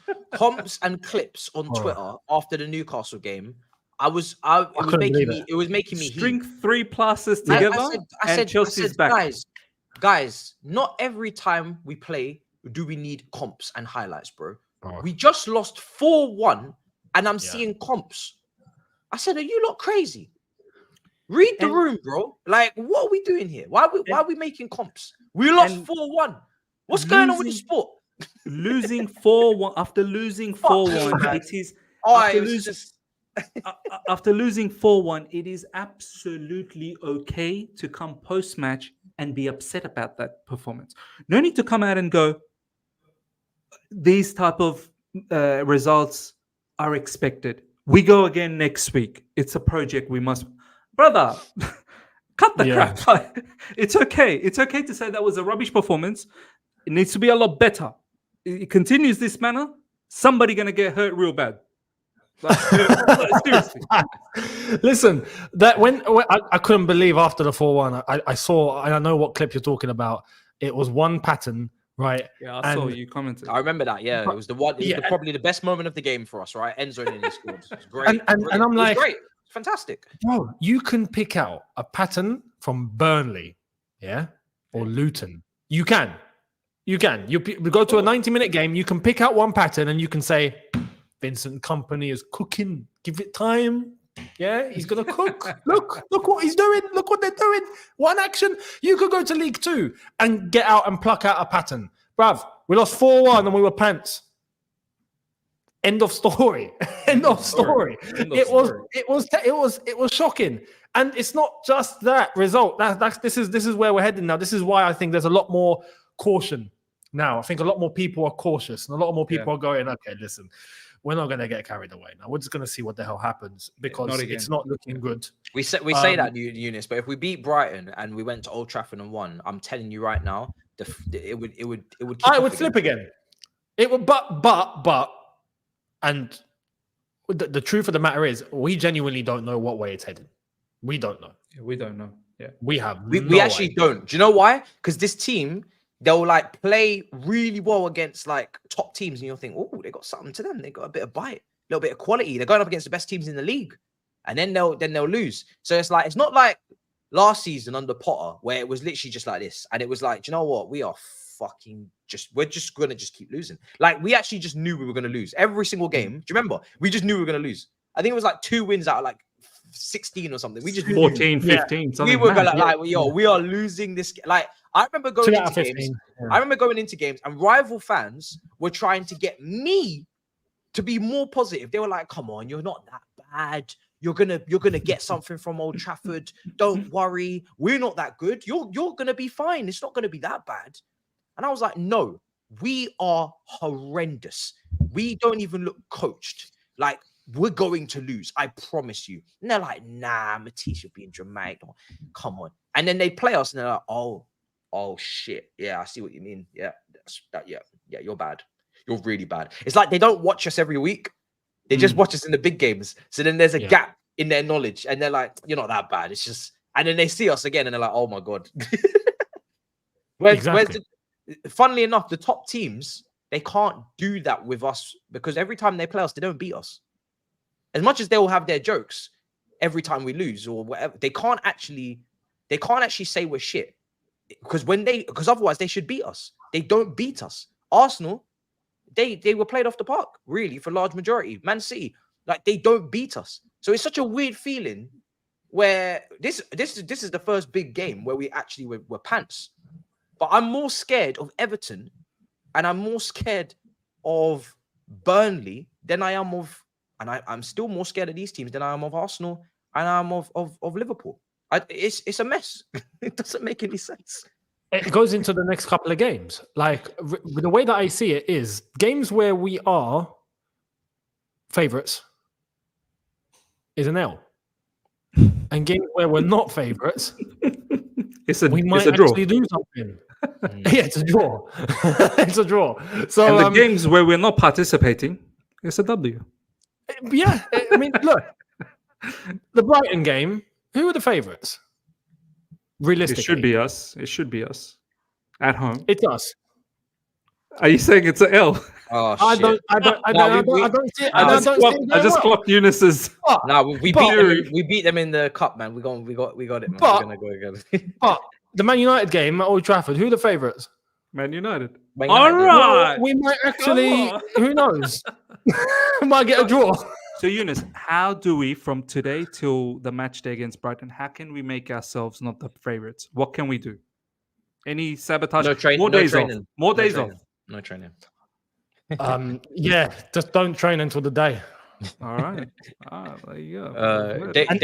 and clips on Twitter after the Newcastle game. It was making me string 3 passes together. I said Chelsea's back. Guys, not every time we play do we need comps and highlights, bro. We just lost 4-1, and I'm seeing comps. I said, are you lot crazy? Read the room, bro. Like, what are we doing here? Why are we making comps? We lost 4-1. What's going on with the sport? Losing 4-1 after losing 4-1, it is after losing 4-1, it is absolutely okay to come post-match and be upset about that performance. No need to come out and go, these type of results are expected. We go again next week. It's a project we must... Brother, cut the crap. It's okay. It's okay to say that was a rubbish performance. It needs to be a lot better. It continues this manner, somebody going to get hurt real bad. Like, seriously. Listen, that when I couldn't believe after the 4-1, I saw, and I know what clip you're talking about. It was one pattern, right? Yeah, I saw you commented. I remember that. Yeah, it was the one. It was probably the best moment of the game for us, right? End zone and he scored. It was great. And I'm like, great, fantastic. Bro, you can pick out a pattern from Burnley, yeah, or Luton. You can. You go to a 90-minute game. You can pick out one pattern and you can say, Vincent Kompany is cooking. Give it time. Yeah, he's gonna cook. Look what he's doing. Look what they're doing. One action. You could go to League 2 and get out and pluck out a pattern. Bruv, we lost 4-1 and we were pants. End of story. End of story. It was shocking. And it's not just that result. This is where we're heading now. This is why I think there's a lot more caution now. I think a lot more people are cautious and a lot more people are going, okay, listen, we're not going to get carried away now. We're just going to see what the hell happens because it's not looking good. We say that, Younes, but if we beat Brighton and we went to Old Trafford and won, I'm telling you right now, it would flip again. It would, but, and the truth of the matter is, we genuinely don't know what way it's headed. We don't know. Yeah, we don't know. Yeah, we have. We actually don't. Do you know why? Because this team, they'll like play really well against like top teams, and you'll think, oh, they got something to them. They got a bit of bite, a little bit of quality. They're going up against the best teams in the league, and then they'll lose. So it's not like last season under Potter where it was literally just like this, and it was like, do you know what? We're just gonna keep losing. Like we actually just knew we were gonna lose every single game. Do you remember? We just knew we were gonna lose. I think it was like 2 wins out of like 16 or something. We just 14, 15. We were we are losing this. Like I remember going into games. Yeah. I remember going into games and rival fans were trying to get me to be more positive. They were like, "Come on, you're not that bad. You're gonna get something from Old Trafford. Don't worry, we're not that good. You're gonna be fine. It's not gonna be that bad." And I was like, "No, we are horrendous. We don't even look coached. Like we're going to lose. I promise you." And they're like, "Nah, Matisse, you're being dramatic. Come on." And then they play us, and they're like, "Oh shit, yeah, I see what you mean. Yeah, yeah, you're bad. You're really bad." It's like they don't watch us every week. They just watch us in the big games. So then there's a gap in their knowledge, and they're like, "You're not that bad." It's just, and then they see us again, and they're like, "Oh my god." Funnily enough, the top teams, they can't do that with us because every time they play us, they don't beat us. As much as they will have their jokes every time we lose or whatever, they can't actually say we're shit. Because otherwise they should beat us. They don't beat us. Arsenal, they were played off the park, really, for large majority. Man City, like they don't beat us. So it's such a weird feeling where this is the first big game where we actually were pants. But I'm more scared of Everton and I'm more scared of Burnley than I am of, and I'm still more scared of these teams than I am of Arsenal and I'm of Liverpool. It's a mess. It doesn't make any sense. It goes into the next couple of games. Like the way that I see it is games where we are favorites is an L, and games where we're not favorites, we might actually do something. Yeah, it's a draw. It's a draw. So and the games where we're not participating, it's a W. Yeah, I mean, look, the Brighton game. Who are the favourites? Realistically, it should be us at home. It's us. Are you saying it's an L? Oh, I don't see it. I just clocked Younes's. We beat them in the cup, man. We got it, man. We're gonna go again. But the Man United game at Old Trafford, who are the favourites? Man United. All right. We might actually, who knows? We might get a draw. So, Younes, how do we, from today till the match day against Brighton, how can we make ourselves not the favourites? What can we do? Any sabotage? More days off. No training. Yeah, just don't train until the day. All right. There you go. And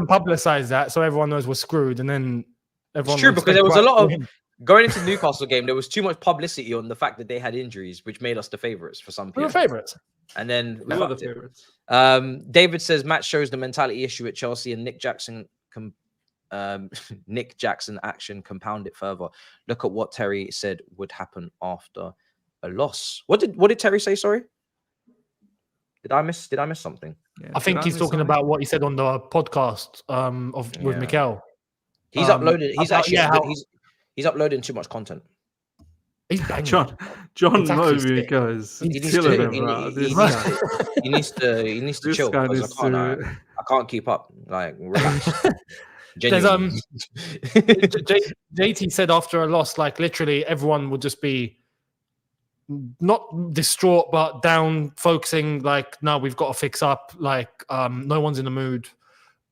publicize that so everyone knows we're screwed, and then everyone. It's true because there was a lot of going into the Newcastle game. There was too much publicity on the fact that they had injuries, which made us the favourites for some people. We're favourites. And then who are the favorites? David says match shows the mentality issue at Chelsea, and Nick Jackson action compound it further. Look at what Terry said would happen after a loss. What did Terry say? Sorry, Did I miss something? Yeah, I think he's talking about what he said on the podcast with Mikel. He's uploaded. He's about- actually yeah, he's uploading too much content. He's banging. John It's actually sick. Mobico is He needs killing to. him, bro. He needs to This chill guy because needs I can't keep up. Like, relax. There's Genuinely. JT said after a loss, like literally everyone would just be not distraught but down, focusing like, no, we've got to fix up. Like, no one's in the mood.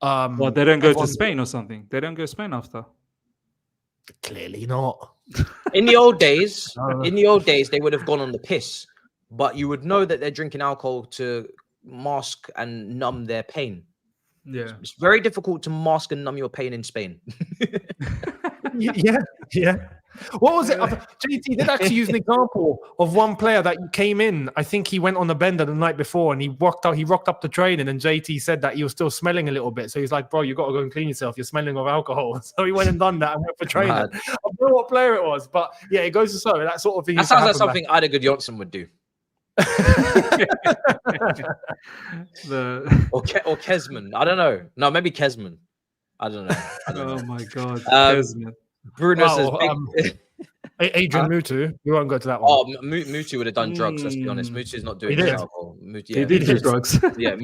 Well, they don't go to Spain or something. They don't go to Spain after. Clearly not. In the old days, they would have gone on the piss, but you would know that they're drinking alcohol to mask and numb their pain. Yeah. It's very difficult to mask and numb your pain in Spain. Yeah. What was it? JT did actually use an example of one player that came in. I think he went on the bender the night before and he rocked up the training, and JT said that he was still smelling a little bit. So he's like, bro, you got to go and clean yourself. You're smelling of alcohol. So he went and done that and went for training. Mad. I don't know what player it was, but yeah, it goes to show that sort of thing. That sounds like something Ida Gudjohnsen would do. Or Kesman. I don't know. No, maybe Kesman. I don't know. Oh my God. Bruno says Adrian Mutu. We won't go to that one. Oh, Mutu would have done drugs. Let's be honest. Mutu's not doing alcohol. He did his drugs. Yeah,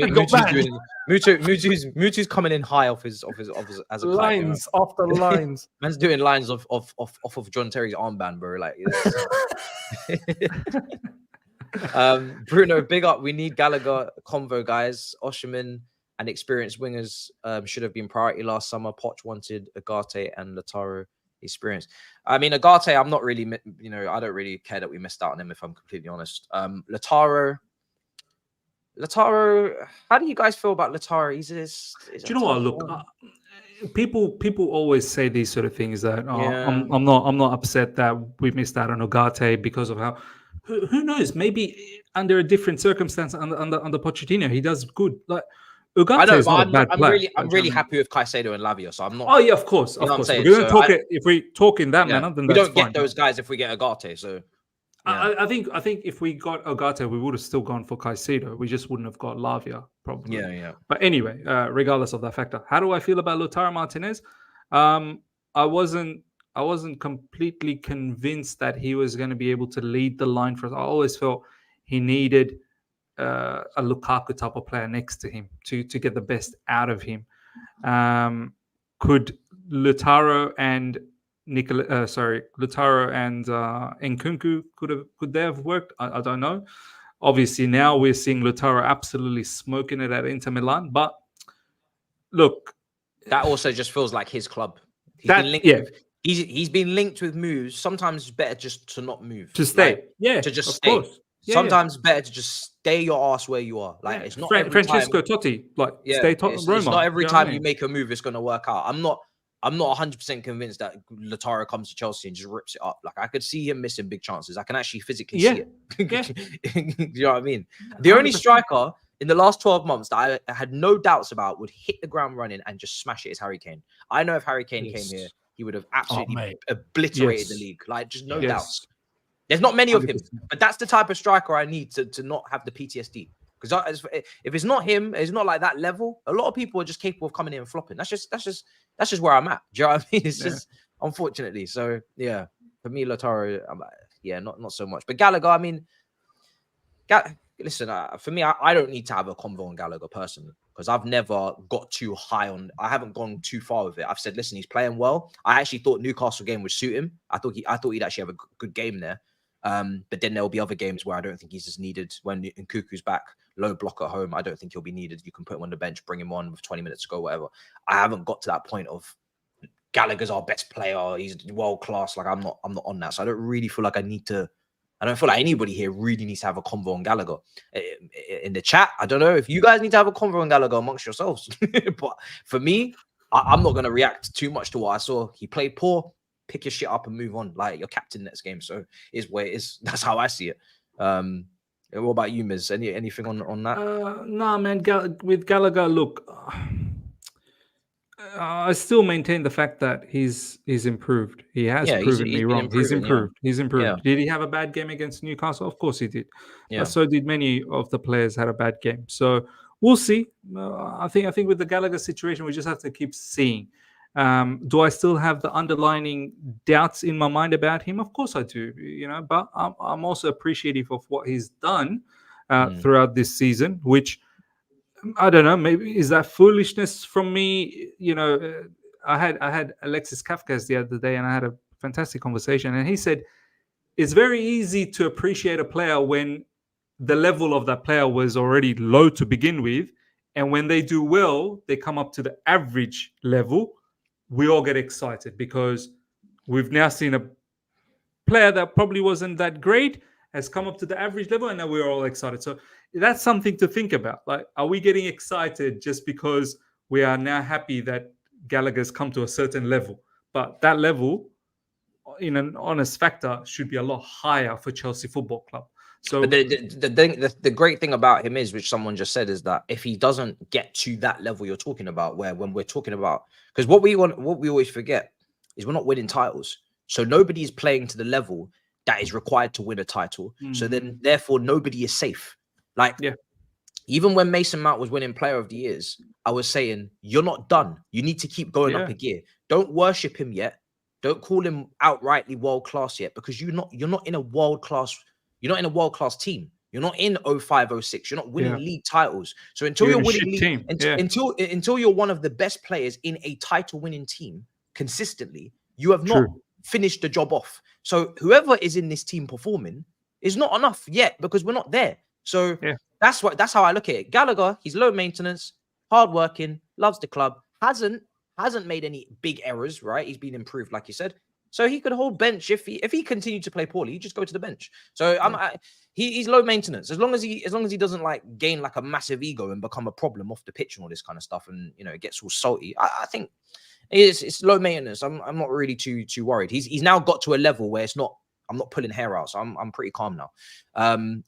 Mutu's coming in high off his as a lines after lines. Man's doing lines off of John Terry's armband, bro. Like, Bruno, big up. We need Gallagher convo, guys. Osherman and experienced wingers should have been priority last summer. Poch wanted Agate and Lautaro experience. I mean, Agate, I'm not really, I don't really care that we missed out on him, if I'm completely honest. Lautaro, how do you guys feel about Lautaro? Do you know what? Look, people always say these sort of things that I'm not upset that we missed out on Agate because of how. Who knows? Maybe under a different circumstance under Pochettino, he does good. Like Ugarte is not a bad player. I'm really happy with Caicedo and Lavia, so I'm not. Oh yeah, of course. If we talk in that manner, then we that's don't fine. get those guys if we get Ugarte. So yeah. I think if we got Ugarte, we would have still gone for Caicedo. We just wouldn't have got Lavia, probably. Yeah. But anyway, regardless of that factor, how do I feel about Lautaro Martinez? I wasn't completely convinced that he was going to be able to lead the line for us. I always felt he needed a Lukaku type of player next to him to get the best out of him. Could Lautaro and Nkunku could they have worked? I don't know. Obviously, now we're seeing Lautaro absolutely smoking it at Inter Milan. But look, that also just feels like his club. He's been linked with moves. Sometimes it's better just to not move. To stay. To just stay. Course. Yeah, Sometimes better to just stay your ass where you are. Like, it's not Francesco Totti. Stay Roma. It's not every time you make a move it's going to work out. I'm not 100% convinced that Lautaro comes to Chelsea and just rips it up. Like, I could see him missing big chances. I can actually physically see it. You know what I mean? The only striker in the last 12 months that I had no doubts about would hit the ground running and just smash it is Harry Kane. I know if Harry Kane came here, he would have absolutely obliterated the league. Like, just no doubts. There's not many of him, 100%. But that's the type of striker I need to not have the PTSD. Because if it's not him, it's not like that level. A lot of people are just capable of coming in and flopping. That's just where I'm at. Do you know what I mean? It's just, unfortunately. So yeah, for me, Lautaro, I'm like, not so much. But Gallagher, I mean, listen, for me, I don't need to have a convo on Gallagher personally, because I've never got too high on. I haven't gone too far with it. I've said, listen, he's playing well. I actually thought Newcastle game would suit him. I thought he'd actually have a good game there. But then there'll be other games where I don't think he's as needed. When Nkunku's back, low block at home, I don't think he'll be needed. You can put him on the bench, bring him on with 20 minutes to go, whatever. I haven't got to that point of Gallagher's our best player. He's world class. Like, I'm not on that. So I don't really feel like I don't feel like anybody here really needs to have a convo on Gallagher. In the chat, I don't know if you guys need to have a convo on Gallagher amongst yourselves. But for me, I'm not going to react too much to what I saw. He played poor. Pick your shit up and move on. Like, you're captain next game, so is where it is. That's how I see it. What about you, Miz? Anything on that? Nah, man. With Gallagher, look, I still maintain the fact that he's improved. He has proven he's me been wrong. He's improving. improved. He's improved. Yeah. Did he have a bad game against Newcastle? Of course he did. Yeah. But so did many of the players had a bad game. So we'll see. I think with the Gallagher situation, we just have to keep seeing. Do I still have the underlining doubts in my mind about him? Of course I do. But I'm also appreciative of what he's done throughout this season, which I don't know. Maybe is that foolishness from me? I had Alexis Kafkas the other day, and I had a fantastic conversation. And he said it's very easy to appreciate a player when the level of that player was already low to begin with, and when they do well, they come up to the average level. We all get excited because we've now seen a player that probably wasn't that great has come up to the average level, and now we're all excited. So that's something to think about. Like, are we getting excited just because we are now happy that Gallagher's come to a certain level? But that level, in an honest factor, should be a lot higher for Chelsea Football Club. So but the great thing about him is, which someone just said, is that if he doesn't get to that level you're talking about, where when we're talking about, because what we always forget is we're not winning titles. So nobody is playing to the level that is required to win a title. So then, therefore, nobody is safe. Like, even when Mason Mount was winning Player of the Years, I was saying, you're not done. You need to keep going up a gear. Don't worship him yet. Don't call him outrightly world class yet, because you're not in a world class. You're not in a world class team. You're not in 05-06. You're not winning league titles. So until you're winning league, until you're one of the best players in a title winning team consistently, you have not finished the job off. So whoever is in this team performing is not enough yet, because we're not there. So that's how I look at it. Gallagher, he's low maintenance, hardworking, loves the club, hasn't made any big errors, right? He's been improved, like you said. So he could hold bench if he continued to play poorly. He just go to the bench. So he's low maintenance as long as he doesn't like gain like a massive ego and become a problem off the pitch and all this kind of stuff, and it gets all salty. I think it's low maintenance. I'm not really too worried. He's now got to a level where I'm not pulling hair out, so I'm pretty calm now on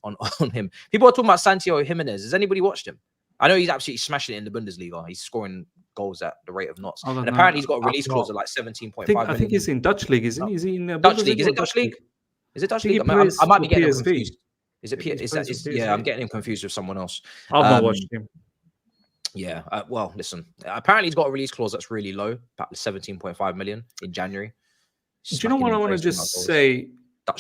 him. People are talking about Santiago Jimenez. Has anybody watched him? I know he's absolutely smashing it in the Bundesliga. He's scoring goals at the rate of knots. And apparently he's got a release clause of like 17.5 million. I think he's in Dutch league, isn't he? Is he in Dutch league? Is it Dutch league? Is it Dutch league? I might be getting him confused. Is it yeah, I'm getting him confused with someone else. I've not watched him. Yeah. Well, listen. Apparently he's got a release clause that's really low, about 17.5 million in January. Do you know what I want to just say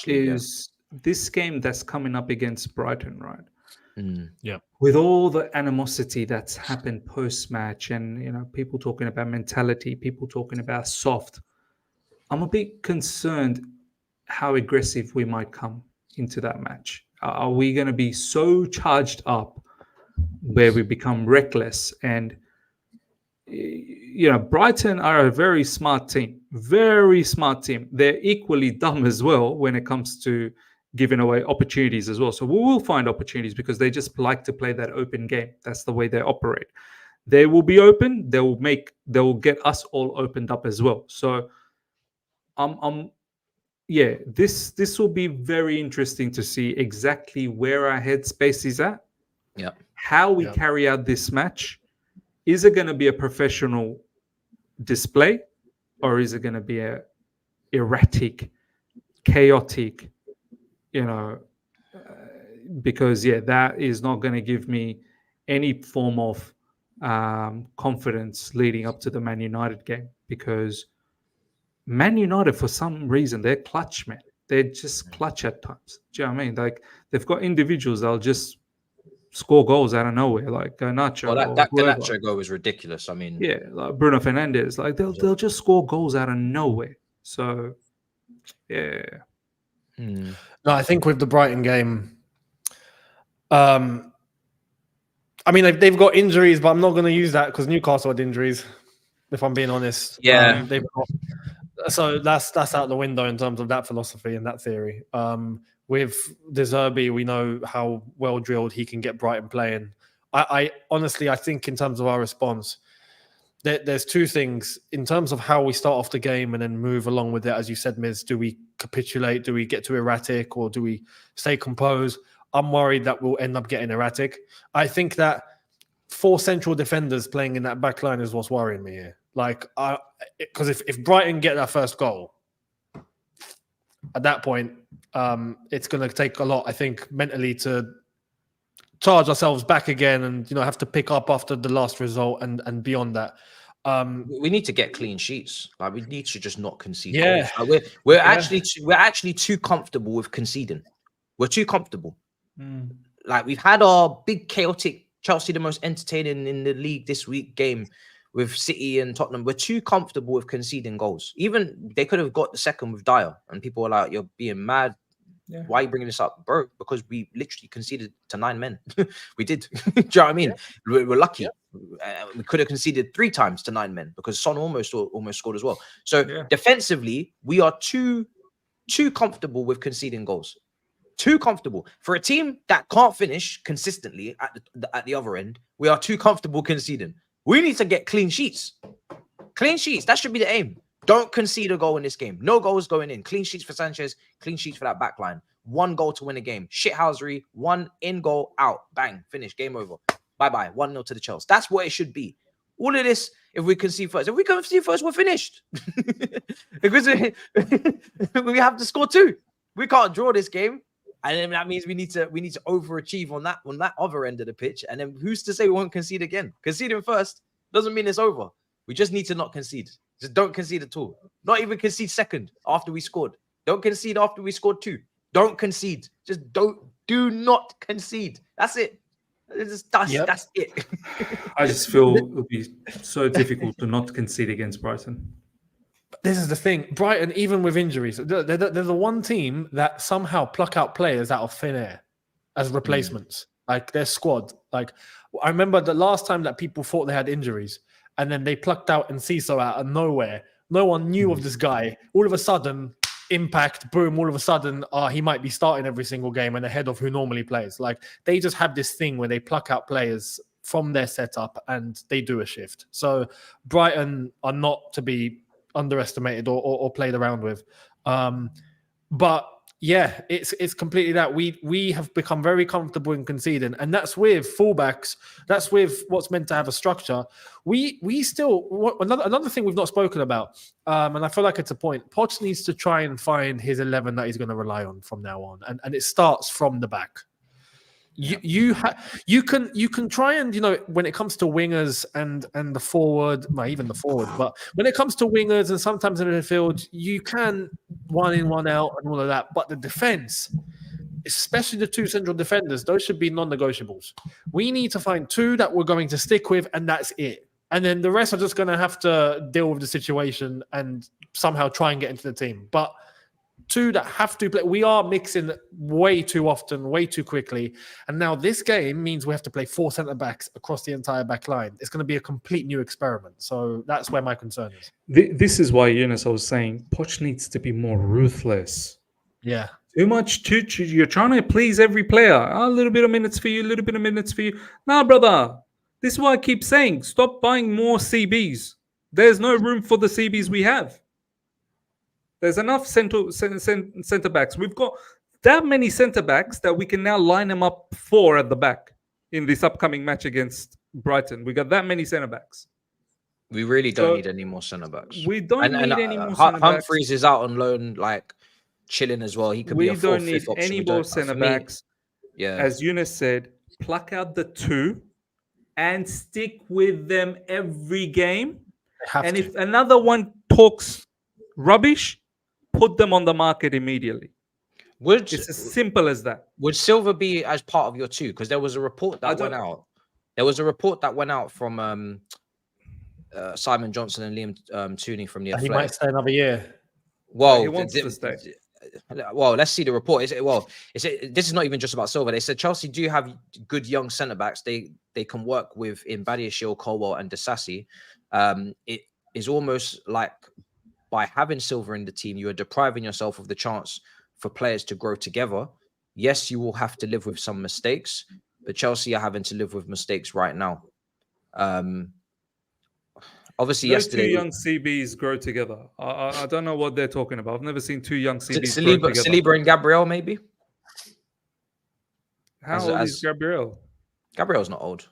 is this game that's coming up against Brighton, right? Yeah. With all the animosity that's happened post-match, and people talking about mentality, people talking about soft, I'm a bit concerned how aggressive we might come into that match. Are we going to be so charged up where we become reckless? And Brighton are a very smart team. They're equally dumb as well when it comes to giving away opportunities as well. So we will find opportunities because they just like to play that open game. That's the way they operate. They will be open. They will get us all opened up as well. So this will be very interesting to see exactly where our headspace is at. Yeah. How we carry out this match. Is it going to be a professional display, or is it going to be a erratic, chaotic, because that is not going to give me any form of confidence leading up to the Man United game, because Man United, for some reason, they're clutch, man. They're just clutch at times. Do you know what I mean? Like, they've got individuals that'll just score goals out of nowhere, like Garnacho. Well, that Garnacho goal was ridiculous. I mean, like Bruno Fernandes, like they'll just score goals out of nowhere. So, yeah. No, I think with the Brighton game, I mean they've got injuries, but I'm not going to use that because Newcastle had injuries. If I'm being honest, they've got, so that's out the window in terms of that philosophy and that theory. With De Zerbi, we know how well drilled he can get Brighton playing. I honestly, I think in terms of our response, there's two things. In terms of how we start off the game and then move along with it, as you said, Miz, do we capitulate? Do we get too erratic, or do we stay composed? I'm worried that we'll end up getting erratic. I think that 4 central defenders playing in that back line is what's worrying me here. Like, because if Brighton get that first goal, at that point, it's going to take a lot, I think, mentally to charge ourselves back again and, have to pick up after the last result and beyond that. We need to get clean sheets. Like, we need to just not concede Yeah. goals. Like, we're actually too comfortable with conceding. We're too comfortable. Like, we've had our big chaotic Chelsea, the most entertaining in the league this week game with City and Tottenham. We're too comfortable with conceding goals. Even they could have got the second with Dyer, and people were like, "You're being mad. Yeah. Why are you bringing this up, bro?" Because we literally conceded to 9 men. We did. Do you know what I mean? Yeah. We're lucky. Yeah. We could have conceded 3 times to 9 men because Son almost scored as well. So defensively, we are too comfortable with conceding goals. Too comfortable for a team that can't finish consistently at the other end. We are too comfortable conceding. We need to get clean sheets. Clean sheets. That should be the aim. Don't concede a goal in this game. No goals going in. Clean sheets for Sanchez. Clean sheets for that back line. 1 goal to win a game. Shithousery. 1 in goal out. Bang. Finish. Game over. Bye-bye. 1-0 to the Chelsea. That's what it should be. All of this, if we concede first. If we concede first, we're finished. Because we have to score 2. We can't draw this game. And then that means we need to overachieve on that other end of the pitch. And then who's to say we won't concede again? Conceding first doesn't mean it's over. We just need to not concede. Just don't concede at all. Not even concede second after we scored. Don't concede after we scored 2. Don't concede. Just do not concede. That's it. That's it. I just feel it would be so difficult to not concede against Brighton. This is the thing. Brighton, even with injuries, they're the one team that somehow pluck out players out of thin air as replacements. Like their squad. Like I remember the last time that people thought they had injuries, and then they plucked out Enciso out of nowhere. No one knew of this guy. All of a sudden, impact, boom, all of a sudden, he might be starting every single game and ahead of who normally plays. Like they just have this thing where they pluck out players from their setup and they do a shift. So Brighton are not to be underestimated or played around with. But yeah, it's completely that. We have become very comfortable in conceding, and that's with fullbacks. That's with what's meant to have a structure. We still another thing we've not spoken about, and I feel like it's a point. Poch needs to try and find his 11 that he's going to rely on from now on, and it starts from the back. You can try and when it comes to wingers and the forward, even the forward, but when it comes to wingers and sometimes in the midfield, you can 1 in 1 out and all of that. But the defense, especially the 2 central defenders, those should be non-negotiables. We need to find 2 that we're going to stick with, and that's it. And then the rest are just going to have to deal with the situation and somehow try and get into the team. But 2 that have to play. We are mixing way too often, way too quickly. And now this game means we have to play 4 centre-backs across the entire back line. It's going to be a complete new experiment. So that's where my concern is. This is why, Younes, I was saying, Poch needs to be more ruthless. Yeah. Too much. You're trying to please every player. A little bit of minutes for you, a little bit of minutes for you. Nah, brother. This is why I keep saying, stop buying more CBs. There's no room for the CBs we have. There's enough centre backs. We've got that many centre backs that we can now line them up 4 at the back in this upcoming match against Brighton. We got that many centre backs. We really don't need any more centre backs. We don't need any more centre backs. Humphreys is out on loan, like chilling as well. He could be a 4th, 5th option. We don't need any more centre backs. Yeah, as Younes said, pluck out the 2 and stick with them every game. And if another one talks rubbish, put them on the market immediately. It's as simple as that. Would Silva be as part of your 2? Because there was a report that went out. There was a report that went out from Simon Johnson and Liam Tooney from the Athletic. He might stay another year. Well, he wants to stay. Well, let's see the report. This is not even just about Silva. They said Chelsea do have good young centre backs. They can work with in Badiashile, Colwell, and Disasi. It is almost like by having Silva in the team, you are depriving yourself of the chance for players to grow together. Yes, you will have to live with some mistakes, but Chelsea are having to live with mistakes right now. Obviously, yesterday, 2 young CBs grow together. I don't know what they're talking about. I've never seen 2 young CBs grow together. Saliba and Gabriel, maybe. How old is Gabriel? Gabriel's not old.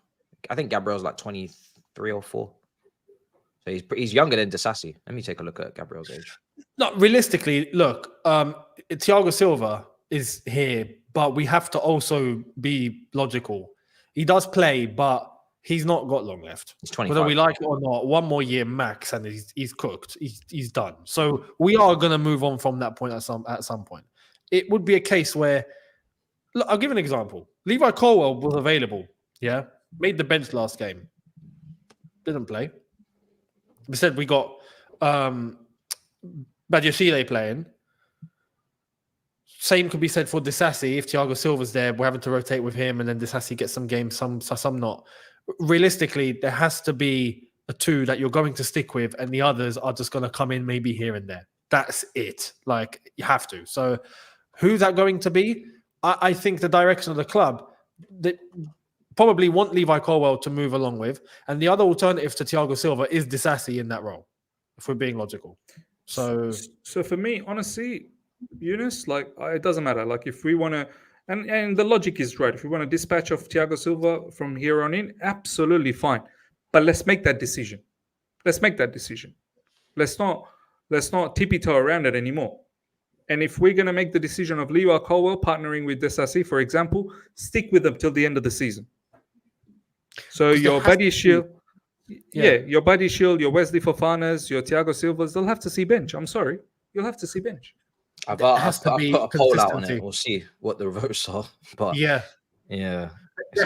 I think Gabriel's like 23 or 4. So he's younger than Disasi. Let me take a look at Gabriel's age. No, realistically, look, Thiago Silva is here, but we have to also be logical. He does play, but he's not got long left. He's 25. Whether we like it or not, one more year max, and he's cooked. He's done. So we are going to move on from that point at some point. It would be a case where, look, I'll give an example. Levi Colwell was available. Yeah, made the bench last game. Didn't play. Instead, we got Badiashile playing. Same could be said for Disasi. If Thiago Silva's there, we're having to rotate with him, and then Disasi gets some games, some not. Realistically, there has to be a two that you're going to stick with, and the others are just going to come in maybe here and there. That's it. Like, you have to. So who's that going to be? I think the direction of the club, that probably want Levi Colwell to move along with, and the other alternative to Thiago Silva is Disasi in that role, if we're being logical. So for me, honestly, Younes, like, it doesn't matter. Like, if we want to, and the logic is right. If we want to dispatch of Thiago Silva from here on in, absolutely fine. But let's make that decision. Let's not tippy-toe around it anymore. And if we're going to make the decision of Levi Colwell partnering with Disasi, for example, stick with them till the end of the season. So your Badiashile, your Badiashile, your Wesley Fofanas, your Thiago Silvas, they'll have to see bench. I'm sorry. You'll have to see bench. I've put a poll out on it. We'll see what the votes are. But yeah. There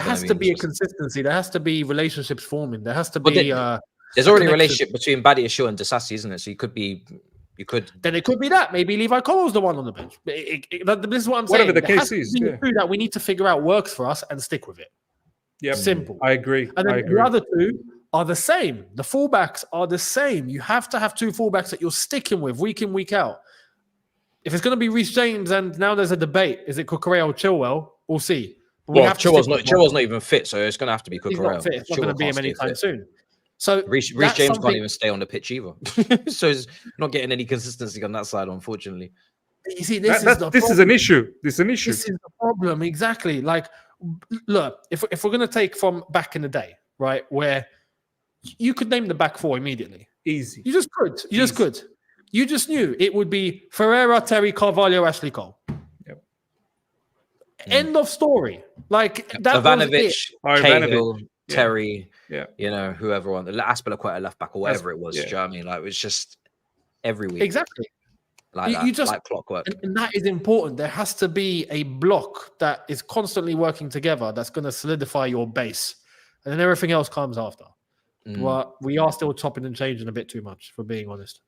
has to be a consistency. There has to be relationships forming. There has to be. There's already a relationship between Badiashile and Disasi, isn't it? So then it could be that maybe Levi Colwell's the one on the bench. This is what I'm saying. Whatever the case is, that we need to figure out works for us and stick with it. Yeah, simple. I agree. And then the other two are the same. The fullbacks are the same. You have to have two fullbacks that you're sticking with week in, week out. If it's going to be Reece James, and now there's a debate, is it Cucurella or Chilwell? We'll see. Chilwell's not even fit, so it's going to have to be Cucurella. He's not fit. It's not going to be him anytime soon. So Reece James can't even stay on the pitch either. So he's not getting any consistency on that side, unfortunately. You see, this is an issue. This is the problem, exactly. Like, look, if we're going to take from back in the day, right, where you could name the back four immediately. Easy. You just could. You just knew it would be Ferreira, Terry, Carvalho, Ashley Cole. Yep. End of story. Like, that Ivanovic, Cahill, Terry, whoever on the Aspilicueta left back or whatever it was. Do you know what I mean? Like, it was just every week. Exactly. Like clockwork. And that is important. There has to be a block that is constantly working together that's going to solidify your base. And then everything else comes after. But we are still chopping and changing a bit too much, for being honest.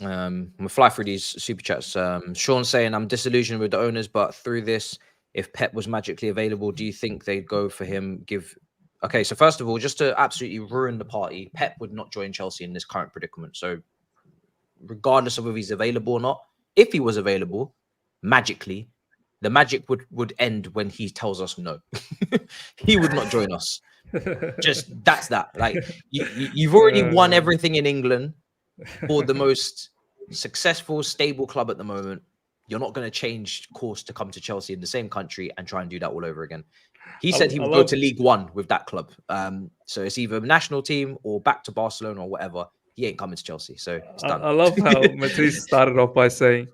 We'll fly through these super chats. Sean saying, I'm disillusioned with the owners, but through this, if Pep was magically available, do you think they'd go for him? Okay, so first of all, just to absolutely ruin the party, Pep would not join Chelsea in this current predicament. So regardless of whether he's available or not, if he was available, magically, the magic would end when he tells us no. He would not join us. That's that. Like, you've already won everything in England for the most successful, stable club at the moment. You're not going to change course to come to Chelsea in the same country and try and do that all over again. He said he would go to League One with that club. So it's either national team or back to Barcelona or whatever. He ain't coming to Chelsea. So it's done. I love how Matisse started off by saying,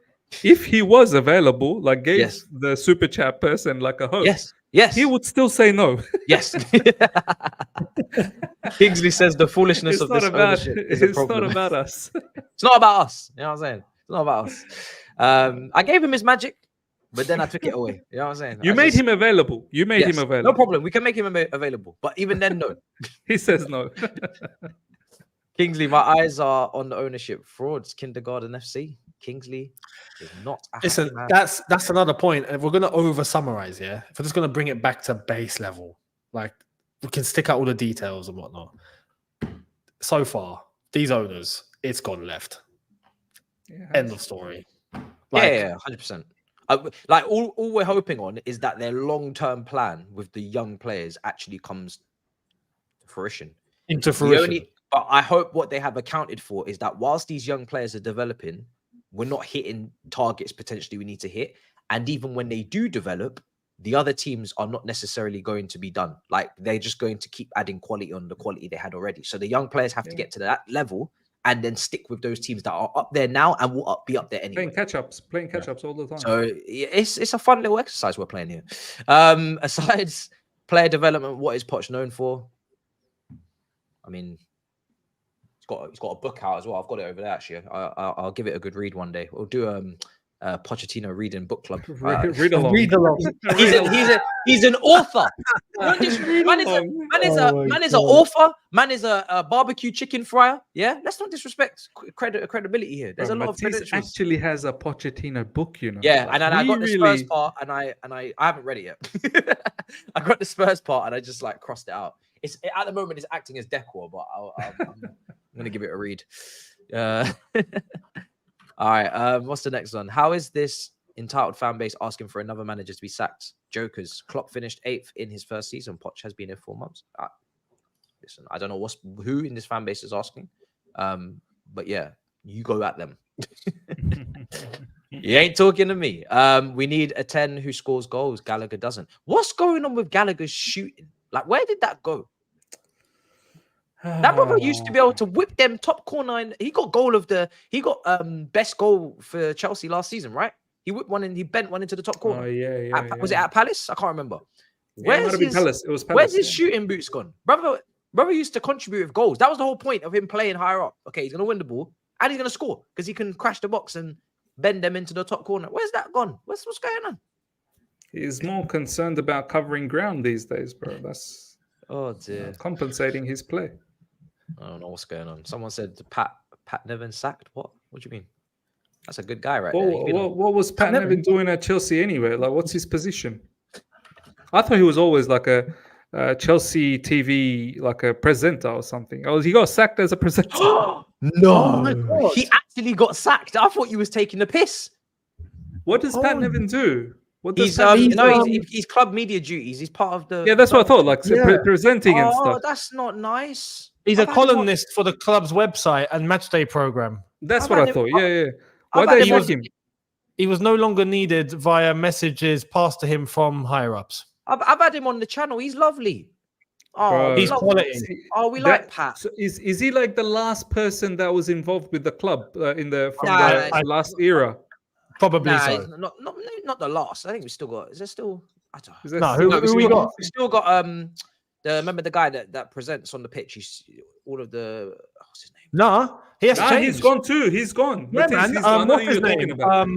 if he was available, like gave the super chat person like a host, yes, he would still say no. Yes. Kingsley says the foolishness of this ownership is a problem. It's not about us. It's not about us. You know what I'm saying? It's not about us. I gave him his magic, but then I took it away. You know what I'm saying? You made him available. You made him available. No problem. We can make him available. But even then, no. He says no. Kingsley, my eyes are on the ownership. Frauds, Kindergarten FC. Kingsley is not. Listen, that's another point. If we're going to over-summarize, if we're just going to bring it back to base level, like, we can stick out all the details and whatnot. So far, these owners, it's gone left. End of story. Like, 100%. Like, all we're hoping on is that their long-term plan with the young players actually comes to fruition. But I hope what they have accounted for is that whilst these young players are developing, we're not hitting targets potentially we need to hit. And even when they do develop, the other teams are not necessarily going to be done. Like they're just going to keep adding quality on the quality they had already. So the young players have to get to that level and then stick with those teams that are up there now and will be up there anyway. Playing catch-ups all the time. So it's a fun little exercise we're playing here. Aside player development, what is Poch known for? I mean, he's got a book out as well. I've got it over there actually. I'll give it a good read one day. We'll do Pochettino reading book club. Read along. He's an author. Man is an author. Man is a barbecue chicken fryer. Yeah, let's not disrespect credibility here. There's a lot of credentials. Actually has a Pochettino book, you know. Yeah, and I got the Spurs part, and I haven't read it yet. I got the Spurs part, and I just like crossed it out. It's at the moment it's acting as decor, but I'm gonna give it a read. All right, what's the next one? How is this entitled fan base asking for another manager to be sacked? Jokers. Klopp finished 8th in his first season. Poch has been here 4 months. Listen, I don't know who in this fan base is asking, but yeah, you go at them. You ain't talking to me. We need a 10 who scores goals. Gallagher doesn't. What's going on with Gallagher's shooting? Like, where did that go? That brother used to be able to whip them top corner. He got best goal for Chelsea last season, right? He whipped one and he bent one into the top corner. Oh, yeah. Was it at Palace? I can't remember. Where's Palace? It was Palace. Where's his shooting boots gone? Brother used to contribute with goals. That was the whole point of him playing higher up. Okay, he's gonna win the ball and he's gonna score because he can crash the box and bend them into the top corner. Where's that gone? What's going on? He's more concerned about covering ground these days, bro. That's compensating his play. I don't know what's going on. Someone said Pat Nevin sacked. What do you mean? That's a good guy right there. What was Pat Nevin doing at Chelsea anyway? Like, what's his position? I thought he was always like a Chelsea TV, like a presenter or something. Oh, he got sacked as a presenter. No, he actually got sacked. I thought you was taking the piss. What does Pat Nevin do? He's club media duties. He's part of the. Yeah, that's what I thought. Like presenting and stuff. Oh, that's not nice. He's a columnist for the club's website and matchday program. That's what I thought. Yeah. Why did they sack him? He was no longer needed via messages passed to him from higher ups. I've had him on the channel. He's lovely. Oh, bro, he's quality. Oh, we like Pat. So is he like the last person that was involved with the club from the last era? Probably so. Not the last. I think we still got. Is there still? I don't know. Who we got? We still got remember the guy that presents on the pitch? He's all of the. What's his name? Nah, he's gone too. He's gone. Yeah, man. I know who you're talking about.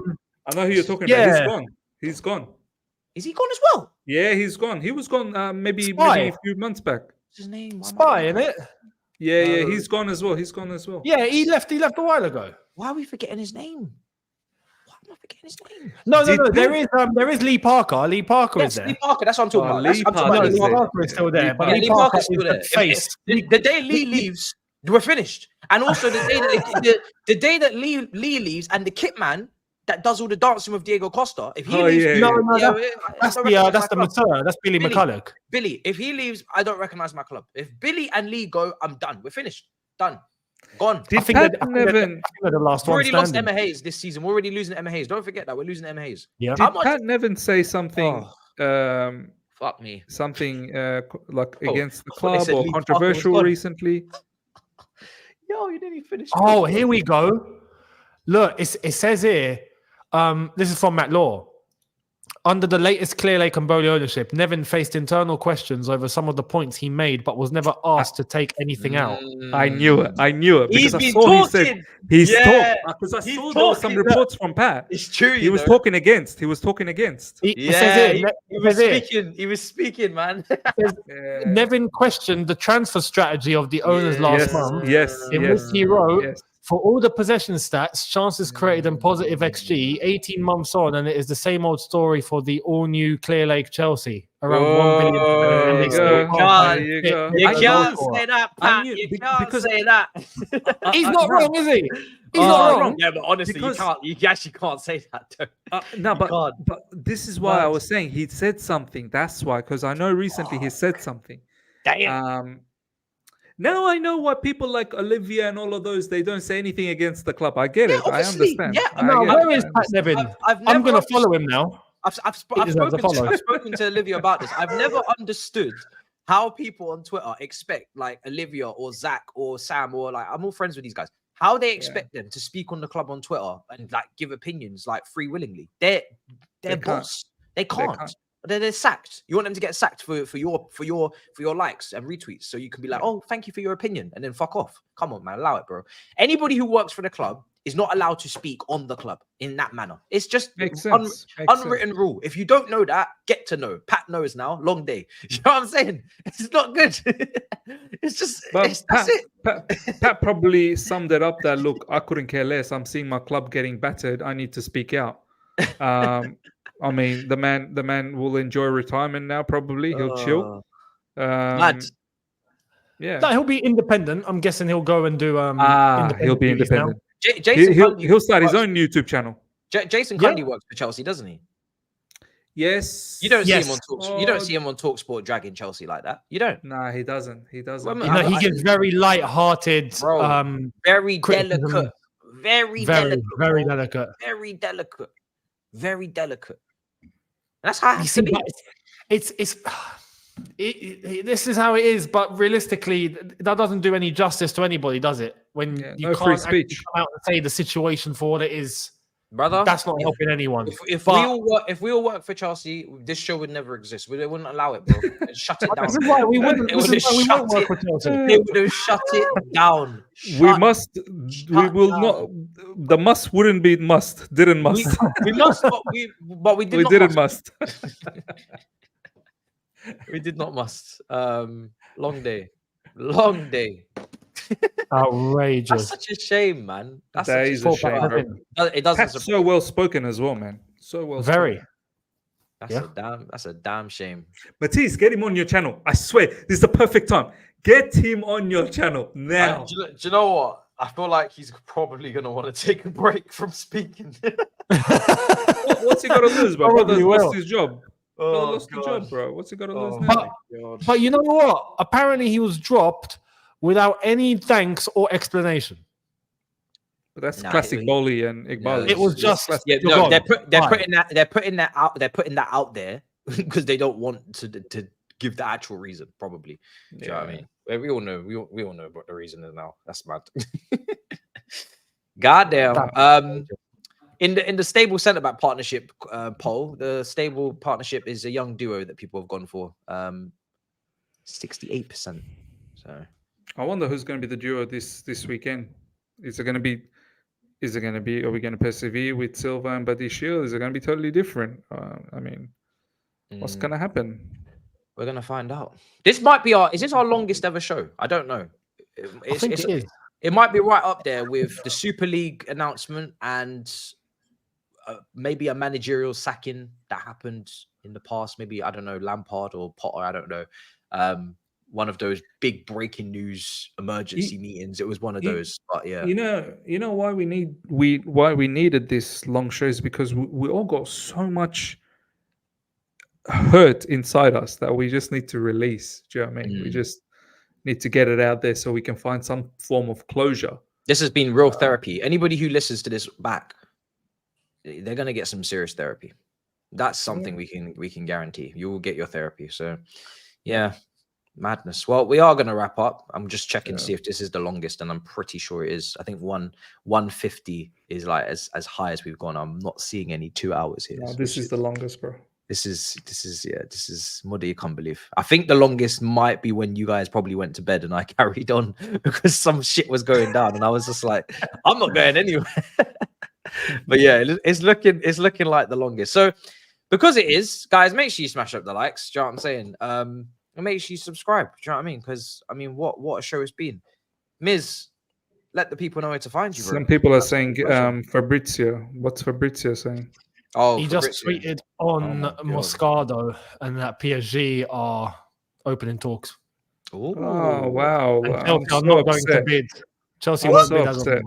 I know who you're talking about. He's gone. Is he gone as well? Yeah, he's gone. He was gone maybe a few months back. What's his name? Spy, isn't it? Yeah, he's gone as well. Yeah, he left a while ago. Why are we forgetting his name? I'm not forgetting his name. No. There is Lee Parker. Lee Parker is there. Lee Parker. That's what I'm talking about. Lee Parker is still there. But Lee Parker is still there. The day Lee leaves, we're finished. And also the day that Lee leaves, and the kit man that does all the dancing with Diego Costa. If he leaves, that's the Matisse. That's Billy McCulloch. Billy, if he leaves, I don't recognize my club. If Billy and Lee go, I'm done. We're finished. Done. Gone. I think they're the last one. We already lost Emma Hayes this season. We're already losing Emma Hayes. Don't forget that. We're losing Emma Hayes. Yeah. Did Pat Nevin say something? Fuck me. Something like against the club or controversial recently? Yo, you didn't even finish. Oh, here we go. Look, it says here. This is from Matt Law. Under the latest Clear Lake and Bowley ownership, Nevin faced internal questions over some of the points he made, but was never asked to take anything out. I knew it because I saw talking. He said because I saw there were some reports from Pat. It's true. He was talking against. He was speaking, man. Nevin questioned the transfer strategy of the owners last month. In which he wrote. For all the possession stats, chances created and positive XG, 18 months on, and it is the same old story for the all-new Clear Lake Chelsea. Around 1 billion. You can't say that, Pat. You can't say that. He's not wrong, is he? He's not wrong. Yeah, but honestly, you actually can't say that. But this is why I was saying he said something. That's why, because I know recently he said something. Damn. Now I know why people like Olivia and all of those, they don't say anything against the club. I get it. I understand. Yeah, where is Pat Nevin? I'm going to follow him now. I've spoken to Olivia about this. I've never understood how people on Twitter expect like Olivia or Zach or Sam or like I'm all friends with these guys. How they expect them to speak on the club on Twitter and like give opinions like free willingly? They're boss. They can't. They're sacked. You want them to get sacked for your likes and retweets, so you can be like, oh, thank you for your opinion, and then fuck off. Come on, man, allow it, bro. Anybody who works for the club is not allowed to speak on the club in that manner. It's just unwritten rule. If you don't know that, get to know. Pat knows now. Long day. You know what I'm saying? It's not good. It's just that's it. Pat probably summed it up that look, I couldn't care less. I'm seeing my club getting battered. I need to speak out. I mean, the man will enjoy retirement now. Probably he'll chill. Mad. Yeah. No, he'll be independent. I'm guessing he'll go and do. He'll be independent. He'll start his own YouTube channel. Jason Cundy works for Chelsea, doesn't he? Yes. You don't see him on Talk. You don't see him on TalkSport dragging Chelsea like that. You don't. Nah, he doesn't. Well, he gives very light-hearted, very delicate, very delicate. That's how it has to be. This is how it is, but realistically, that doesn't do any justice to anybody, does it? When you can't come out and say the situation for what it is, brother, that's not helping anyone. If we all work for Chelsea, this show would never exist. They wouldn't allow it, bro. Shut it down. This is why we wouldn't. Work with Chelsea. They would have shut it down. We will not. The must wouldn't be must. Didn't must. We must, but we did. We didn't must. We did not must. Long day. Outrageous. That's such a shame, man. That is a shame. It doesn't. That's so well spoken as well, man. So well. Very. That's a damn shame. Matisse, get him on your channel. I swear, this is the perfect time. Get him on your channel now. Do you know what? I feel like he's probably gonna want to take a break from speaking. What's he got to lose, bro? What's his job? Lost the job, bro. What's he got to lose now? But you know what? Apparently, he was dropped without any thanks or explanation. But that's classic Boli and Iqbal. It was just they're putting that out there because they don't want to give the actual reason. Probably. Do you know what I mean? We all know. We all know what the reason is now. That's mad. Goddamn. In the stable centre back partnership poll, the stable partnership is a young duo that people have gone for. 68%. So I wonder who's going to be the duo this weekend. Is it going to be? Are we going to persevere with Silva and Badiashile? Is it going to be totally different? What's going to happen? We're going to find out. This might be is this our longest ever show? I don't know. I think it is. It might be right up there with the Super League announcement and maybe a managerial sacking that happened in the past. Maybe, I don't know, Lampard or Potter. I don't know. One of those big breaking news emergency meetings. It was one of those. But yeah, you know why we needed this long show is because we all got so much hurt inside us that we just need to release. Do you know what I mean? We just need to get it out there so we can find some form of closure. This has been real therapy. Anybody who listens to this back, they're gonna get some serious therapy. That's something we can guarantee. You will get your therapy. So yeah. Madness. Well, we are going to wrap up. I'm just checking to see if this is the longest, and I'm pretty sure it is. I think 150 is like as high as we've gone. I'm not seeing any 2 hours here. No, this is the longest, bro. This is muddy. You can't believe. I think the longest might be when you guys probably went to bed and I carried on because some shit was going down, and I was just like, I'm not going anywhere. But yeah, it's looking like the longest. So because it is, guys, make sure you smash up the likes. Do you know what I'm saying? And make sure you subscribe. Do you know what I mean? Because what a show it's been. Miz, let the people know where to find you, bro. Some people are saying Fabrizio. What's Fabrizio saying? Oh, he just tweeted on Moscardo and that PSG are opening talks. Ooh. Oh wow! Chelsea are not going to bid. Chelsea won't bid as of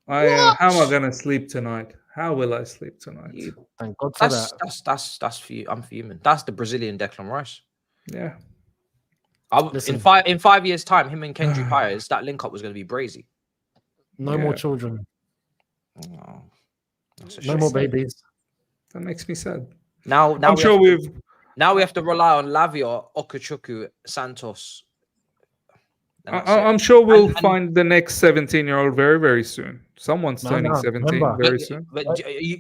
how am I gonna sleep tonight? How will I sleep tonight? Thank God for that. That's for you. I'm fuming. That's the Brazilian Declan Rice. Yeah. In 5 years' time, him and Kendrick Hires, that link up was going to be brazy. No more children. Oh, no more babies. That makes me sad. Now I'm sure we have to rely on Lavia, Okachukwu, Santos. I'm sure we'll find the next 17-year-old very, very soon. Someone's turning 17 very soon. But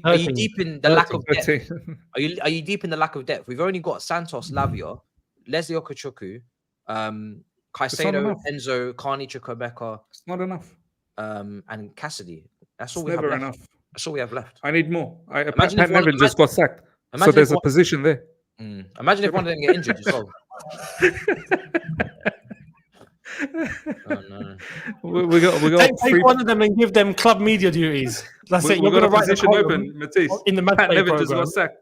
are you deep in the lack of depth? Are you deep in the lack of depth? We've only got Santos, Lavia, Leslie Okachukwu, Caicedo, Enzo, Carney Chukwuemeka. It's not enough. And Cassidy. That's all it's we have never left. enough. That's all we have left. I need more. Pat Nevin just got sacked. So there's a position there. Imagine if one of them get injured as well. Oh, no. We got take one of them and give them club media duties. That's it. You're going to write the position open, Matisse. In the Pat Nevin just got sacked.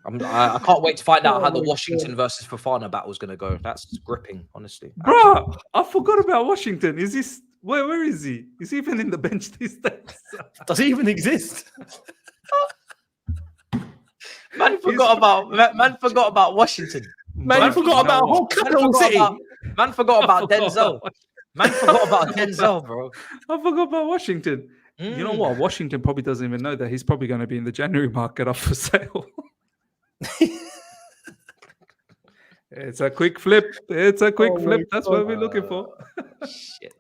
I can't wait to find out how the Washington versus Fofana battle is going to go. That's gripping, honestly. Bro, I forgot about Washington. Is this where is he? Is he even in the bench these days? Does he even exist? Man forgot about Washington. Man forgot about whole capital city. Man forgot about Denzel. Man forgot about Denzel, bro. I forgot about Washington. You know what? Washington probably doesn't even know that he's probably going to be in the January market up for sale. It's a quick flip. It's a quick flip. That's what we're looking for. Shit.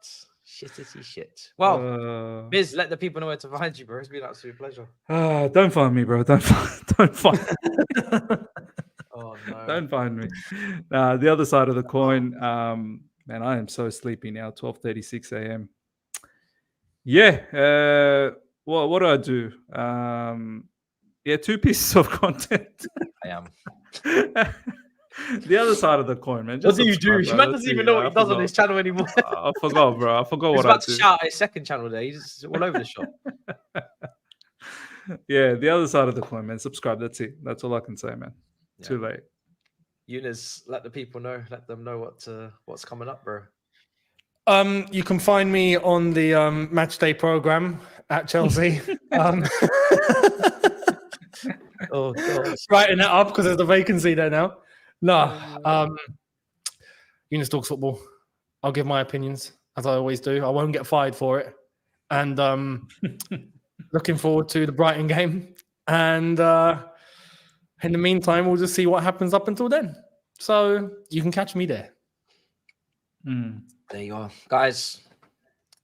Well, Biz, let the people know where to find you, bro. It's been an absolute pleasure. Don't find me, bro. Don't find me. Oh, no. Don't find me. The other side of the coin, man, I am so sleepy now. 12:36 a.m. Yeah. What do I do? Yeah, 2 pieces of content. I am. The other side of the coin, man. What do you do? Man doesn't even know what he does on his channel anymore. I forgot, bro. I forgot what I do. He's about to shout at his second channel there. He's all over the shop. Yeah, the other side of the coin, man. Subscribe. That's it. That's all I can say, man. Yeah. Too late. Younes, let the people know. Let them know what's coming up, bro. You can find me on the match day program at Chelsea. Oh God! Writing it up because there's a vacancy there now. No, Younes talks football. I'll give my opinions as I always do. I won't get fired for it. And looking forward to the Brighton game. And in the meantime, we'll just see what happens up until then. So you can catch me there. There you are, guys.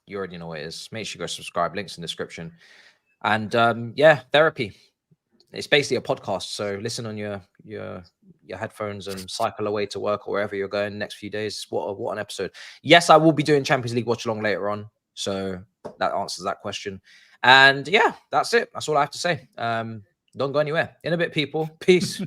You already know what it is. Make sure you go subscribe. Links in the description. And yeah, therapy. It's basically a podcast. So listen on your headphones and cycle away to work or wherever you're going the next few days. What an episode. Yes, I will be doing Champions League watch along later on. So that answers that question. And yeah, that's it. That's all I have to say. Don't go anywhere. In a bit, people. Peace.